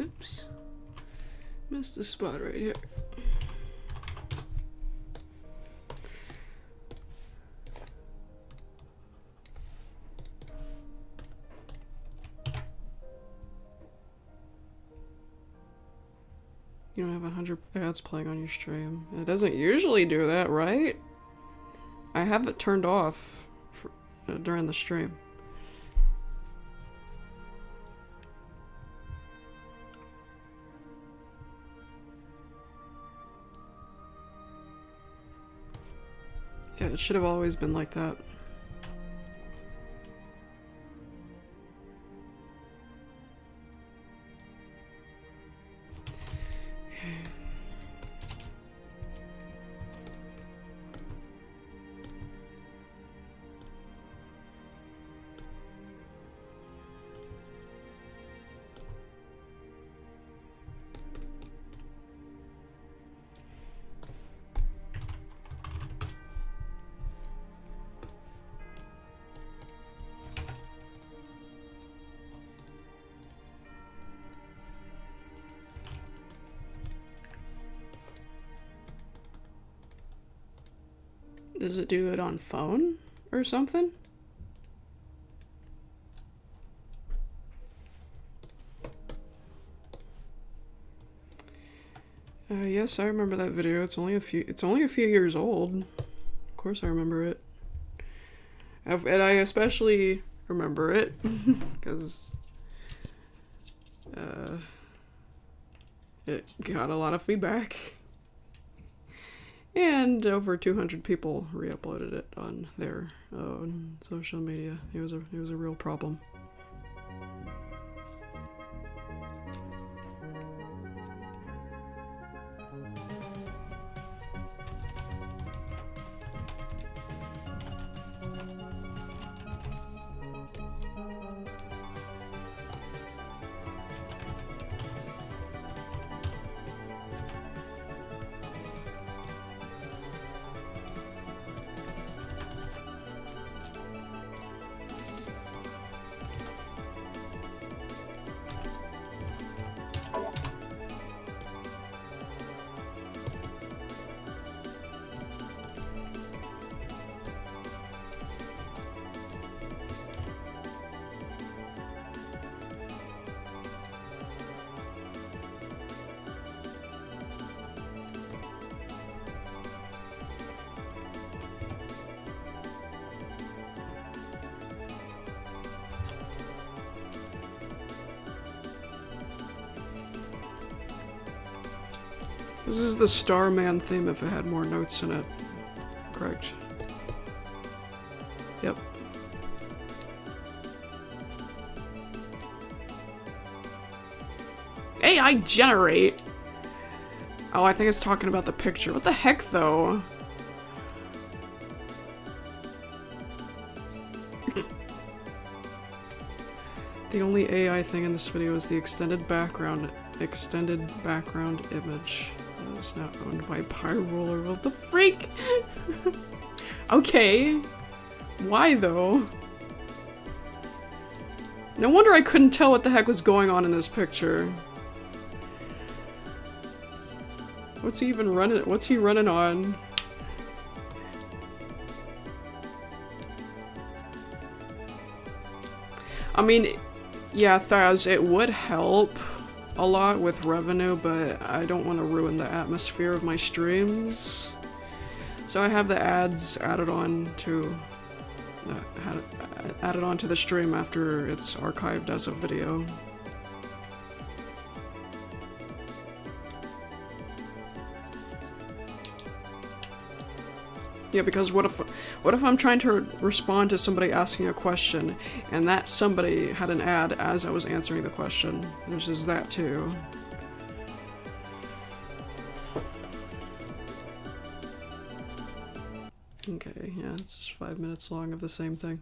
Oops. Missed the spot right here. You don't have 100 ads playing on your stream. It doesn't usually do that, right? I have it turned off for, during the stream. Yeah, it should have always been like that. Does it do it on phone or something? Yes, I remember that video. It's only a few years old. Of course I remember it. And I especially remember it because it got a lot of feedback. And over 200 people re-uploaded it on their own social media. It was a real problem. This is the Starman theme if it had more notes in it. Correct. Yep. AI generate? Oh, I think it's talking about the picture. What the heck, though? The only AI thing in this video is the extended background image. It is now owned by Pyroller. What the freak? Okay. Why, though? No wonder I couldn't tell what the heck was going on in this picture. What's he even running? What's he running on? I mean, yeah, Thaz, it would help a lot with revenue, but I don't want to ruin the atmosphere of my streams. So I have the ads added on to the stream after it's archived as a video. Yeah, because what if I'm trying to respond to somebody asking a question, and that somebody had an ad as I was answering the question? There's just that too. Okay, yeah, it's just 5 minutes long of the same thing.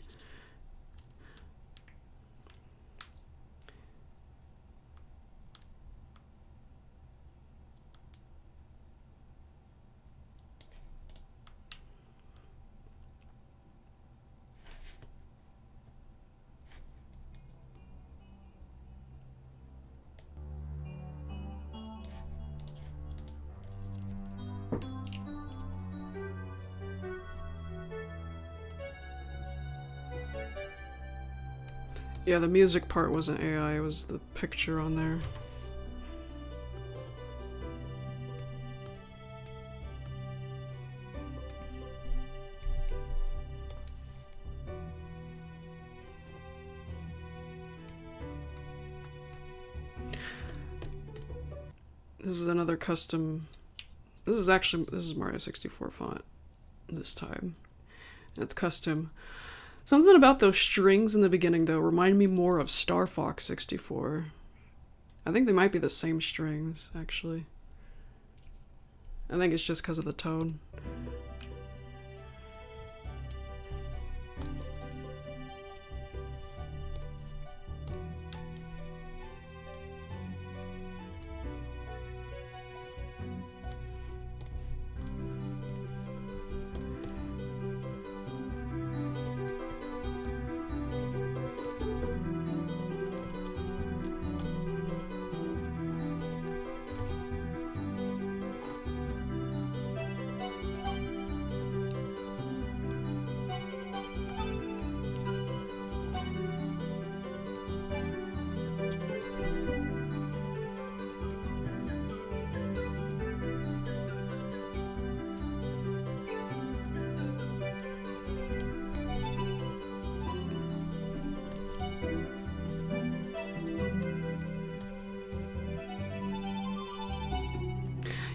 Yeah, the music part wasn't AI, it was the picture on there. This is another custom. This is Mario 64 font this time. It's custom. Something about those strings in the beginning, though, remind me more of Star Fox 64. I think they might be the same strings, actually. I think it's just because of the tone.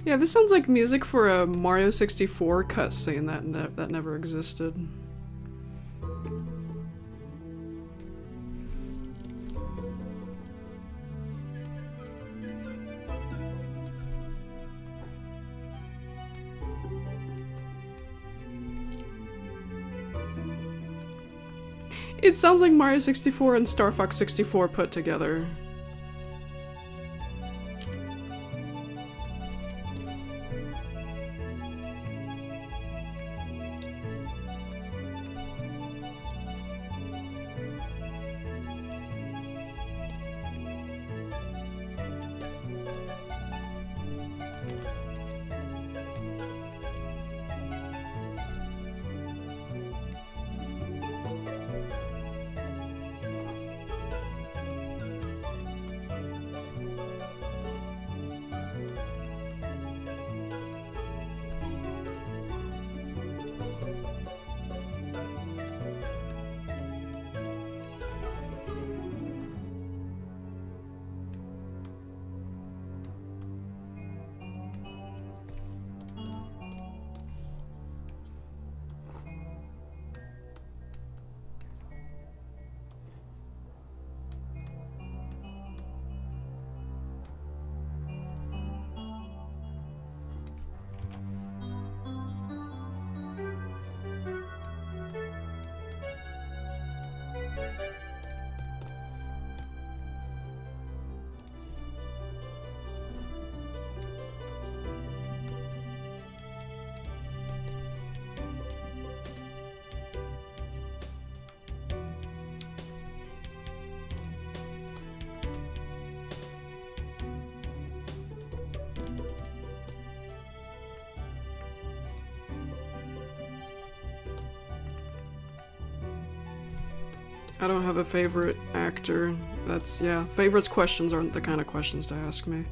Yeah, this sounds like music for a Mario 64 cutscene that never existed. It sounds like Mario 64 and Star Fox 64 put together. I don't have a favorite actor. Yeah, favorites questions aren't the kind of questions to ask me.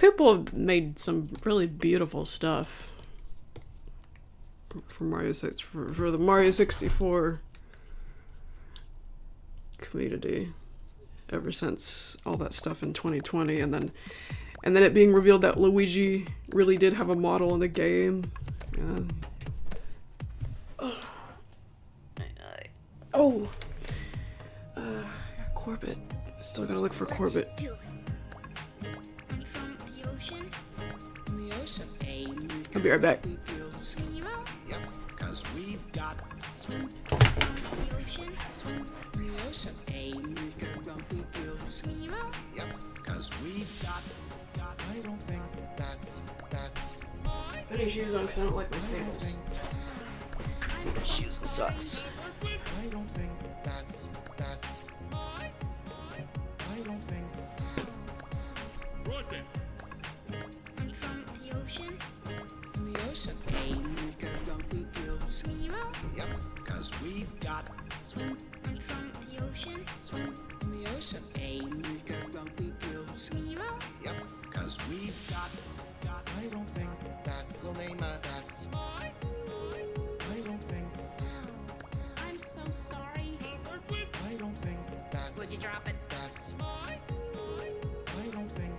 People have made some really beautiful stuff for Mario 6 for the Mario 64 community ever since all that stuff in 2020, and then it being revealed that Luigi really did have a model in the game. Corbett. Still gotta look for Corbett. I'll be right back. Yep, 'cause we've got swim from the ocean, swim in the ocean. Yep, 'cause we've got. I don't think that's. Putting shoes on because I don't like my sandals. Shoes and socks. I don't think that's. I don't think. Right then. From the ocean. In the ocean. Yep, 'cause we've got. Swim from the ocean. Swim in the ocean. Yep, 'cause we've got. I don't think that's. We'll name that. I don't think. I'm so sorry. I don't think that's. Would you drop it? That's. I don't think.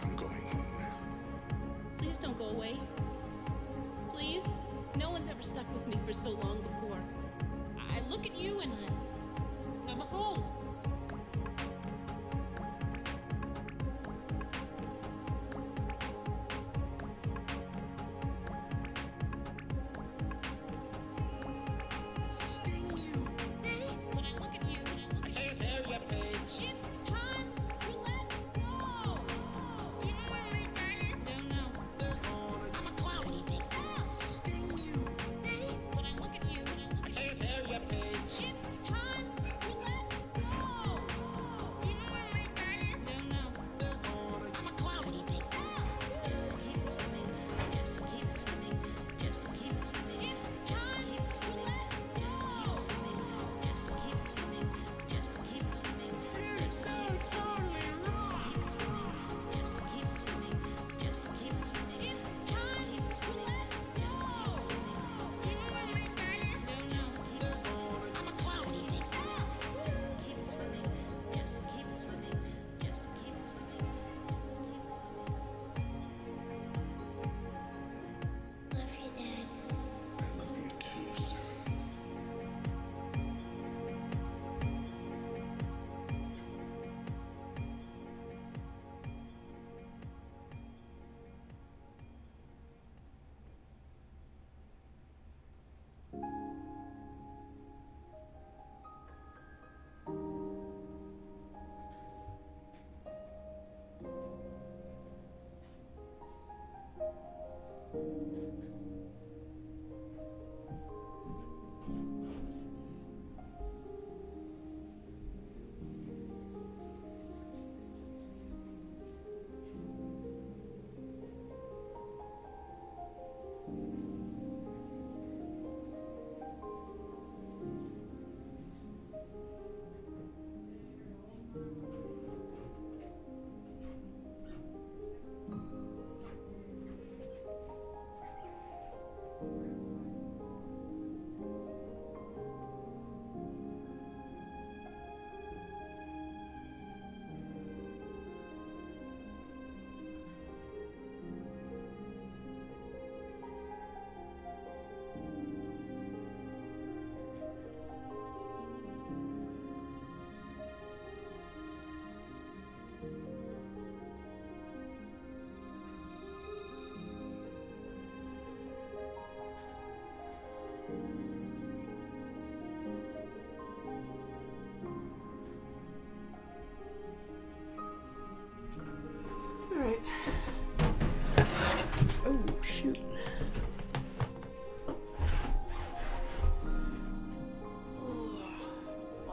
I'm going home now. Please don't go away. Please? No one's ever stuck with me for so long before. I look at you and I'm home. Sting you. When I look at you, Can't hear you, Paige. it's time to let go. Do you know where my dad is? Don't know. I'm a clown. Stop. Sting you. When I look at you, Can't hear you, Paige. it's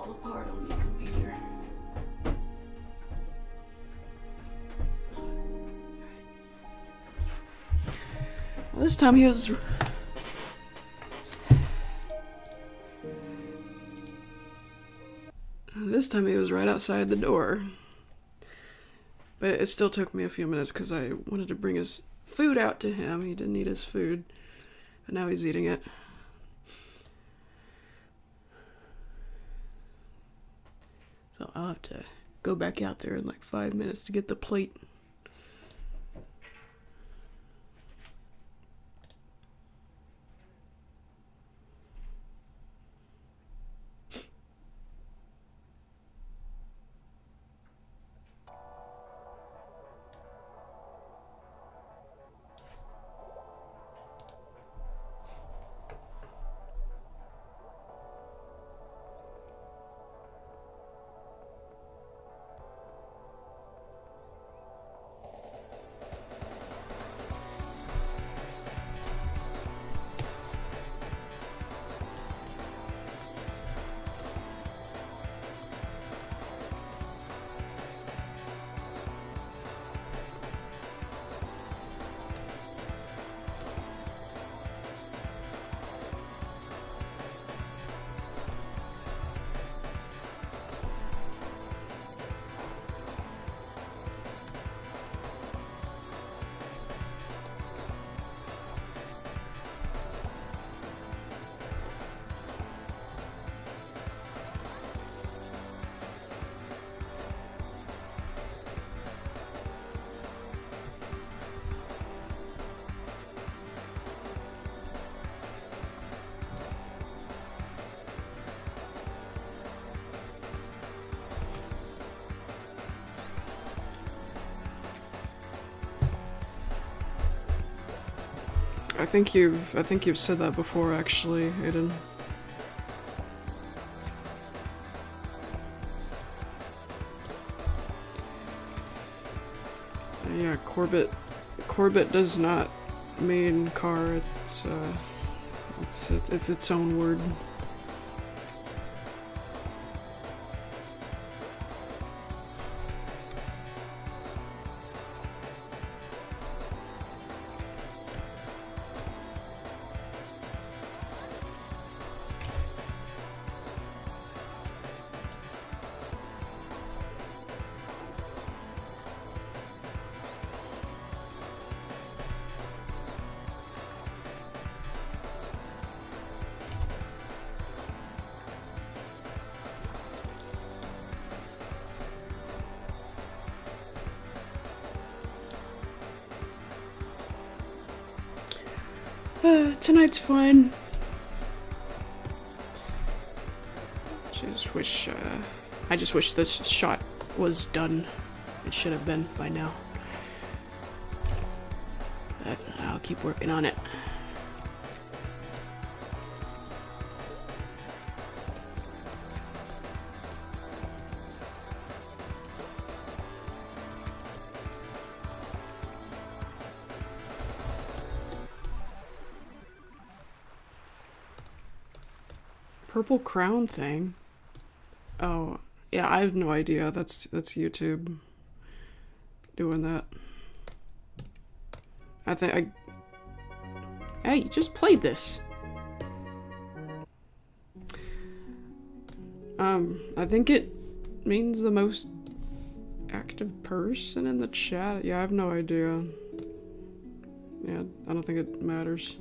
fall apart on me, computer. Well, this time he was... This time he was right outside the door. But it still took me a few minutes because I wanted to bring his food out to him. He didn't eat his food. But now he's eating it. So I'll have to go back out there in like 5 minutes to get the plate. I think you've said that before, actually, Aiden. Yeah, Corbett does not mean car. It's its own word. Tonight's fine. I just wish this shot was done. It should have been by now. But I'll keep working on it. Purple crown thing? Oh, yeah, I have no idea. That's YouTube doing that. Hey, you just played this. I think it means the most active person in the chat. Yeah, I have no idea. Yeah, I don't think it matters.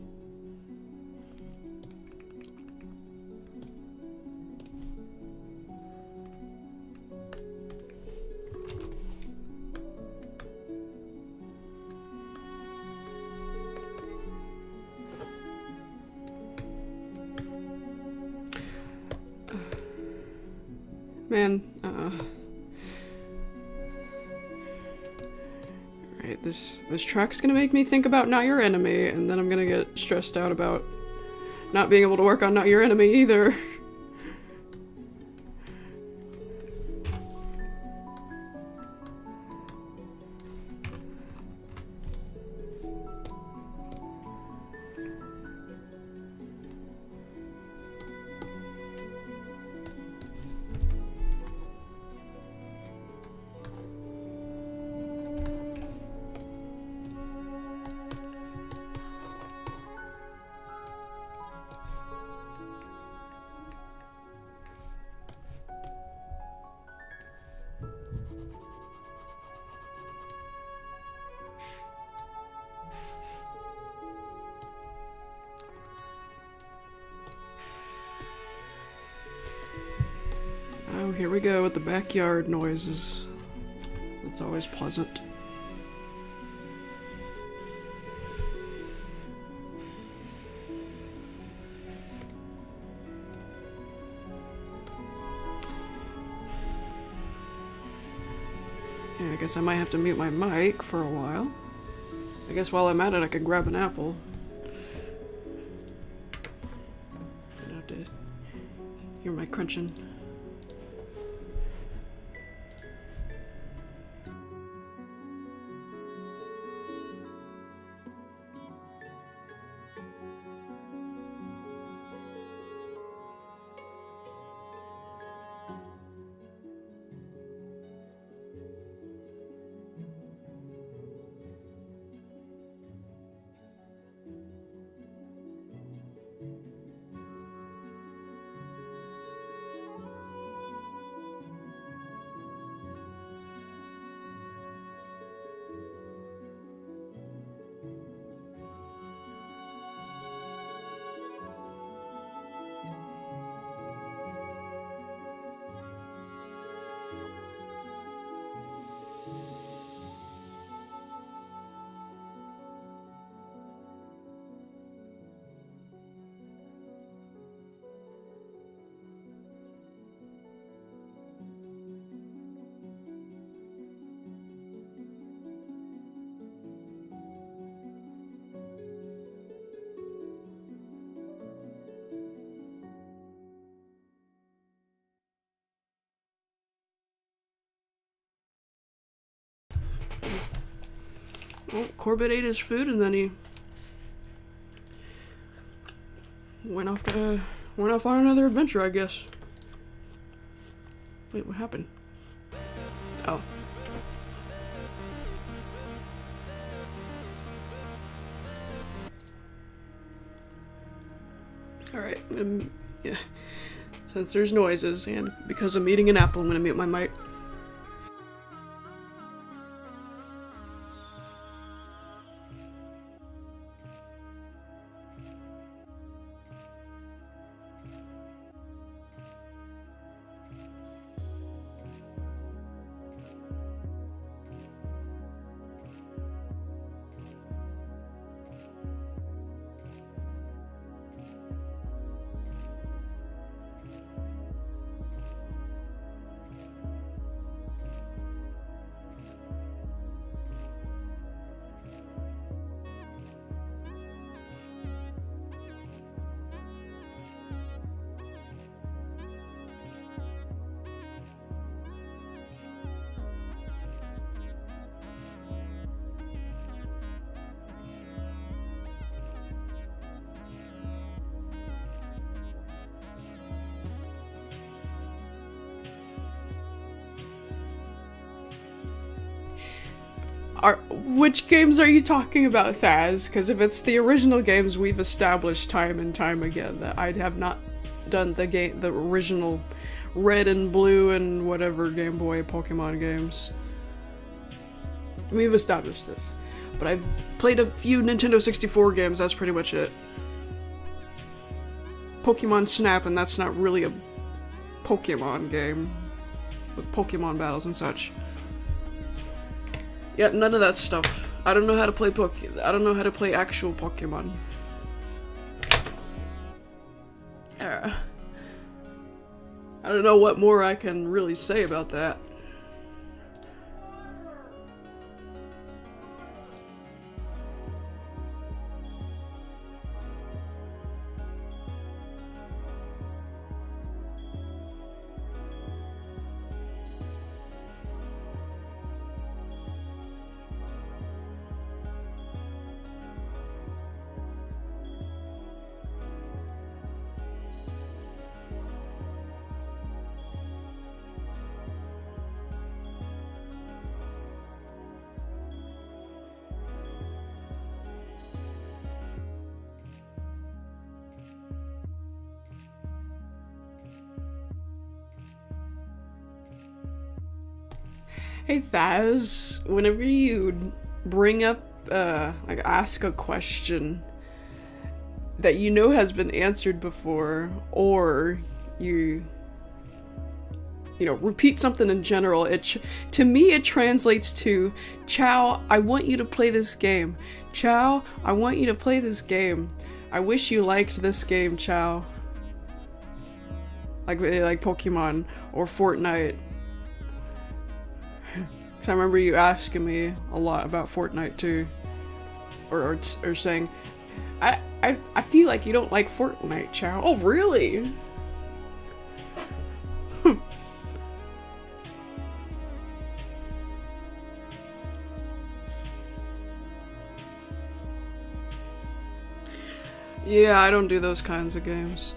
Man, Alright, this track's gonna make me think about Not Your Enemy, and then I'm gonna get stressed out about not being able to work on Not Your Enemy either. Oh, here we go with the backyard noises. It's always pleasant. Yeah, I guess I might have to mute my mic for a while. I guess while I'm at it, I could grab an apple. I don't have to hear my crunching. Well, Corbett ate his food and then he went off on another adventure, I guess. Wait, what happened? Oh. Alright, yeah. Since there's noises and because I'm eating an apple, I'm gonna mute my mic. Which games are you talking about, Thaz? Because if it's the original games, we've established time and time again that I'd have not done the original Red and Blue and whatever Game Boy Pokemon games. We've established this. But I've played a few Nintendo 64 games, that's pretty much it. Pokemon Snap, and that's not really a Pokemon game. With Pokemon battles and such. Yeah, none of that stuff. I don't know how to play I don't know how to play actual Pokemon. I don't know what more I can really say about that. Hey Thaz, whenever you bring up, like ask a question that you know has been answered before, or you you know, repeat something in general, to me it translates to, Chow, I want you to play this game. Chow, I want you to play this game. I wish you liked this game, Chow. Like Pokemon or Fortnite. Cause I remember you asking me a lot about Fortnite too. Or saying, I feel like you don't like Fortnite, Chow. Oh, really? Yeah, I don't do those kinds of games.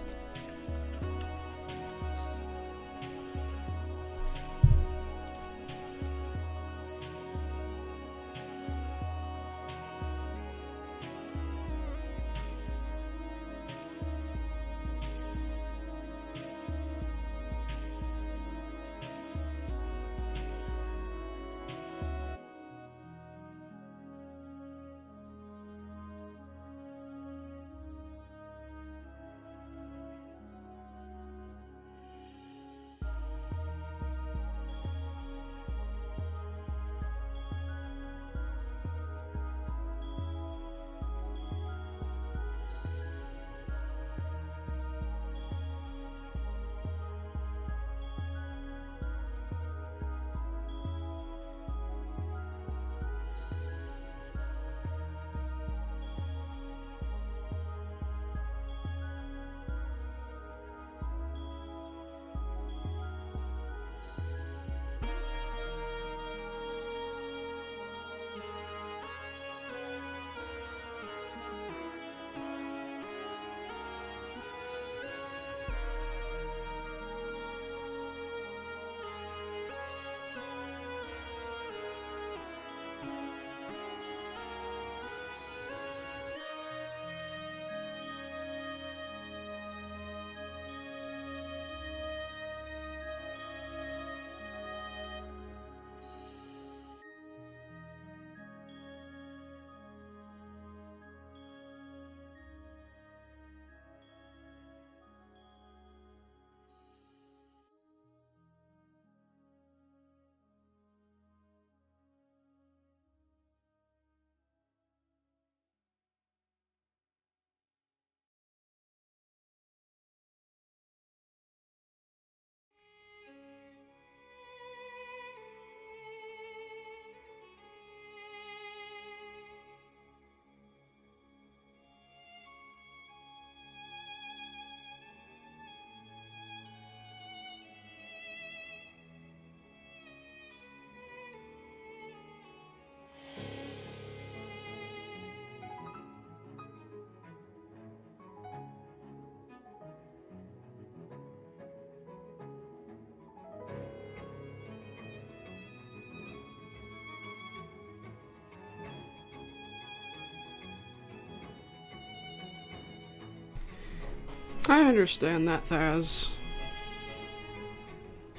I understand that, Thaz.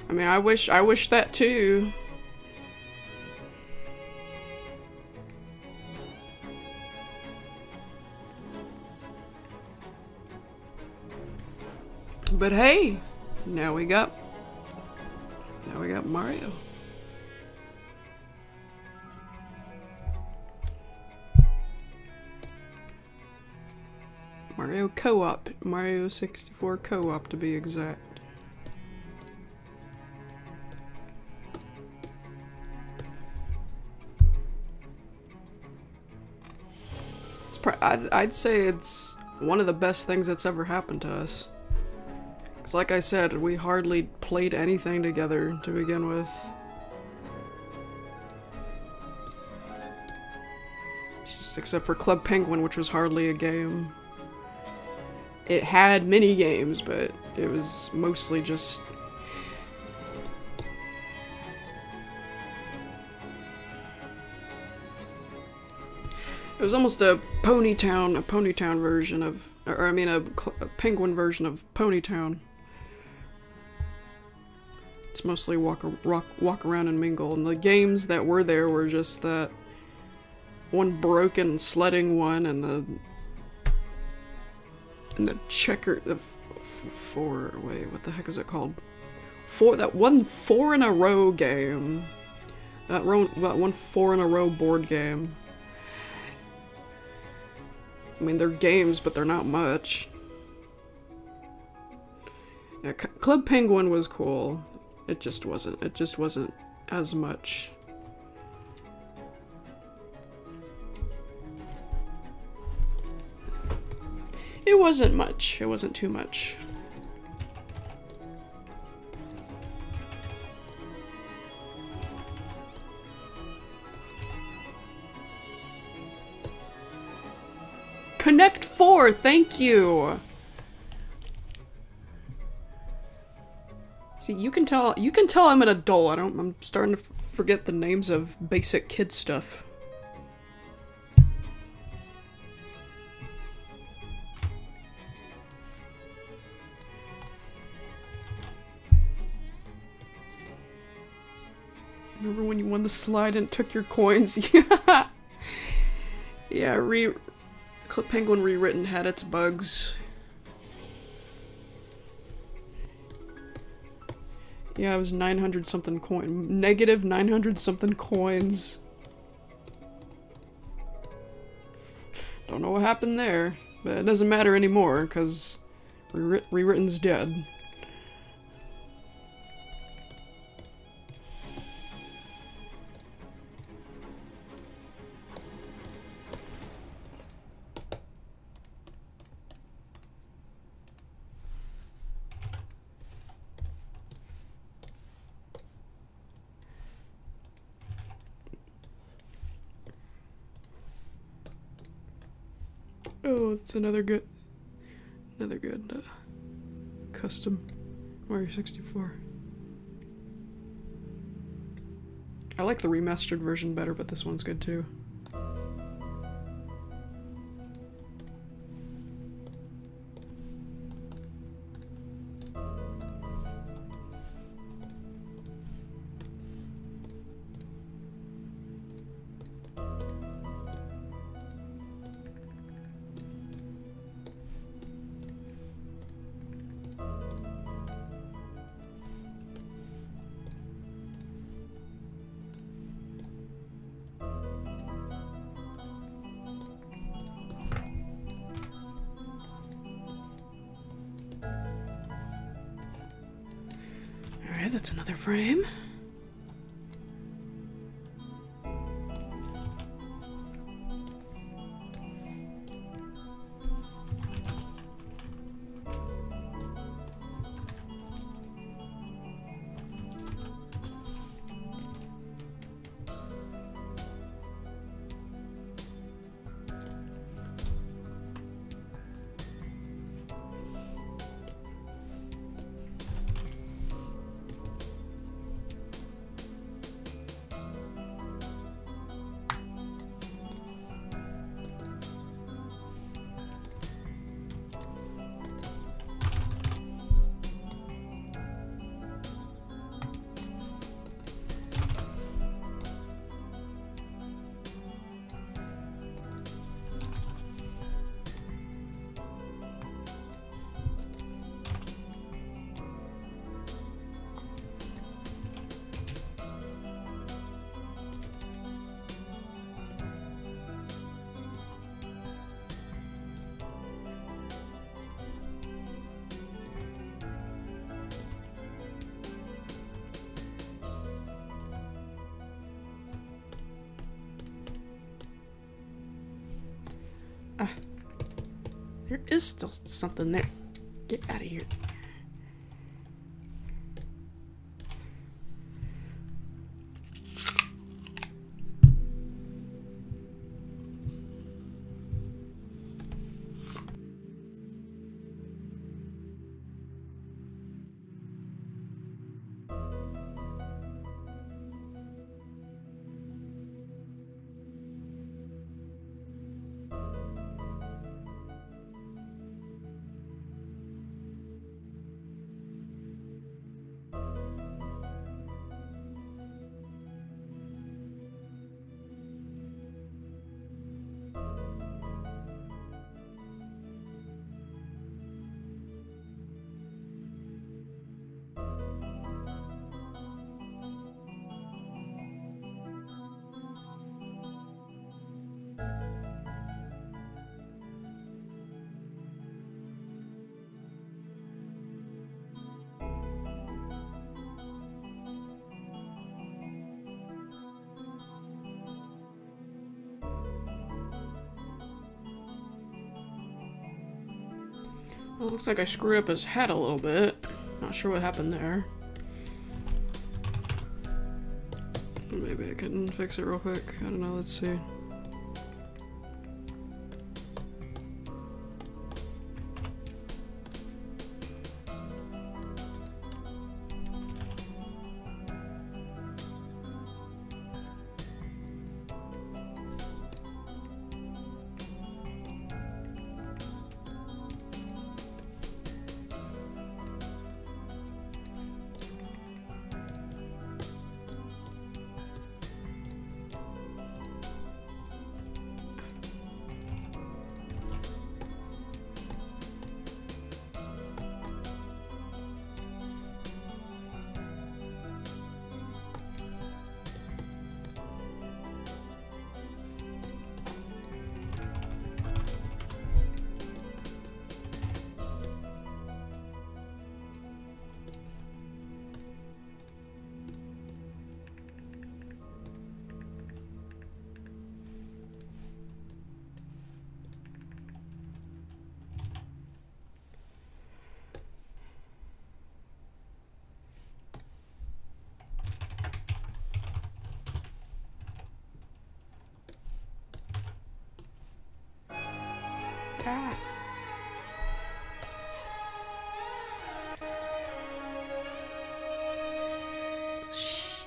I mean, I wish that too. But hey, now we got Mario. Mario Co-op. Mario 64 Co-op to be exact. I'd say it's one of the best things that's ever happened to us. Because like I said, we hardly played anything together to begin with. Just except for Club Penguin, which was hardly a game. It had mini games, but it was mostly just... It was almost a Ponytown version of, or I mean a Penguin version of Ponytown. It's mostly walk around and mingle, and the games that were there were just that one broken sledding one and the wait, what the heck is it called? that one 4 in a row game. That one 4 in a row board game. I mean, they're games, but they're not much. Yeah, Club Penguin was cool. It just wasn't as much. It wasn't much. It wasn't too much. Connect 4, thank you. See, you can tell I'm an adult. I'm starting to forget the names of basic kid stuff. Remember when you won the slide and took your coins? Yeah. Yeah, Club Penguin Rewritten had its bugs. Yeah, it was 900 something negative 900 something coins. Don't know what happened there, but it doesn't matter anymore, because Rewritten's dead. Oh, it's another good custom Mario 64. I like the remastered version better, but this one's good too. Alright, that's another frame. There is still something there. Get out of here. Well, looks like I screwed up his head a little bit. Not sure what happened there. Maybe I can fix it real quick. I don't know, let's see. Ah. Shh.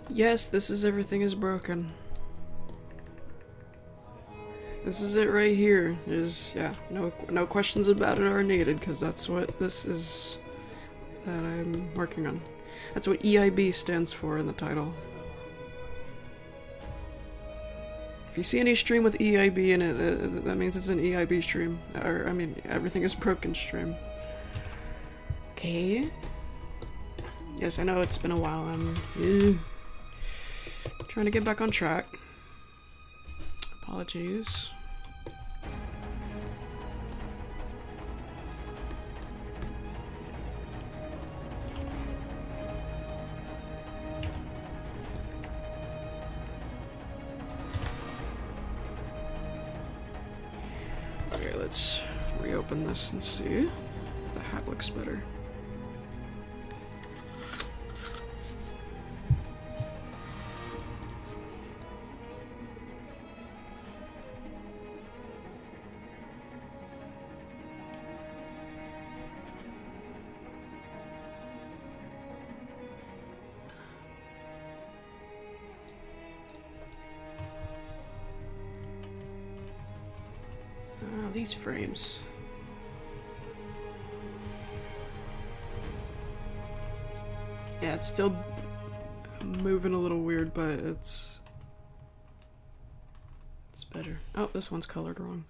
Yes, this is everything is broken. This is it right here. There's, yeah, no questions about it are needed, because that's what this is that I'm working on. That's what EIB stands for in the title. If you see any stream with EIB in it, that means it's an EIB stream. Or, I mean, everything is broken stream. Okay. Yes, I know it's been a while. I'm trying to get back on track. Apologies. Okay, let's reopen this and see if the hat looks better. These frames. Yeah, it's still moving a little weird, but it's better. Oh, this one's colored wrong.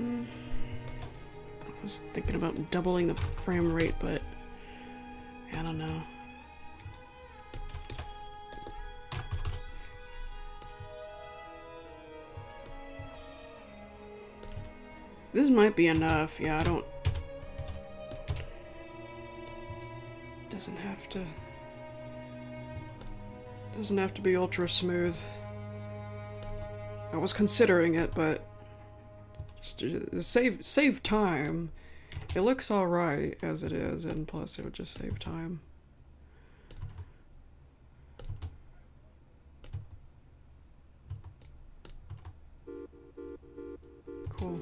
I was thinking about doubling the frame rate, but I don't know. This might be enough. Yeah, I don't... Doesn't have to be ultra smooth. I was considering it, but just to save time. It looks alright as it is, and plus it would just save time. Cool.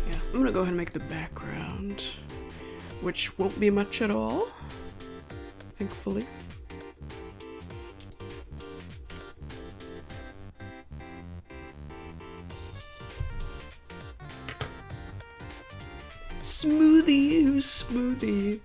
Yeah, I'm gonna go ahead and make the background, which won't be much at all, thankfully. Smoothie, smoothie.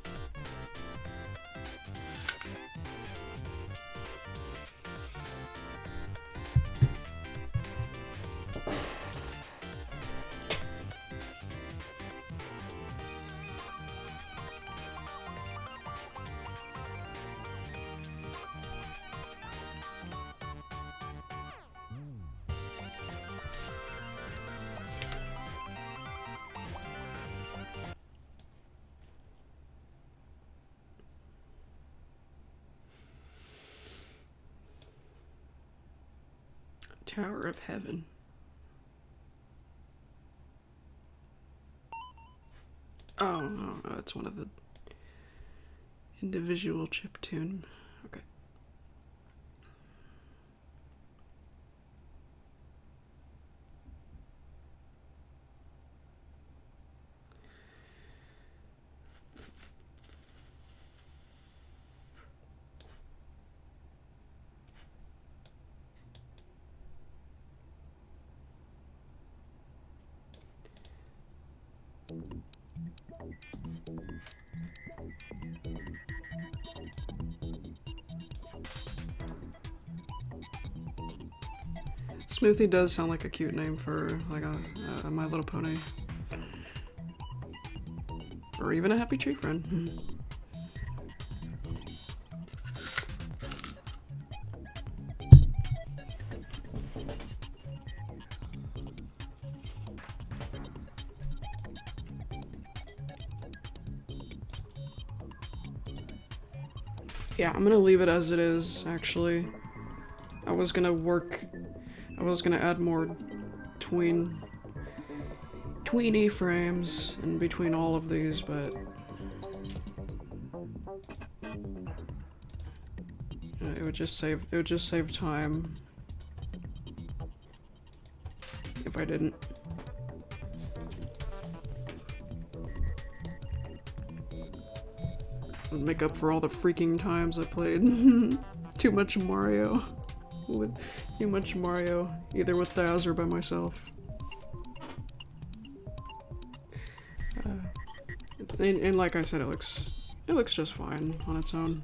Tower of Heaven. Oh, that's one of the individual chiptune. Okay. Smoothie does sound like a cute name for like a My Little Pony, or even a Happy Tree Friend. Yeah, I'm gonna leave it as it is, actually. I was gonna add more tween frames in between all of these, but it would just save time if I didn't. It would make up for all the freaking times I played too much Mario. Either with Daz or by myself. And like I said, it looks just fine on its own.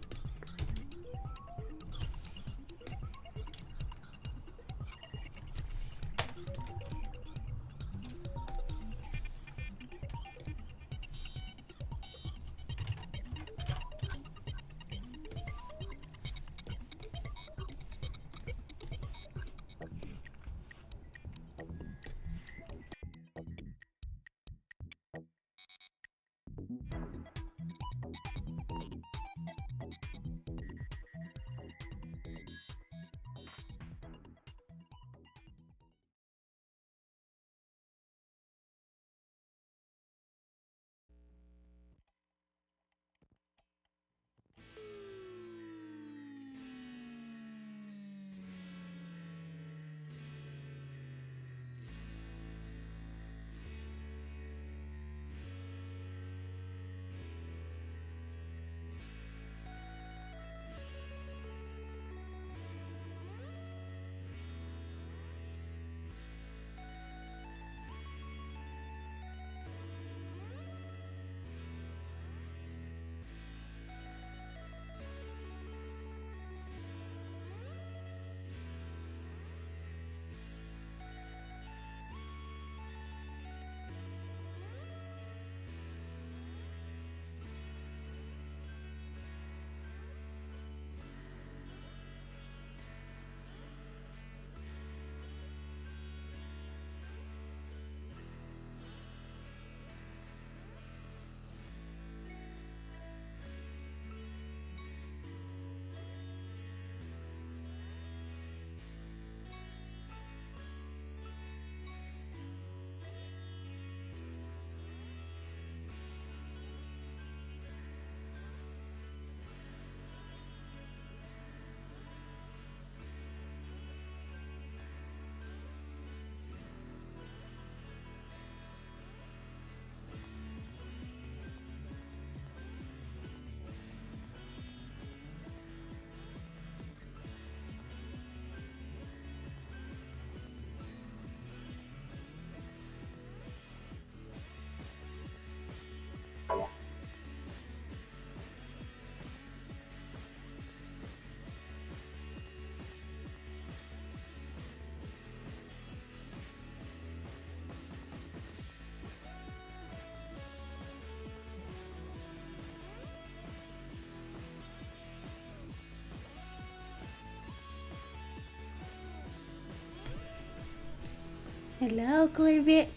Hello, Corbett.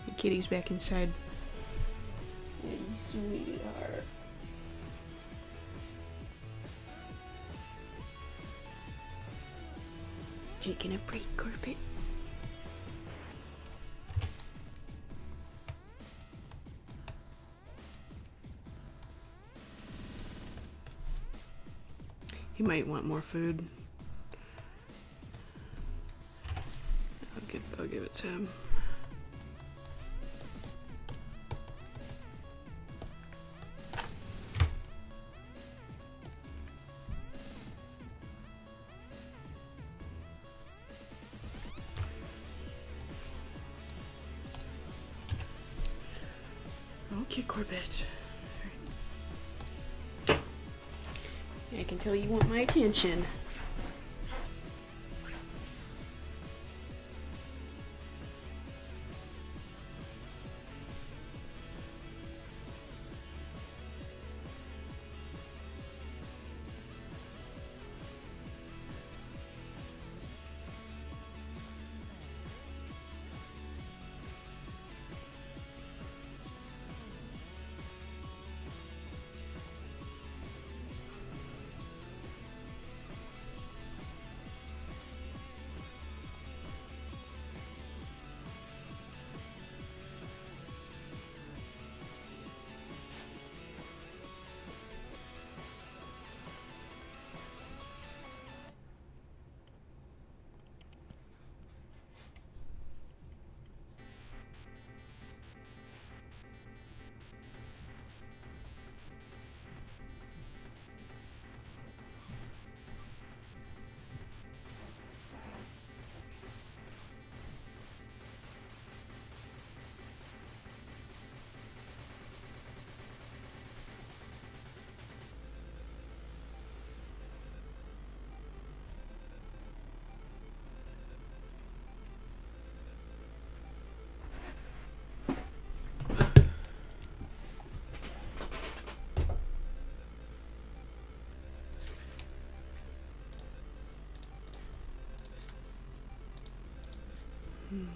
The kitty's back inside. Hey, sweetheart. Taking a break, Corbett. He might want more food. I'll give it to him. Okay, Corbett. I can tell you want my attention. Okay.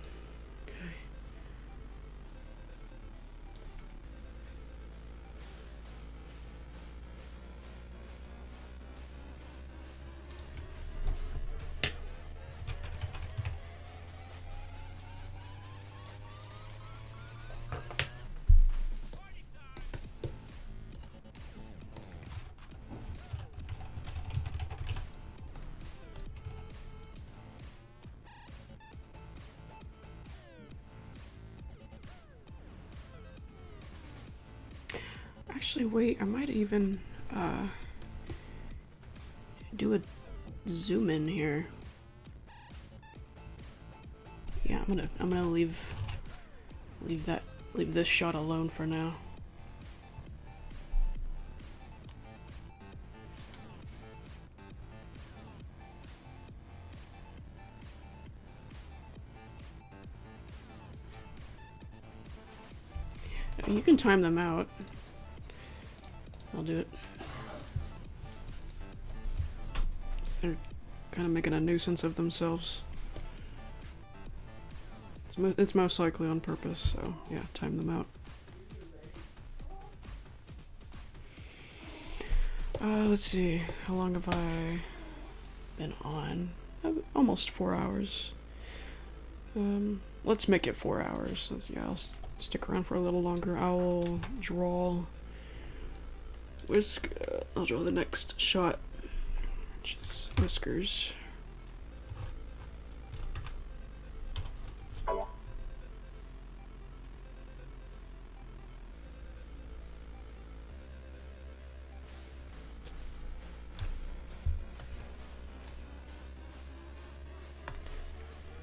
Actually, wait, I might even do a zoom in here. Yeah, I'm gonna leave this shot alone for now. You can time them out. I'll do it. They're kind of making a nuisance of themselves. It's most likely on purpose, so yeah, time them out. Let's see, how long have I been on? Almost 4 hours. Let's make it 4 hours. Yeah, I'll stick around for a little longer. I'll draw I'll draw the next shot, which is Whiskers.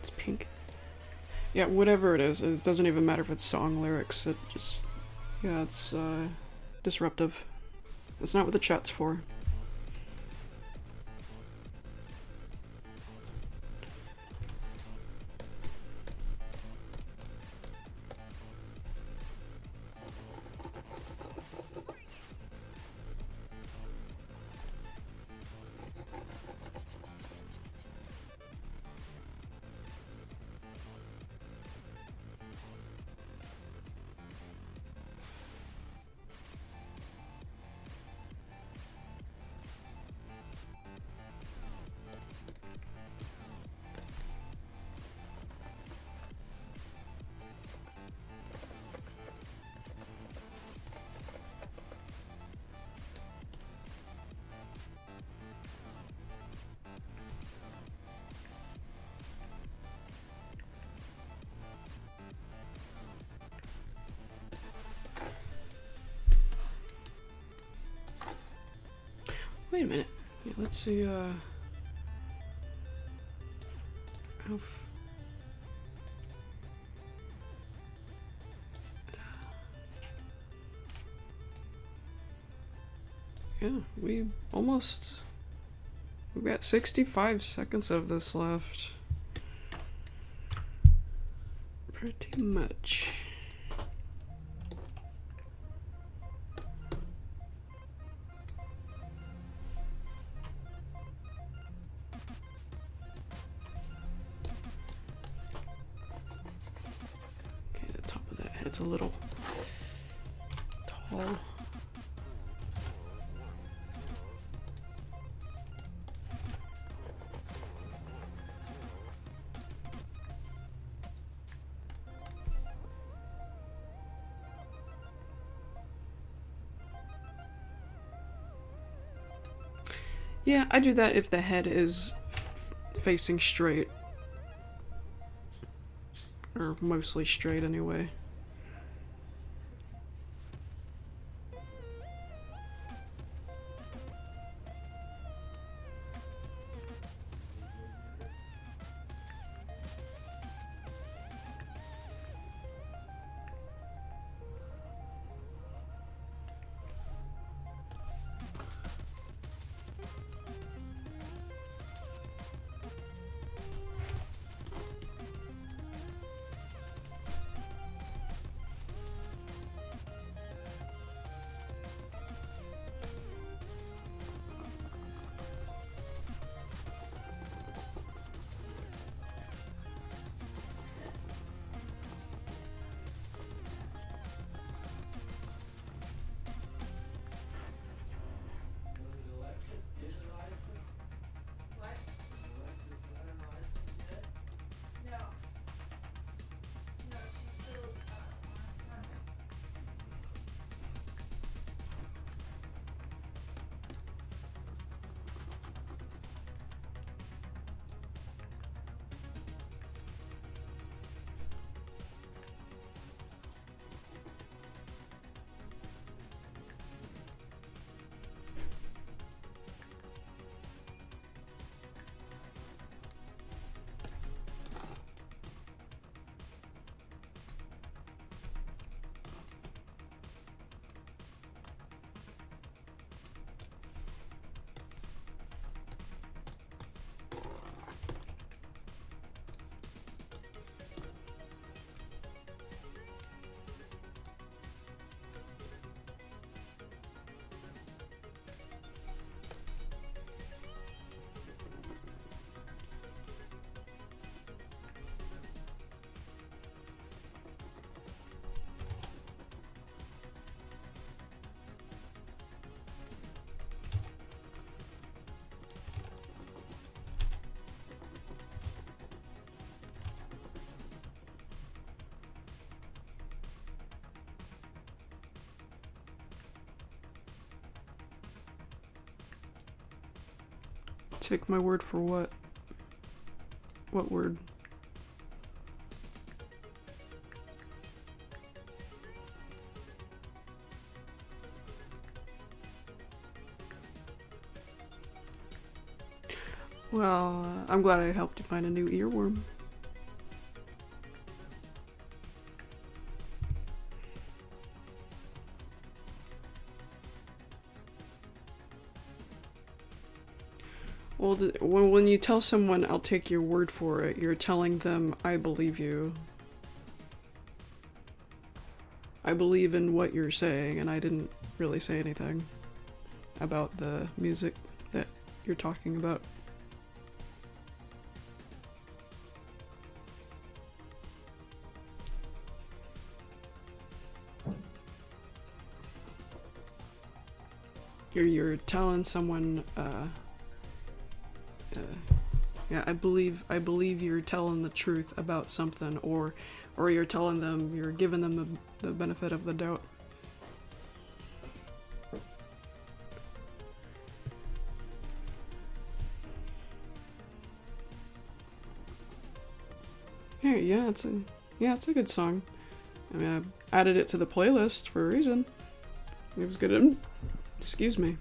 It's pink. Yeah, whatever it is, it doesn't even matter if it's song lyrics, it just, yeah, it's disruptive. That's not what the chat's for. Wait a minute. Yeah, let's see, how yeah, we've got 65 seconds of this left. Pretty much. It's a little tall. Yeah, I do that if the head is facing straight. Or mostly straight anyway. Take my word for what? What word? Well, I'm glad I helped you find a new earworm. Well, when you tell someone, I'll take your word for it, you're telling them, I believe you. I believe in what you're saying, and I didn't really say anything about the music that you're talking about. You're telling someone, yeah, I believe you're telling the truth about something, or you're telling them, you're giving them the benefit of the doubt. Yeah, it's a good song. I mean, I added it to the playlist for a reason. It was good. Excuse me.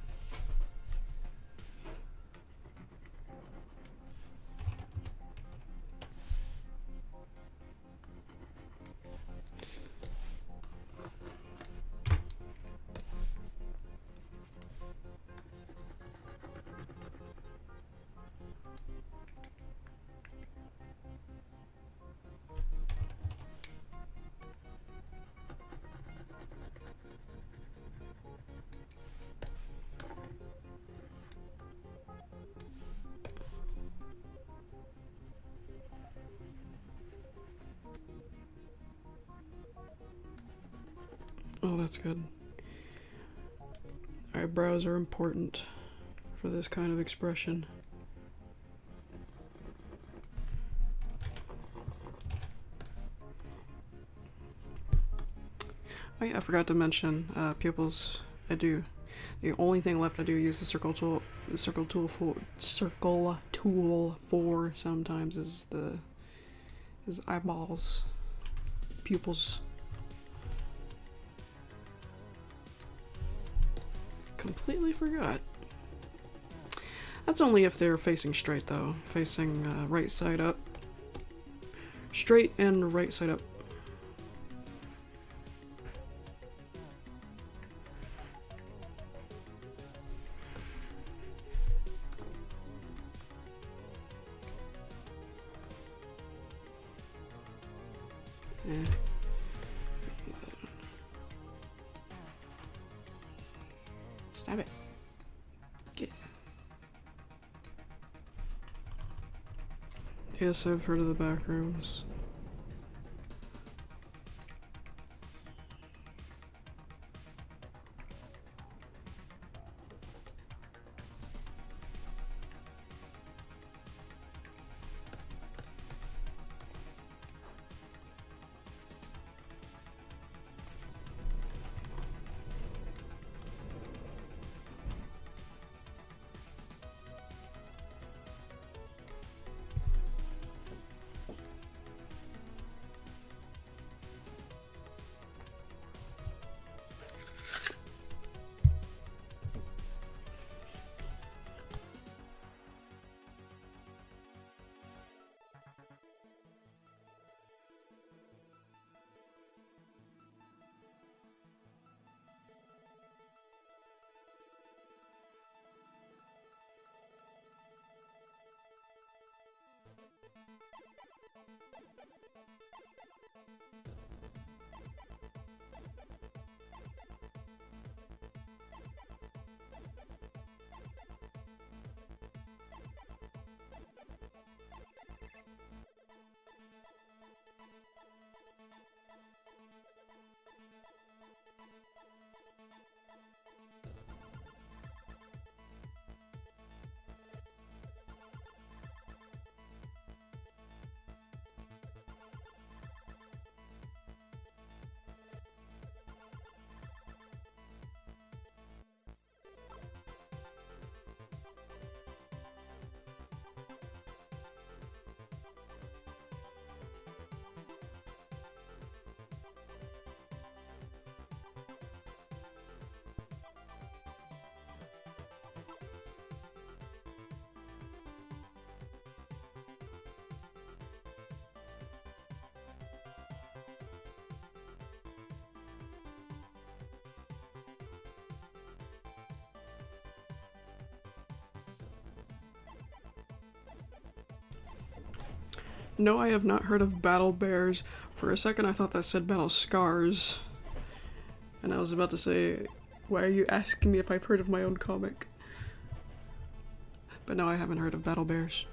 Oh, that's good. Eyebrows are important for this kind of expression. Oh yeah, I forgot to mention pupils. The only thing left I do use the circle tool for sometimes is eyeballs, pupils. Completely forgot. That's only if they're facing straight though, facing right side up. Straight and right side up. Yeah. Stab it. Get. Yes, I've heard of the back rooms. No, I have not heard of Battle Bears. For a second I thought that said Battle Scars. And I was about to say, why are you asking me if I've heard of my own comic? But no, I haven't heard of Battle Bears.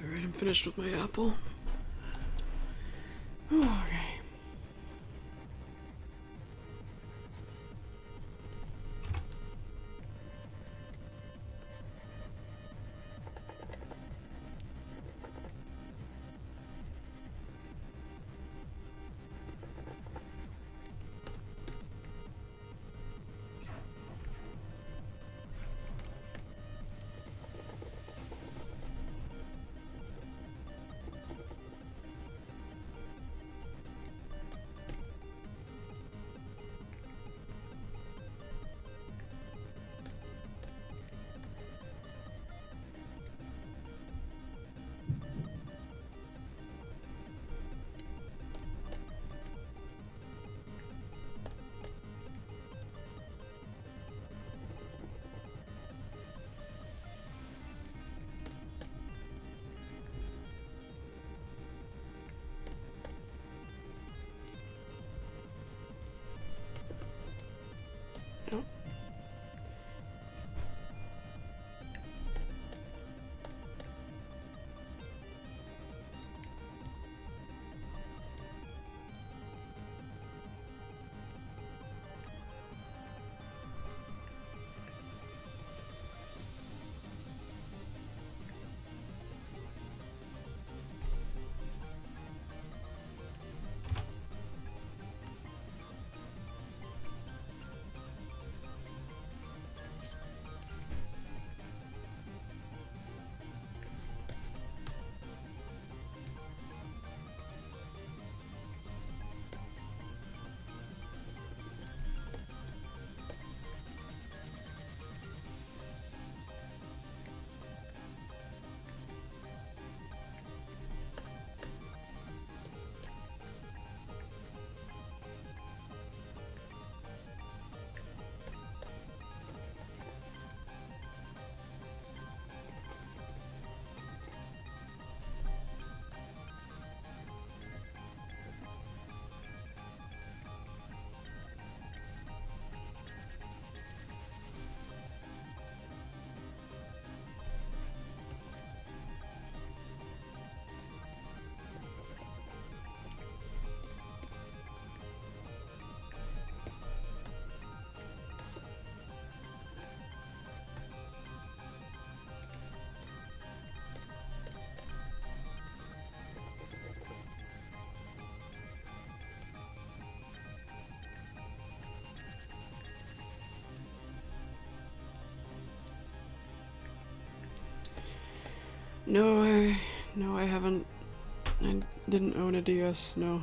Alright, I'm finished with my apple. Okay. No, I haven't. I didn't own a DS, no.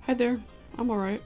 Hi there, I'm alright.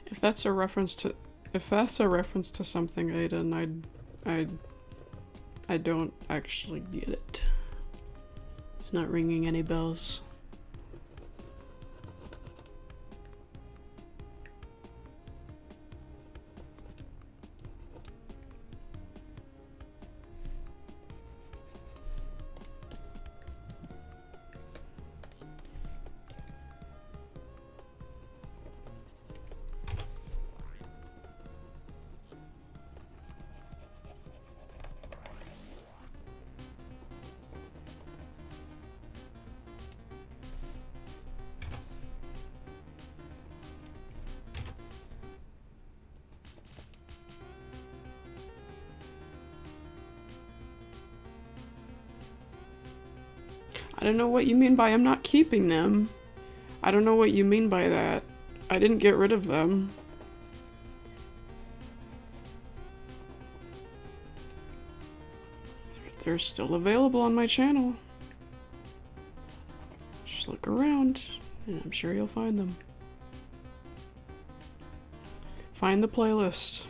If that's a reference to something, Aiden, I don't actually get it. It's not ringing any bells. I don't know what you mean by I'm not keeping them. I don't know what you mean by that. I didn't get rid of them. They're still available on my channel. Just look around, and I'm sure you'll find them. Find the playlist.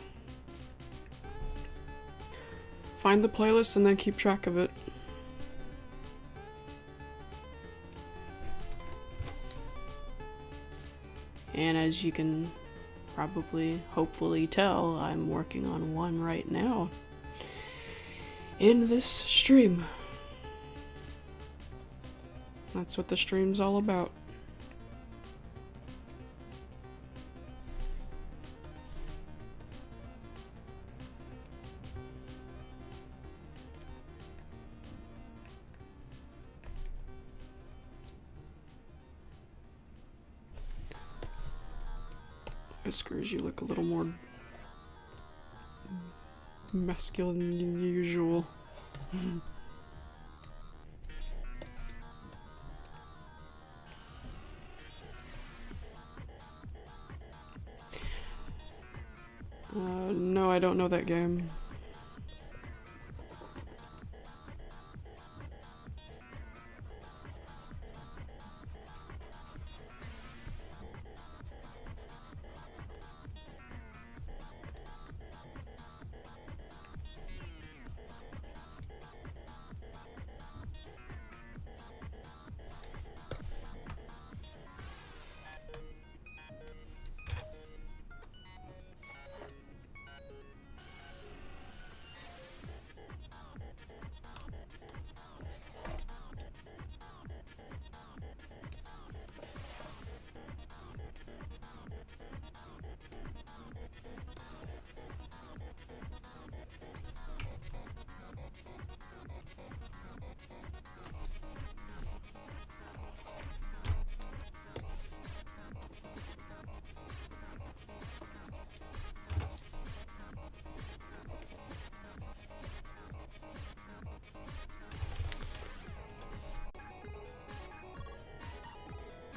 Find the playlist and then keep track of it. And as you can probably, hopefully tell, I'm working on one right now in this stream. That's what the stream's all about. Whiskers, you look a little more masculine than usual. No, I don't know that game.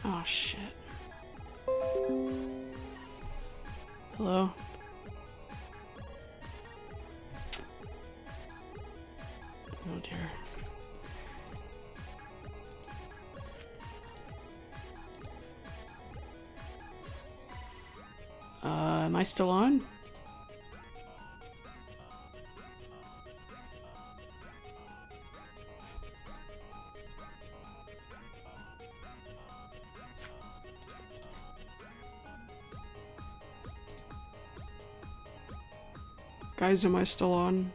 Oh shit. Hello? Oh dear. Am I still on? Guys, am I still on?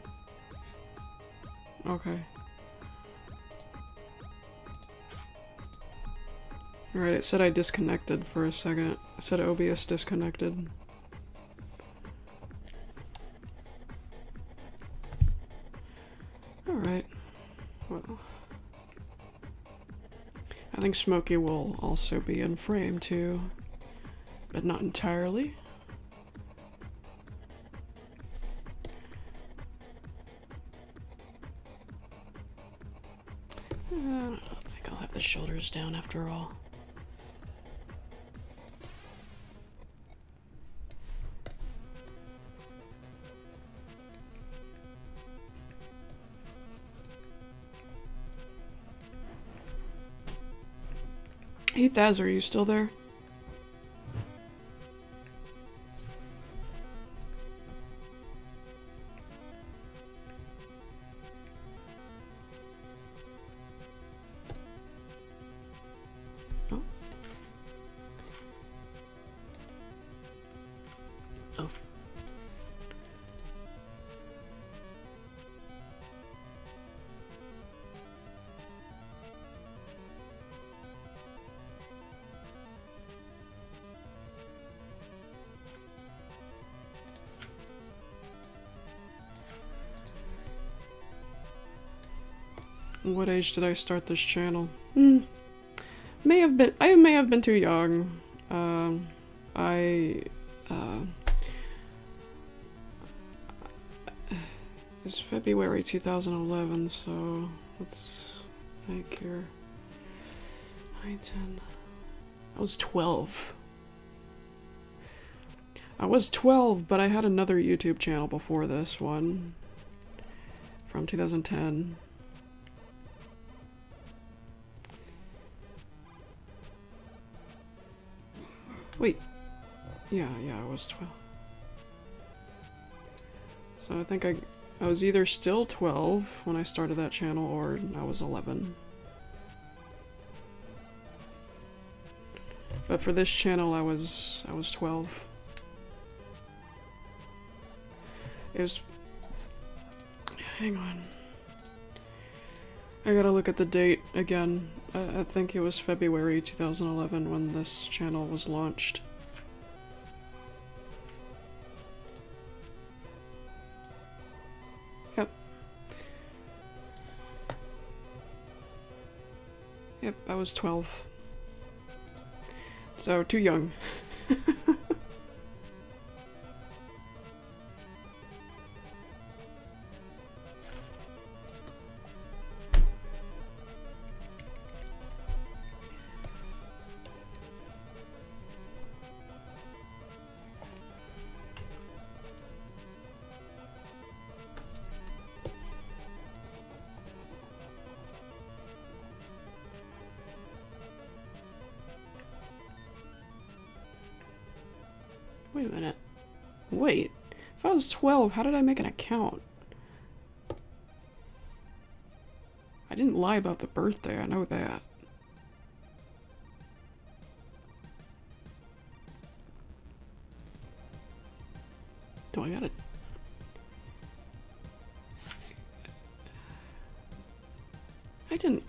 Okay. Alright, it said I disconnected for a second. It said OBS disconnected. Alright. Well. I think Smokey will also be in frame too. But not entirely. I don't think I'll have the shoulders down after all. Hey Thaz, are you still there? Oh. Oh. What age did I start this channel? I may have been too young. It's February 2011, so let's think here. 9, 10. I was 12. I was 12, but I had another YouTube channel before this one. From 2010. Wait. Yeah, I was 12. So I think I was either still 12 when I started that channel, or I was 11. But for this channel, I was 12. It was... Hang on. I gotta look at the date again. I think it was February 2011 when this channel was launched. Yep. Yep, I was 12. So, too young. Wait a minute. Wait. If I was 12, how did I make an account? I didn't lie about the birthday, I know that. Do I gotta...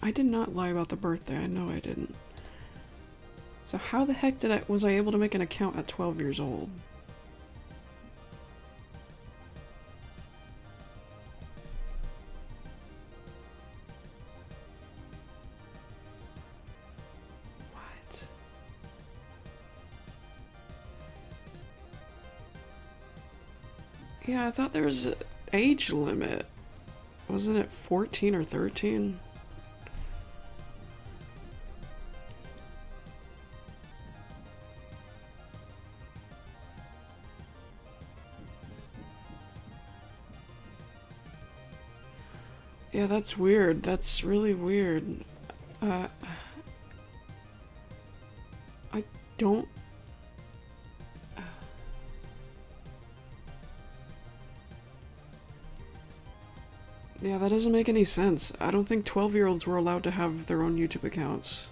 I did not lie about the birthday, I know I didn't. So how the heck was I able to make an account at 12 years old? What? Yeah, I thought there was an age limit. Wasn't it 14 or 13? Yeah, that's weird. That's really weird. I don't... Yeah, that doesn't make any sense. I don't think 12-year-olds were allowed to have their own YouTube accounts.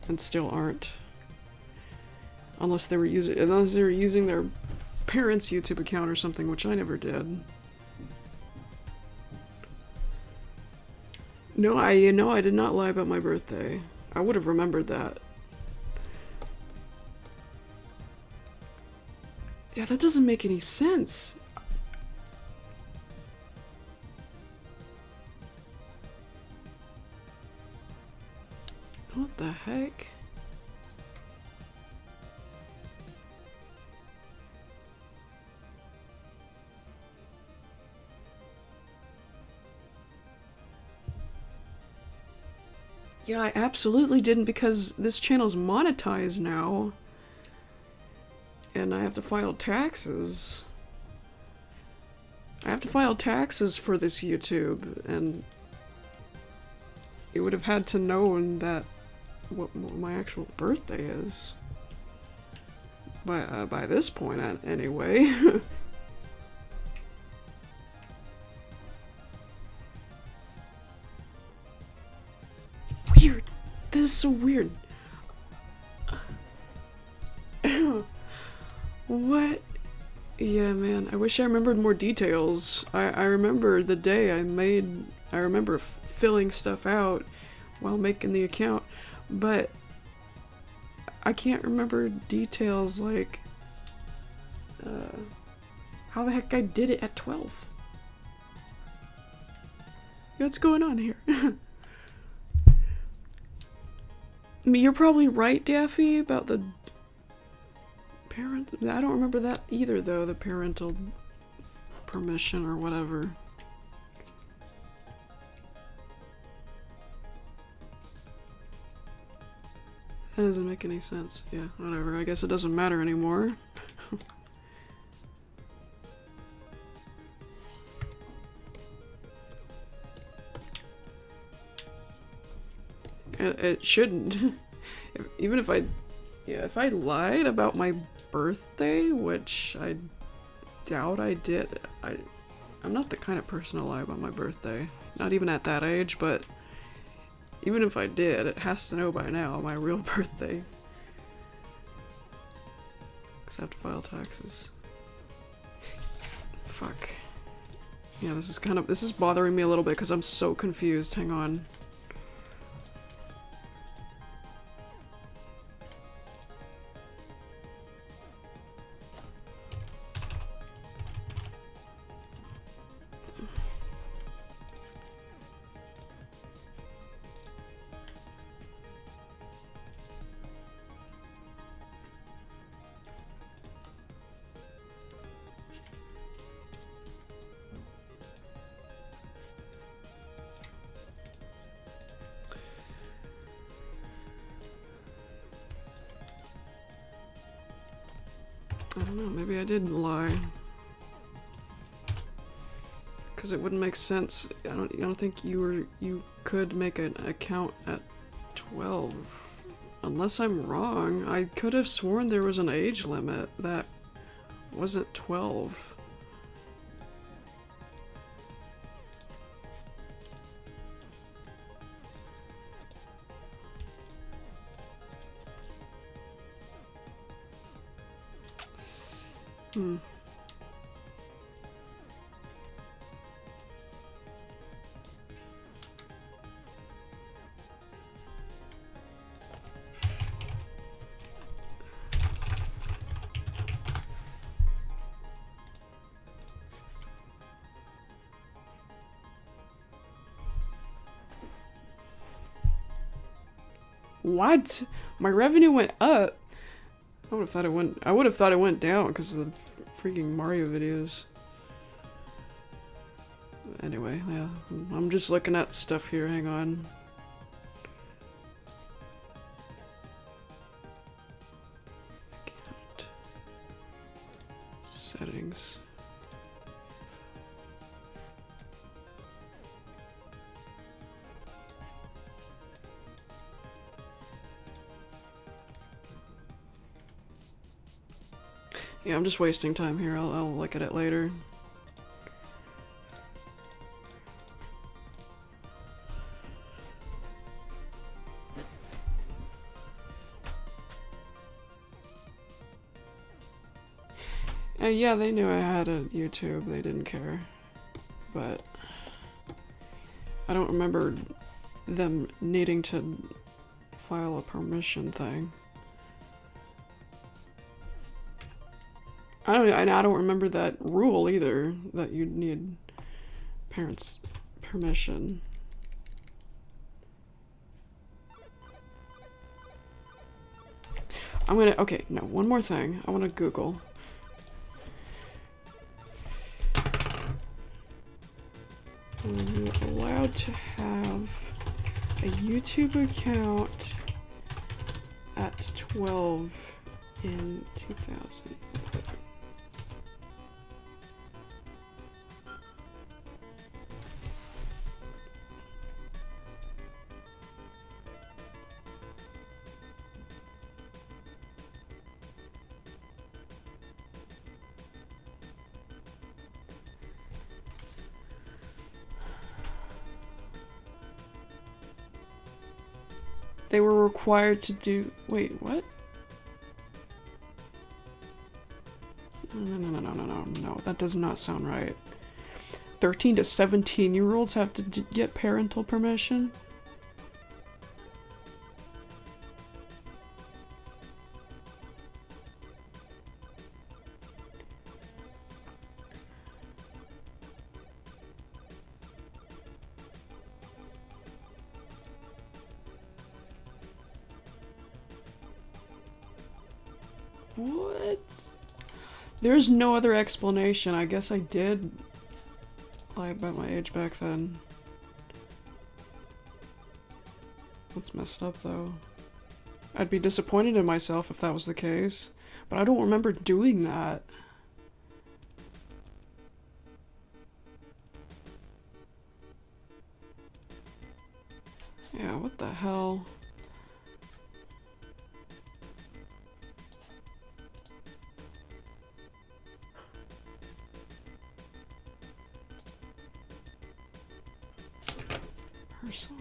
And still aren't. Unless they were using their parents' YouTube account or something, which I never did. No, I did not lie about my birthday. I would have remembered that. Yeah, that doesn't make any sense. What the heck? Yeah, I absolutely didn't, because this channel's monetized now. And I have to file taxes. I have to file taxes for this YouTube, and it would have had to know that what my actual birthday is. By this point, anyway. Weird. This is so weird. What? Yeah, man. I wish I remembered more details. I remember the day I remember filling stuff out while making the account, but I can't remember details like how the heck I did it at 12. What's going on here? I mean, you're probably right, Daffy, about the parent. I don't remember that either, though, the parental permission or whatever. That doesn't make any sense. Yeah, whatever. I guess it doesn't matter anymore. It shouldn't. Even if I... Yeah, if I lied about my birthday, which I doubt I did, I'm not the kind of person to lie about my birthday. Not even at that age, but even if I did, it has to know by now my real birthday. Because I have to file taxes. Fuck. Yeah, this is bothering me a little bit because I'm so confused. Hang on. I don't know, maybe I did lie. Because it wouldn't make sense. I don't think you could make an account at 12. Unless I'm wrong. I could have sworn there was an age limit that wasn't 12. Hmm. What? My revenue went up. I would have thought it went down because of the freaking Mario videos. Anyway, yeah. I'm just looking at stuff here, hang on. Account. Settings. Yeah, I'm just wasting time here. I'll look at it later. Yeah, they knew I had a YouTube. They didn't care. But I don't remember them needing to file a permission thing. I don't remember that rule either, that you'd need parents' permission. Okay, no, one more thing. I want to Google. Are you allowed to have a YouTube account at 12 in 2011? They were required to do... Wait, what? No, that does not sound right. 13 to 17-year-olds have to get parental permission? What? There's no other explanation. I guess I did lie about my age back then. That's messed up though. I'd be disappointed in myself if that was the case. But I don't remember doing that. Yeah, what the hell? Personal.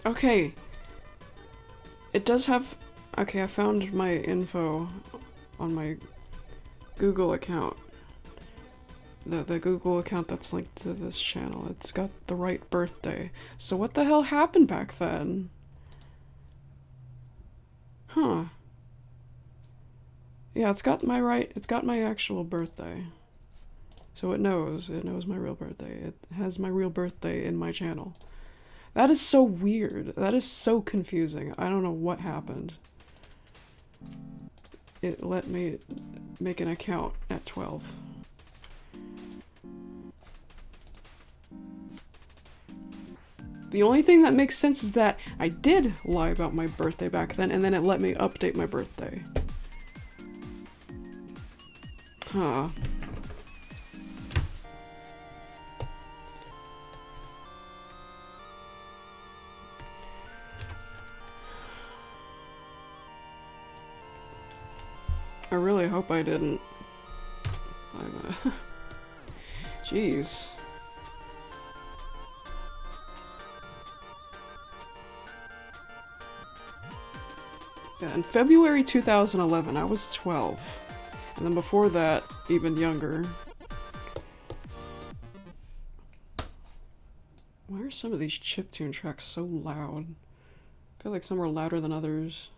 Okay. It does have... Okay, I found my info on my Google account. The Google account that's linked to this channel. It's got the right birthday. So what the hell happened back then? Huh. Yeah, it's got my actual birthday. So it knows my real birthday. It has my real birthday in my channel. That is so weird. That is so confusing. I don't know what happened. It let me make an account at 12. The only thing that makes sense is that I did lie about my birthday back then, and then it let me update my birthday. Huh. I really hope I didn't. Jeez. Yeah, in February 2011, I was 12. And then before that, even younger. Why are some of these chiptune tracks so loud? I feel like some are louder than others.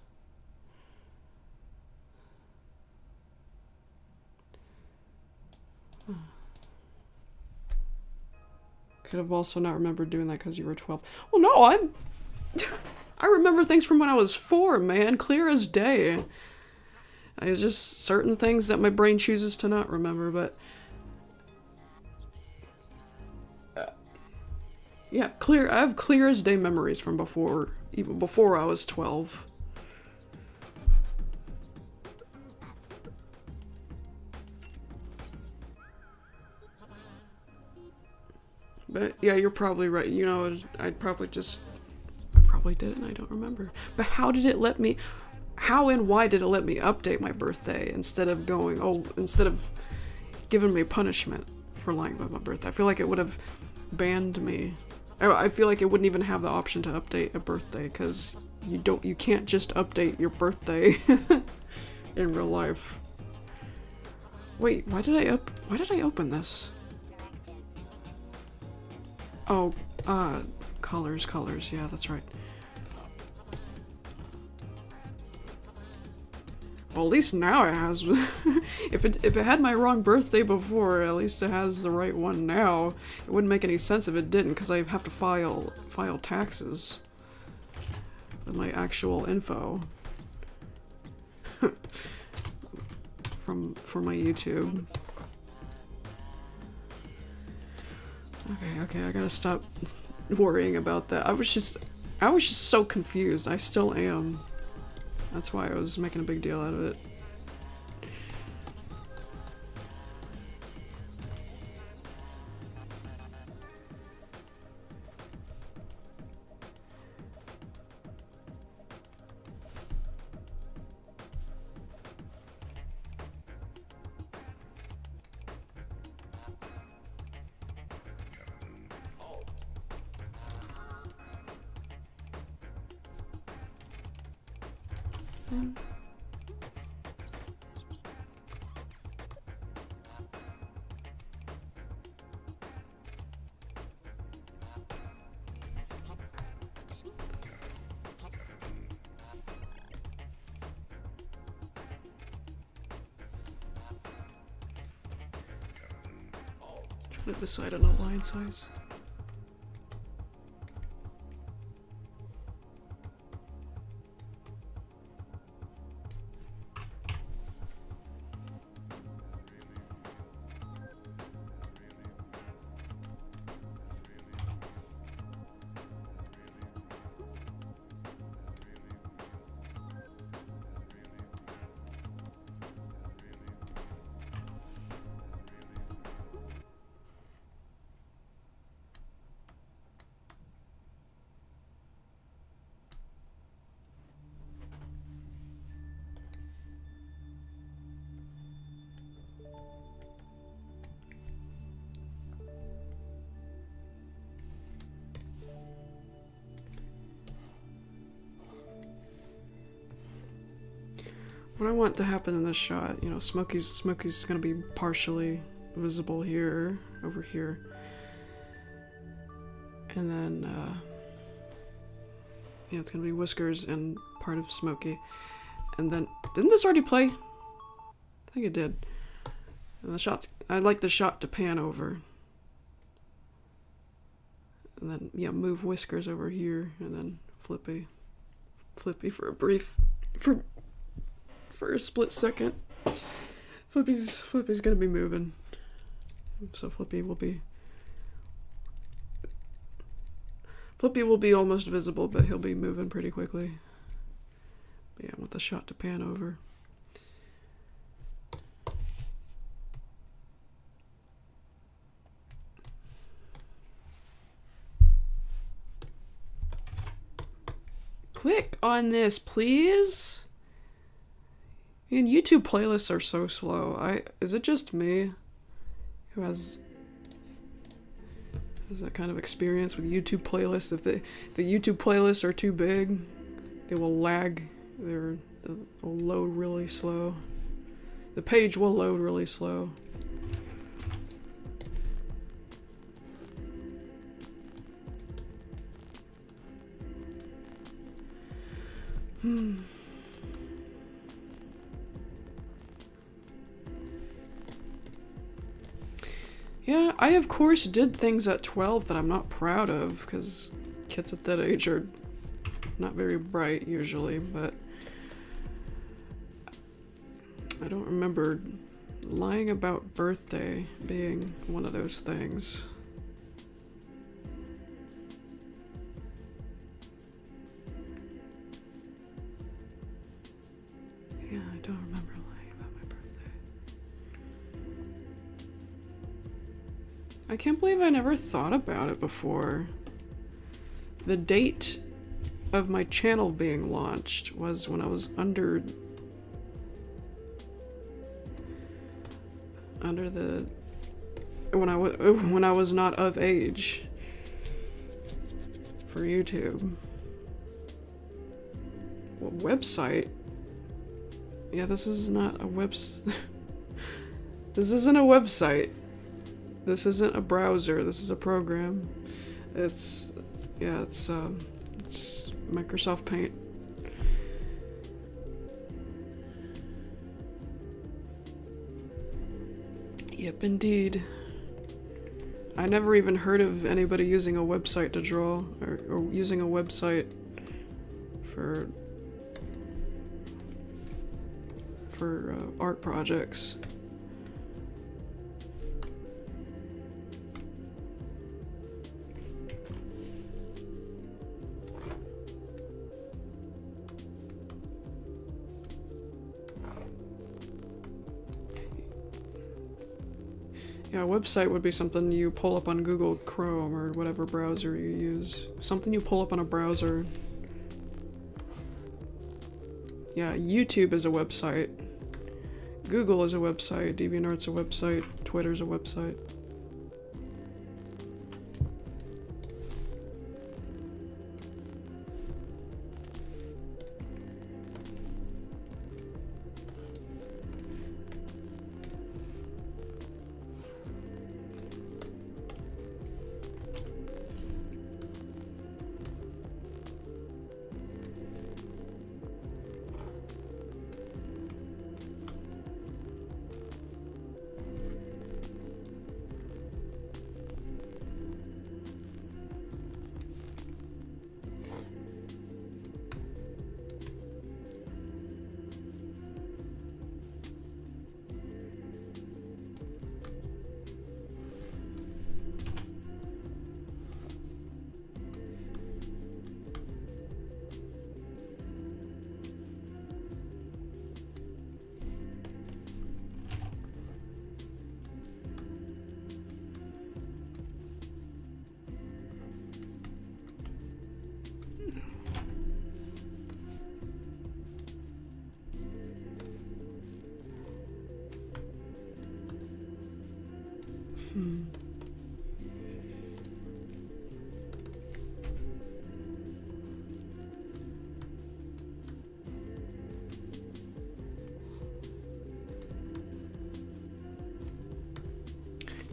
Could have also not remembered doing that because you were 12. Well, no, I remember things from when I was 4, man. Clear as day. It's just certain things that my brain chooses to not remember, but... yeah, I have clear as day memories from before, even before I was 12. But yeah, you're probably right. You know, I probably did and I don't remember. But how did it let me, how and why did it let me update my birthday instead of giving me punishment for lying about my birthday? I feel like it would have banned me. I feel like it wouldn't even have the option to update a birthday because you can't just update your birthday in real life. Wait, why did I open this? Oh, colors, yeah, that's right. Well, at least now it has, if it had my wrong birthday before, at least it has the right one now. It wouldn't make any sense if it didn't, because I have to file taxes with my actual info for my YouTube. Okay, I gotta stop worrying about that. I was just so confused. I still am. That's why I was making a big deal out of it. Gonna decide on a line size. What I want to happen in this shot, you know, Smokey's gonna be partially visible here, over here. And then, yeah, it's gonna be Whiskers and part of Smokey. And then, didn't this already play? I think it did. And the shots, I'd like the shot to pan over. And then, yeah, move Whiskers over here, and then Flippy for a brief, for a split second. Flippy's gonna be moving. So Flippy will be almost visible, but he'll be moving pretty quickly. But yeah, I want the shot to pan over. Click on this, please. And YouTube playlists are so slow. Is it just me who has that kind of experience with YouTube playlists? If the YouTube playlists are too big, they will lag. They'll load really slow. The page will load really slow. Yeah, I of course did things at 12 that I'm not proud of, because kids at that age are not very bright usually, but I don't remember lying about birthday being one of those things. Yeah, I don't remember lying about my birthday. I can't believe I never thought about it before. The date of my channel being launched was when I was under the when I was not of age for YouTube. What website? Yeah, this is not a This isn't a website. This isn't a browser. This is a program. It's Microsoft Paint. Yep, indeed. I never even heard of anybody using a website to draw, or using a website for art projects. Yeah, a website would be something you pull up on Google Chrome or whatever browser you use. Something you pull up on a browser. Yeah, YouTube is a website. Google is a website. DeviantArt's a website. Twitter's a website.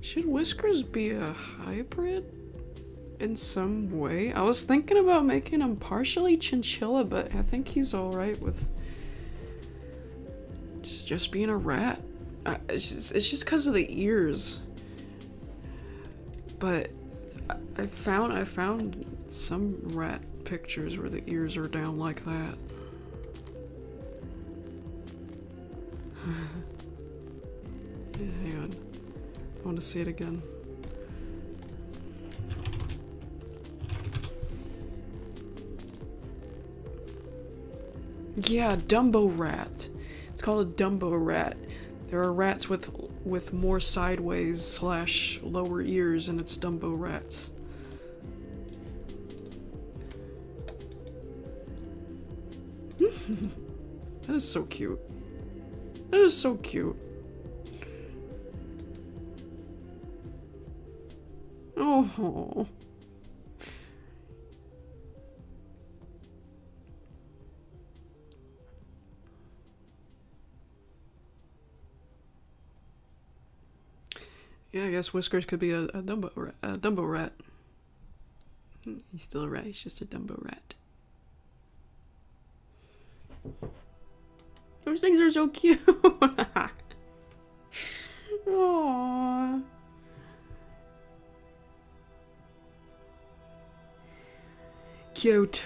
Should Whiskers be a hybrid in some way? I was thinking about making him partially chinchilla, but I think he's alright with just being a rat. It's just because of the ears. But I found some rat pictures where the ears are down like that. Yeah, hang on. I want to see it again. Yeah, Dumbo rat. It's called a Dumbo rat. There are rats with more sideways / lower ears, and it's Dumbo rats. That is so cute. That is so cute. Oh. Yeah, I guess Whiskers could be a Dumbo rat. He's still a rat, he's just a Dumbo rat. Those things are so cute. Aww. Cute.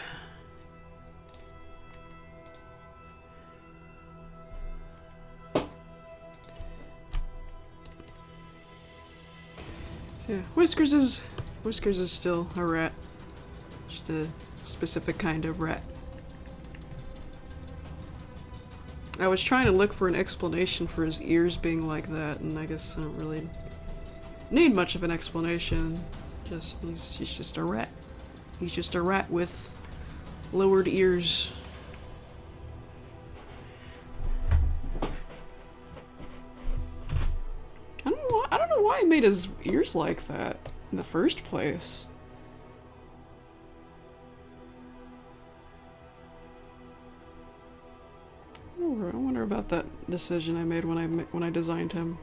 So yeah, Whiskers is still a rat. Just a specific kind of rat. I was trying to look for an explanation for his ears being like that, and I guess I don't really need much of an explanation. Just he's just a rat. He's just a rat with lowered ears. I don't know why he made his ears like that in the first place. I wonder about that decision I made when I designed him.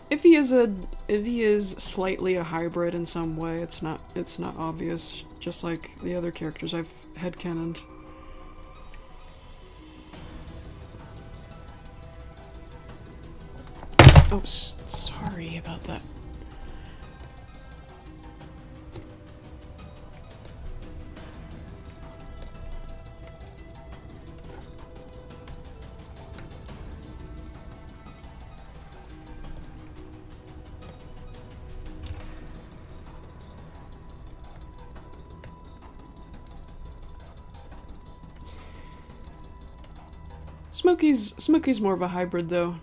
If he is slightly a hybrid in some way, it's not obvious, just like the other characters I've headcanoned. Oh, sorry about that. Smokey's more of a hybrid though.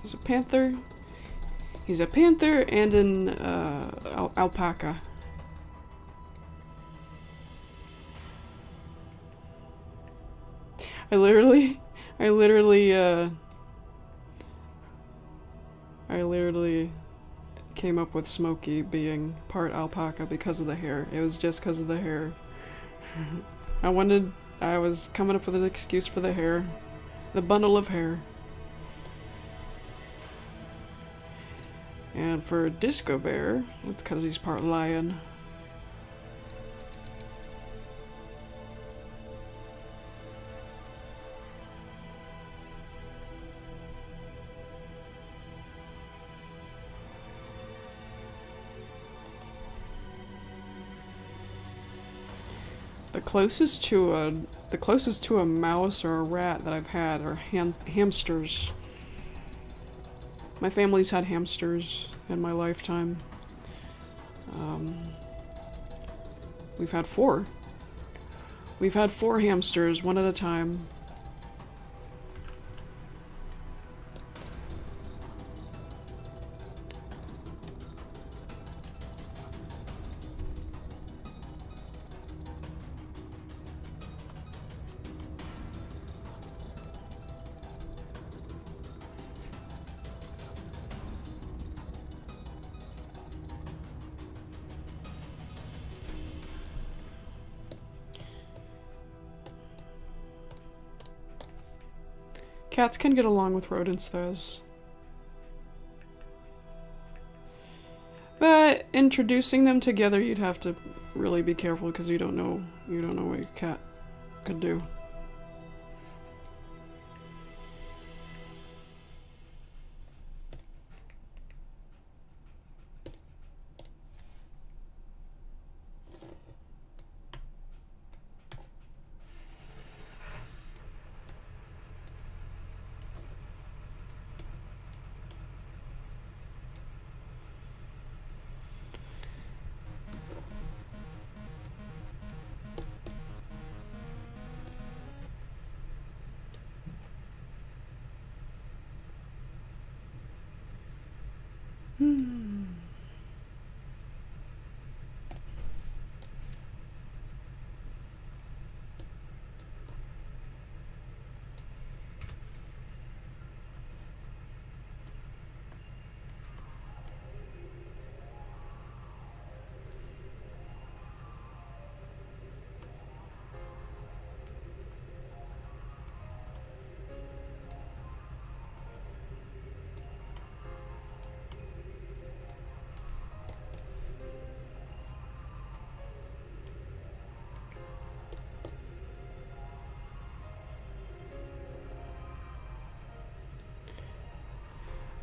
He's a panther. He's a panther and an alpaca. I literally came up with Smokey being part alpaca because of the hair. It was just because of the hair. I was coming up with an excuse for the hair. The bundle of hair. And for Disco Bear, it's because he's part lion. The closest to The closest to a mouse or a rat that I've had are hamsters. My family's had hamsters in my lifetime. We've had 4. We've had 4 hamsters, one at a time. Cats can get along with rodents, though. But introducing them together, you'd have to really be careful because you don't know what your cat could do.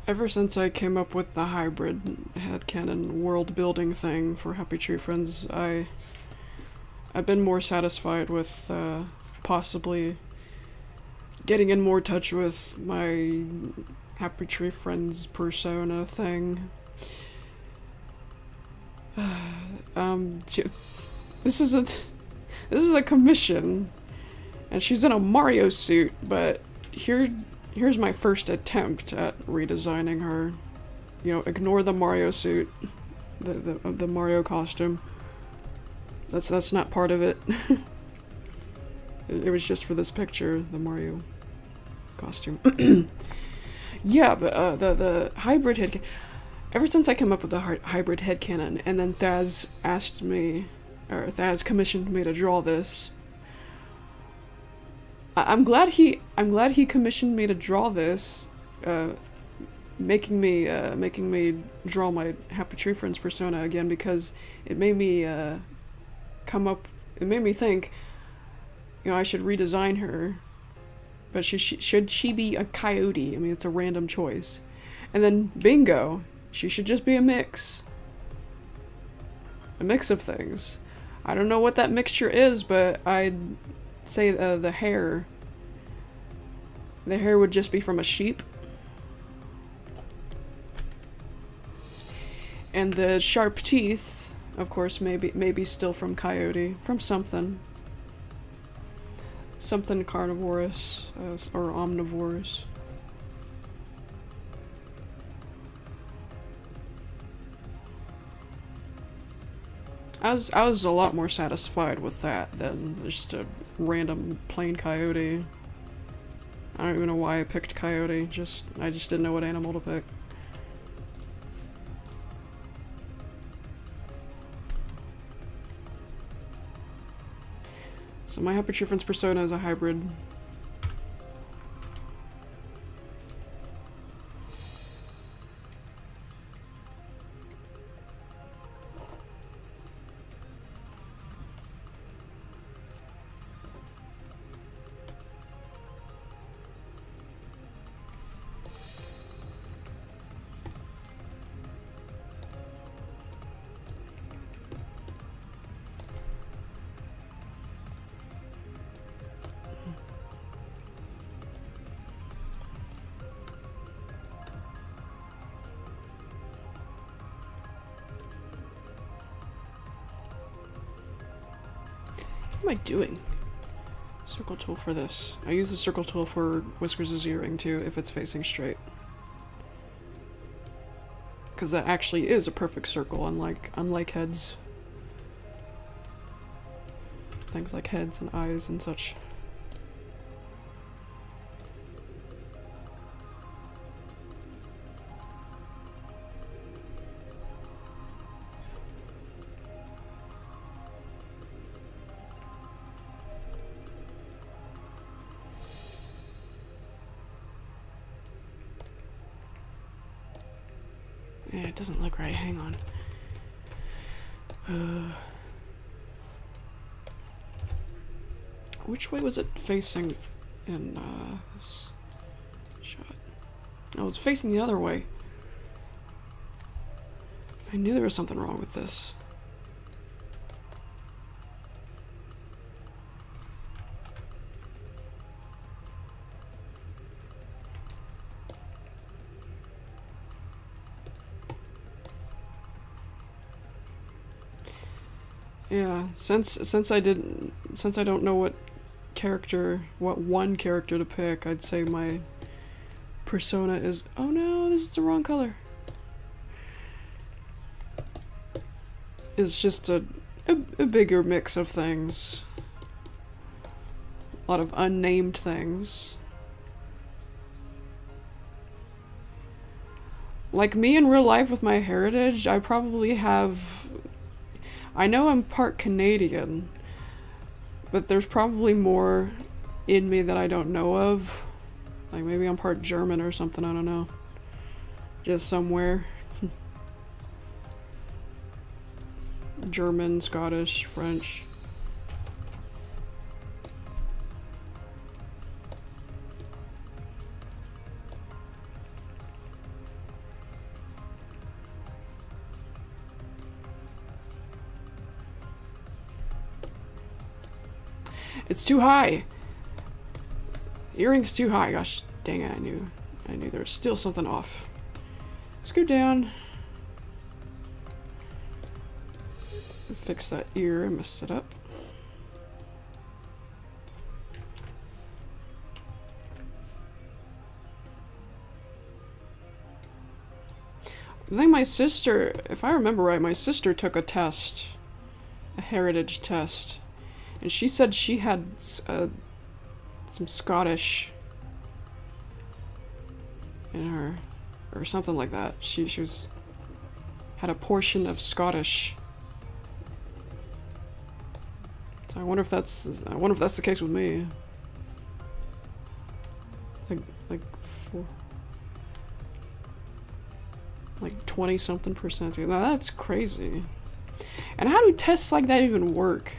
Ever since I came up with the hybrid headcanon world building thing for Happy Tree Friends, I've been more satisfied with possibly getting in more touch with my Happy Tree Friends persona thing. This is a commission, and she's in a Mario suit, but here's my first attempt at redesigning her. You know, ignore the Mario suit, the Mario costume. That's not part of it. It was just for this picture, the Mario costume. Yeah, but the hybrid headcanon. Ever since I came up with the hybrid headcanon, and then Thaz commissioned me to draw this. I'm glad he commissioned me to draw this, making me draw my Happy Tree Friends persona again, because it made me think, you know, I should redesign her, but should she be a coyote? I mean, it's a random choice, and then bingo, she should just be a mix of things. I don't know what that mixture is, but I'd say the hair would just be from a sheep, and the sharp teeth, of course, maybe still from coyote, from something carnivorous or omnivorous. I was a lot more satisfied with that than just a random plain coyote. I don't even know why I picked coyote, I just didn't know what animal to pick. So my Happy Tree Friends persona is a hybrid. am I doing? Circle tool for this. I use the circle tool for Whiskers' earring too, if it's facing straight. Because that actually is a perfect circle, unlike heads. Things like heads and eyes and such. Yeah, it doesn't look right. Hang on. Which way was it facing in this shot? Oh, it's facing the other way. I knew there was something wrong with this. Yeah, since I don't know what one character to pick, I'd say my persona is, oh no, this is the wrong color. It's just a bigger mix of things. A lot of unnamed things. Like me in real life with my heritage, I probably have... I know I'm part Canadian, but there's probably more in me that I don't know of. Like maybe I'm part German or something, I don't know. Just somewhere. German, Scottish, French. It's too high. Earring's too high. Gosh dang it, I knew there was still something off. Scoot down. Fix that ear. I messed it up. I think my sister, if I remember right, my sister took a test. A heritage test. And she said she had some Scottish in her, or something like that. She had a portion of Scottish. So I wonder if that's the case with me. Like 20-something%. Now that's crazy. And how do tests like that even work?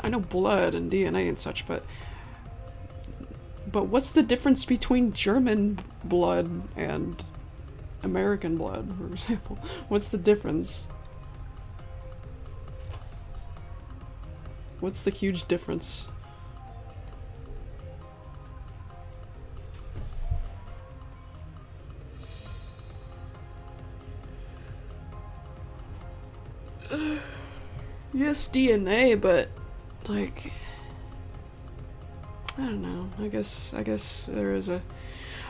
I know blood and DNA and such, but what's the difference between German blood and American blood, for example? What's the difference? What's the huge difference? Yes, DNA, but like, I don't know. I guess there is a.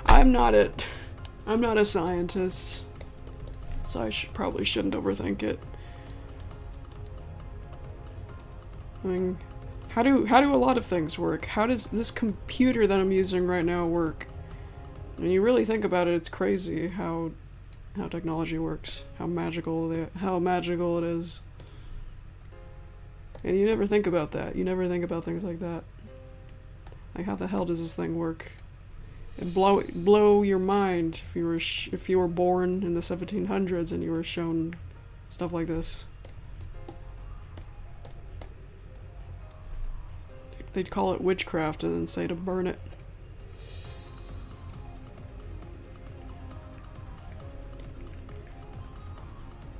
I'm not a scientist, so I probably shouldn't overthink it. I mean, how do a lot of things work? How does this computer that I'm using right now work? When you really think about it, it's crazy how technology works. How magical it is. And you never think about that. You never think about things like that. Like, how the hell does this thing work? It'd blow your mind if you were born in the 1700s and you were shown stuff like this. They'd call it witchcraft and then say to burn it.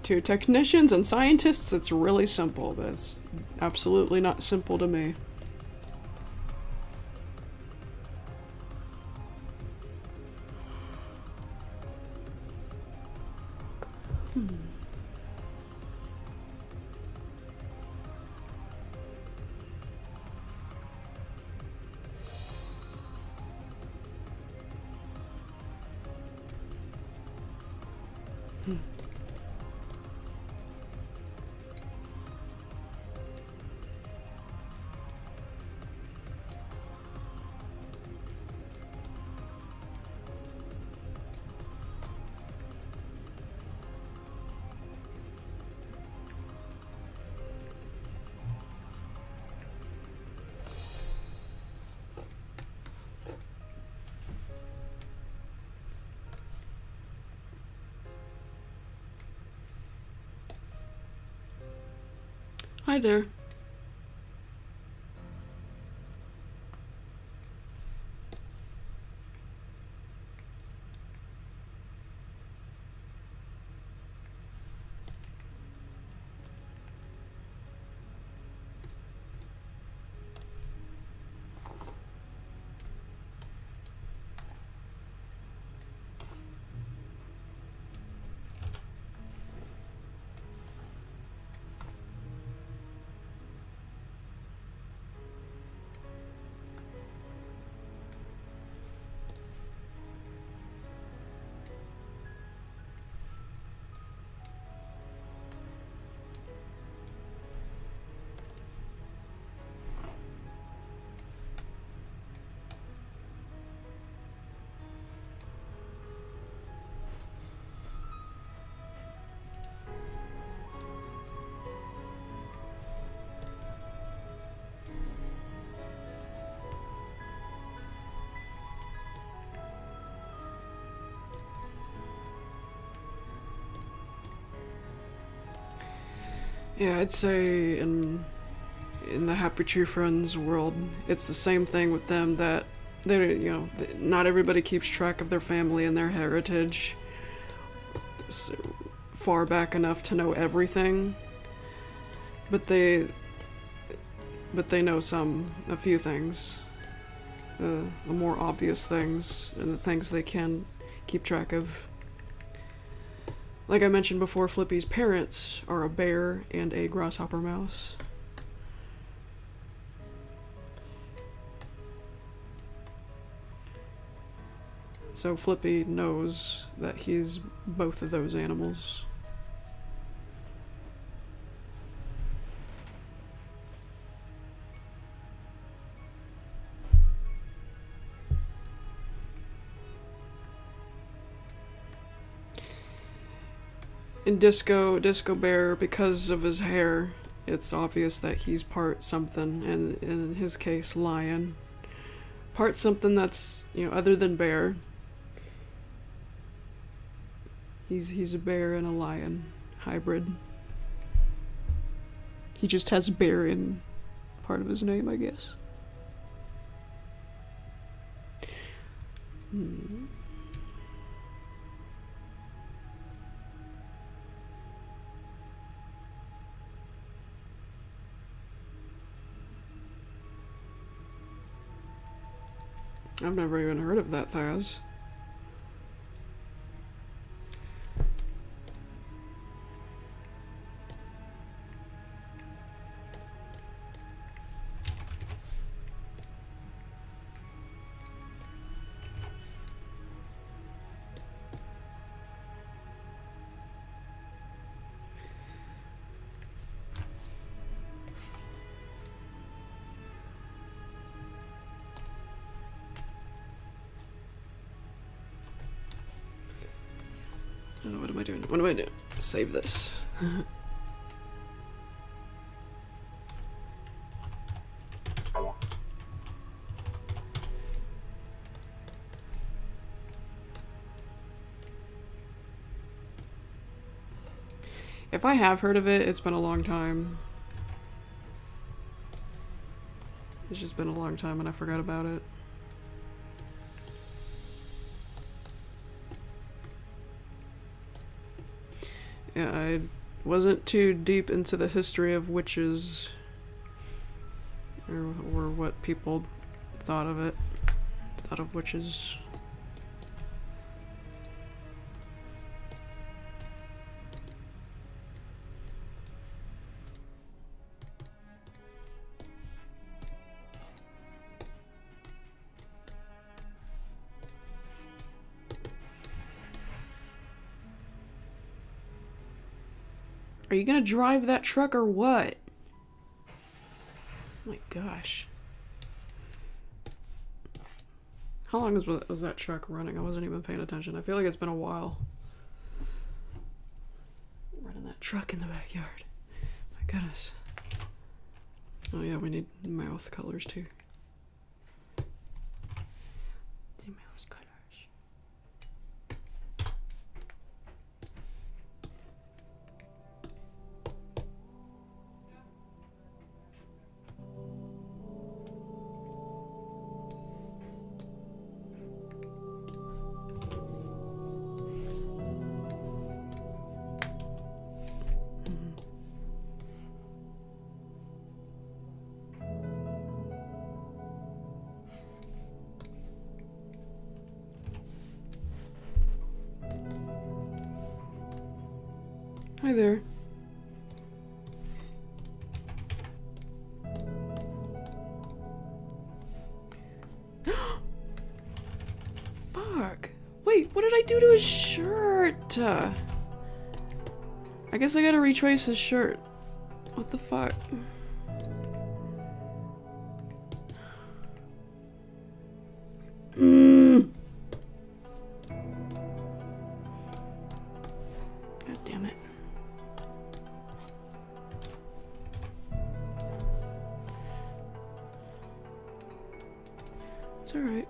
To technicians and scientists, it's really simple, but it's absolutely not simple to me. Hi there. Yeah, I'd say in the Happy Tree Friends world, it's the same thing with them, that they're, you know, not everybody keeps track of their family and their heritage so far back enough to know everything, but they know a few things, the more obvious things and the things they can keep track of. Like I mentioned before, Flippy's parents are a bear and a grasshopper mouse. So Flippy knows that he's both of those animals. In Disco Bear, because of his hair, it's obvious that he's part something, and in his case, lion. Part something that's, you know, other than bear. He's a bear and a lion hybrid. He just has bear in part of his name, I guess. I've never even heard of that, Thaz. What am I doing? What am I doing? Save this. If I have heard of it, it's been a long time. It's just been a long time and I forgot about it. Yeah, I wasn't too deep into the history of witches or what people thought of it. Thought of witches. Are you gonna drive that truck or what? Oh my gosh. How long was that truck running? I wasn't even paying attention. I feel like it's been a while. Running that truck in the backyard. My goodness. Oh yeah, we need mouth colors too. The mouth colors. Hi there. Fuck. Wait, what did I do to his shirt? I guess I gotta retrace his shirt. What the fuck? God damn it. It's alright.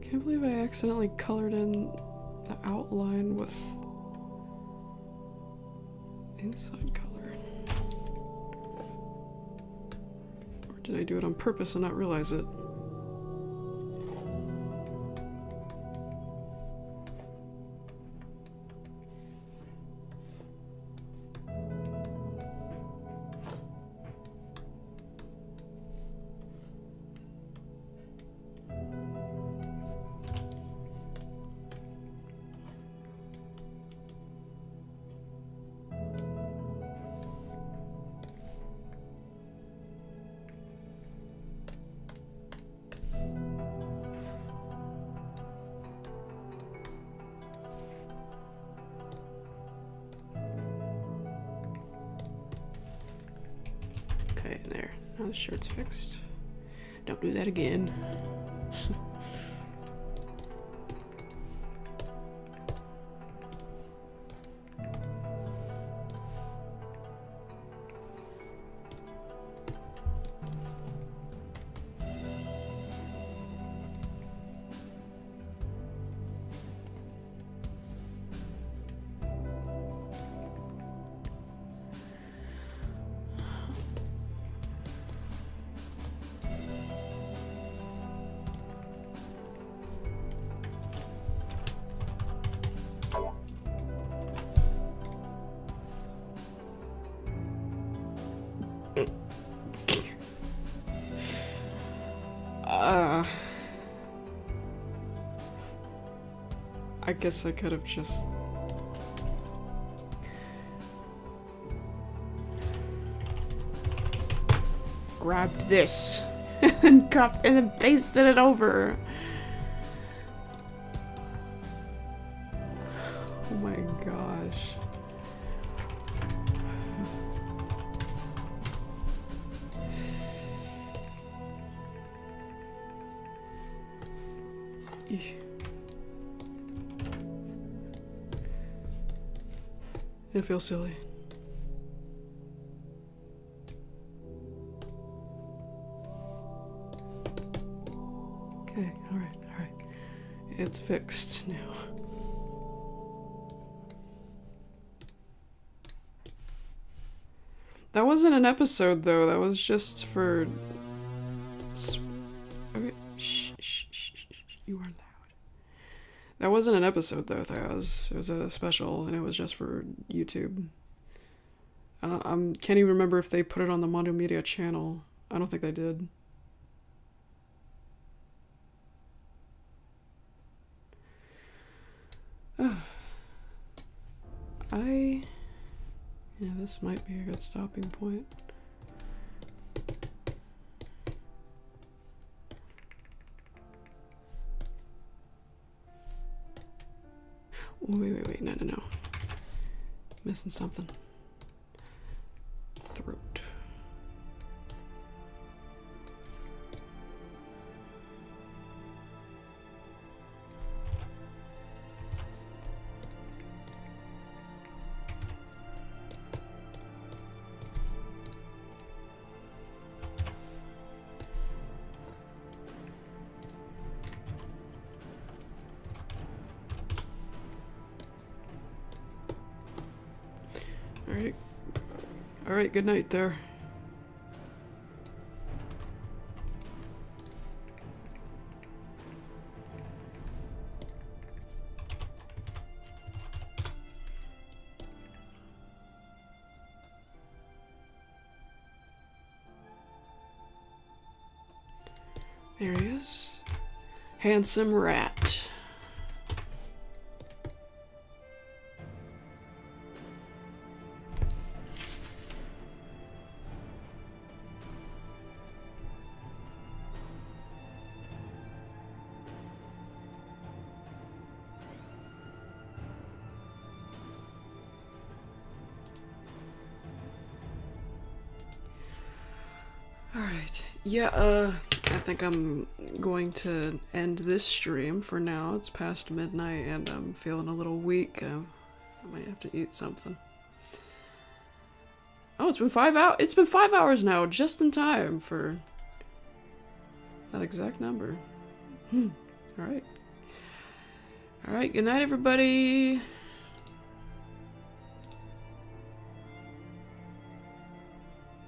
Can't believe I accidentally colored in the outline with inside color. Or did I do it on purpose and not realize it? Okay, there. Now the shirt's fixed. Don't do that again. I guess I could have just... grabbed this and then pasted it over. Oh my gosh. It feels silly. Okay, alright. It's fixed now. That wasn't an episode though, that was just for... Okay, shh, you are loud. That wasn't an episode though, Thaz. It was a special, and it was just for YouTube. I can't even remember if they put it on the Mondo Media channel. I don't think they did. Yeah, this might be a good stopping point. Wait, no. Missing something. Throat. Alright, good night there. There he is. Handsome rat. Alright, yeah, I think I'm going to end this stream for now. It's past midnight and I'm feeling a little weak. I might have to eat something. Oh, it's been 5 hours. It's been 5 hours now, just in time for that exact number. Alright. Alright, good night, everybody.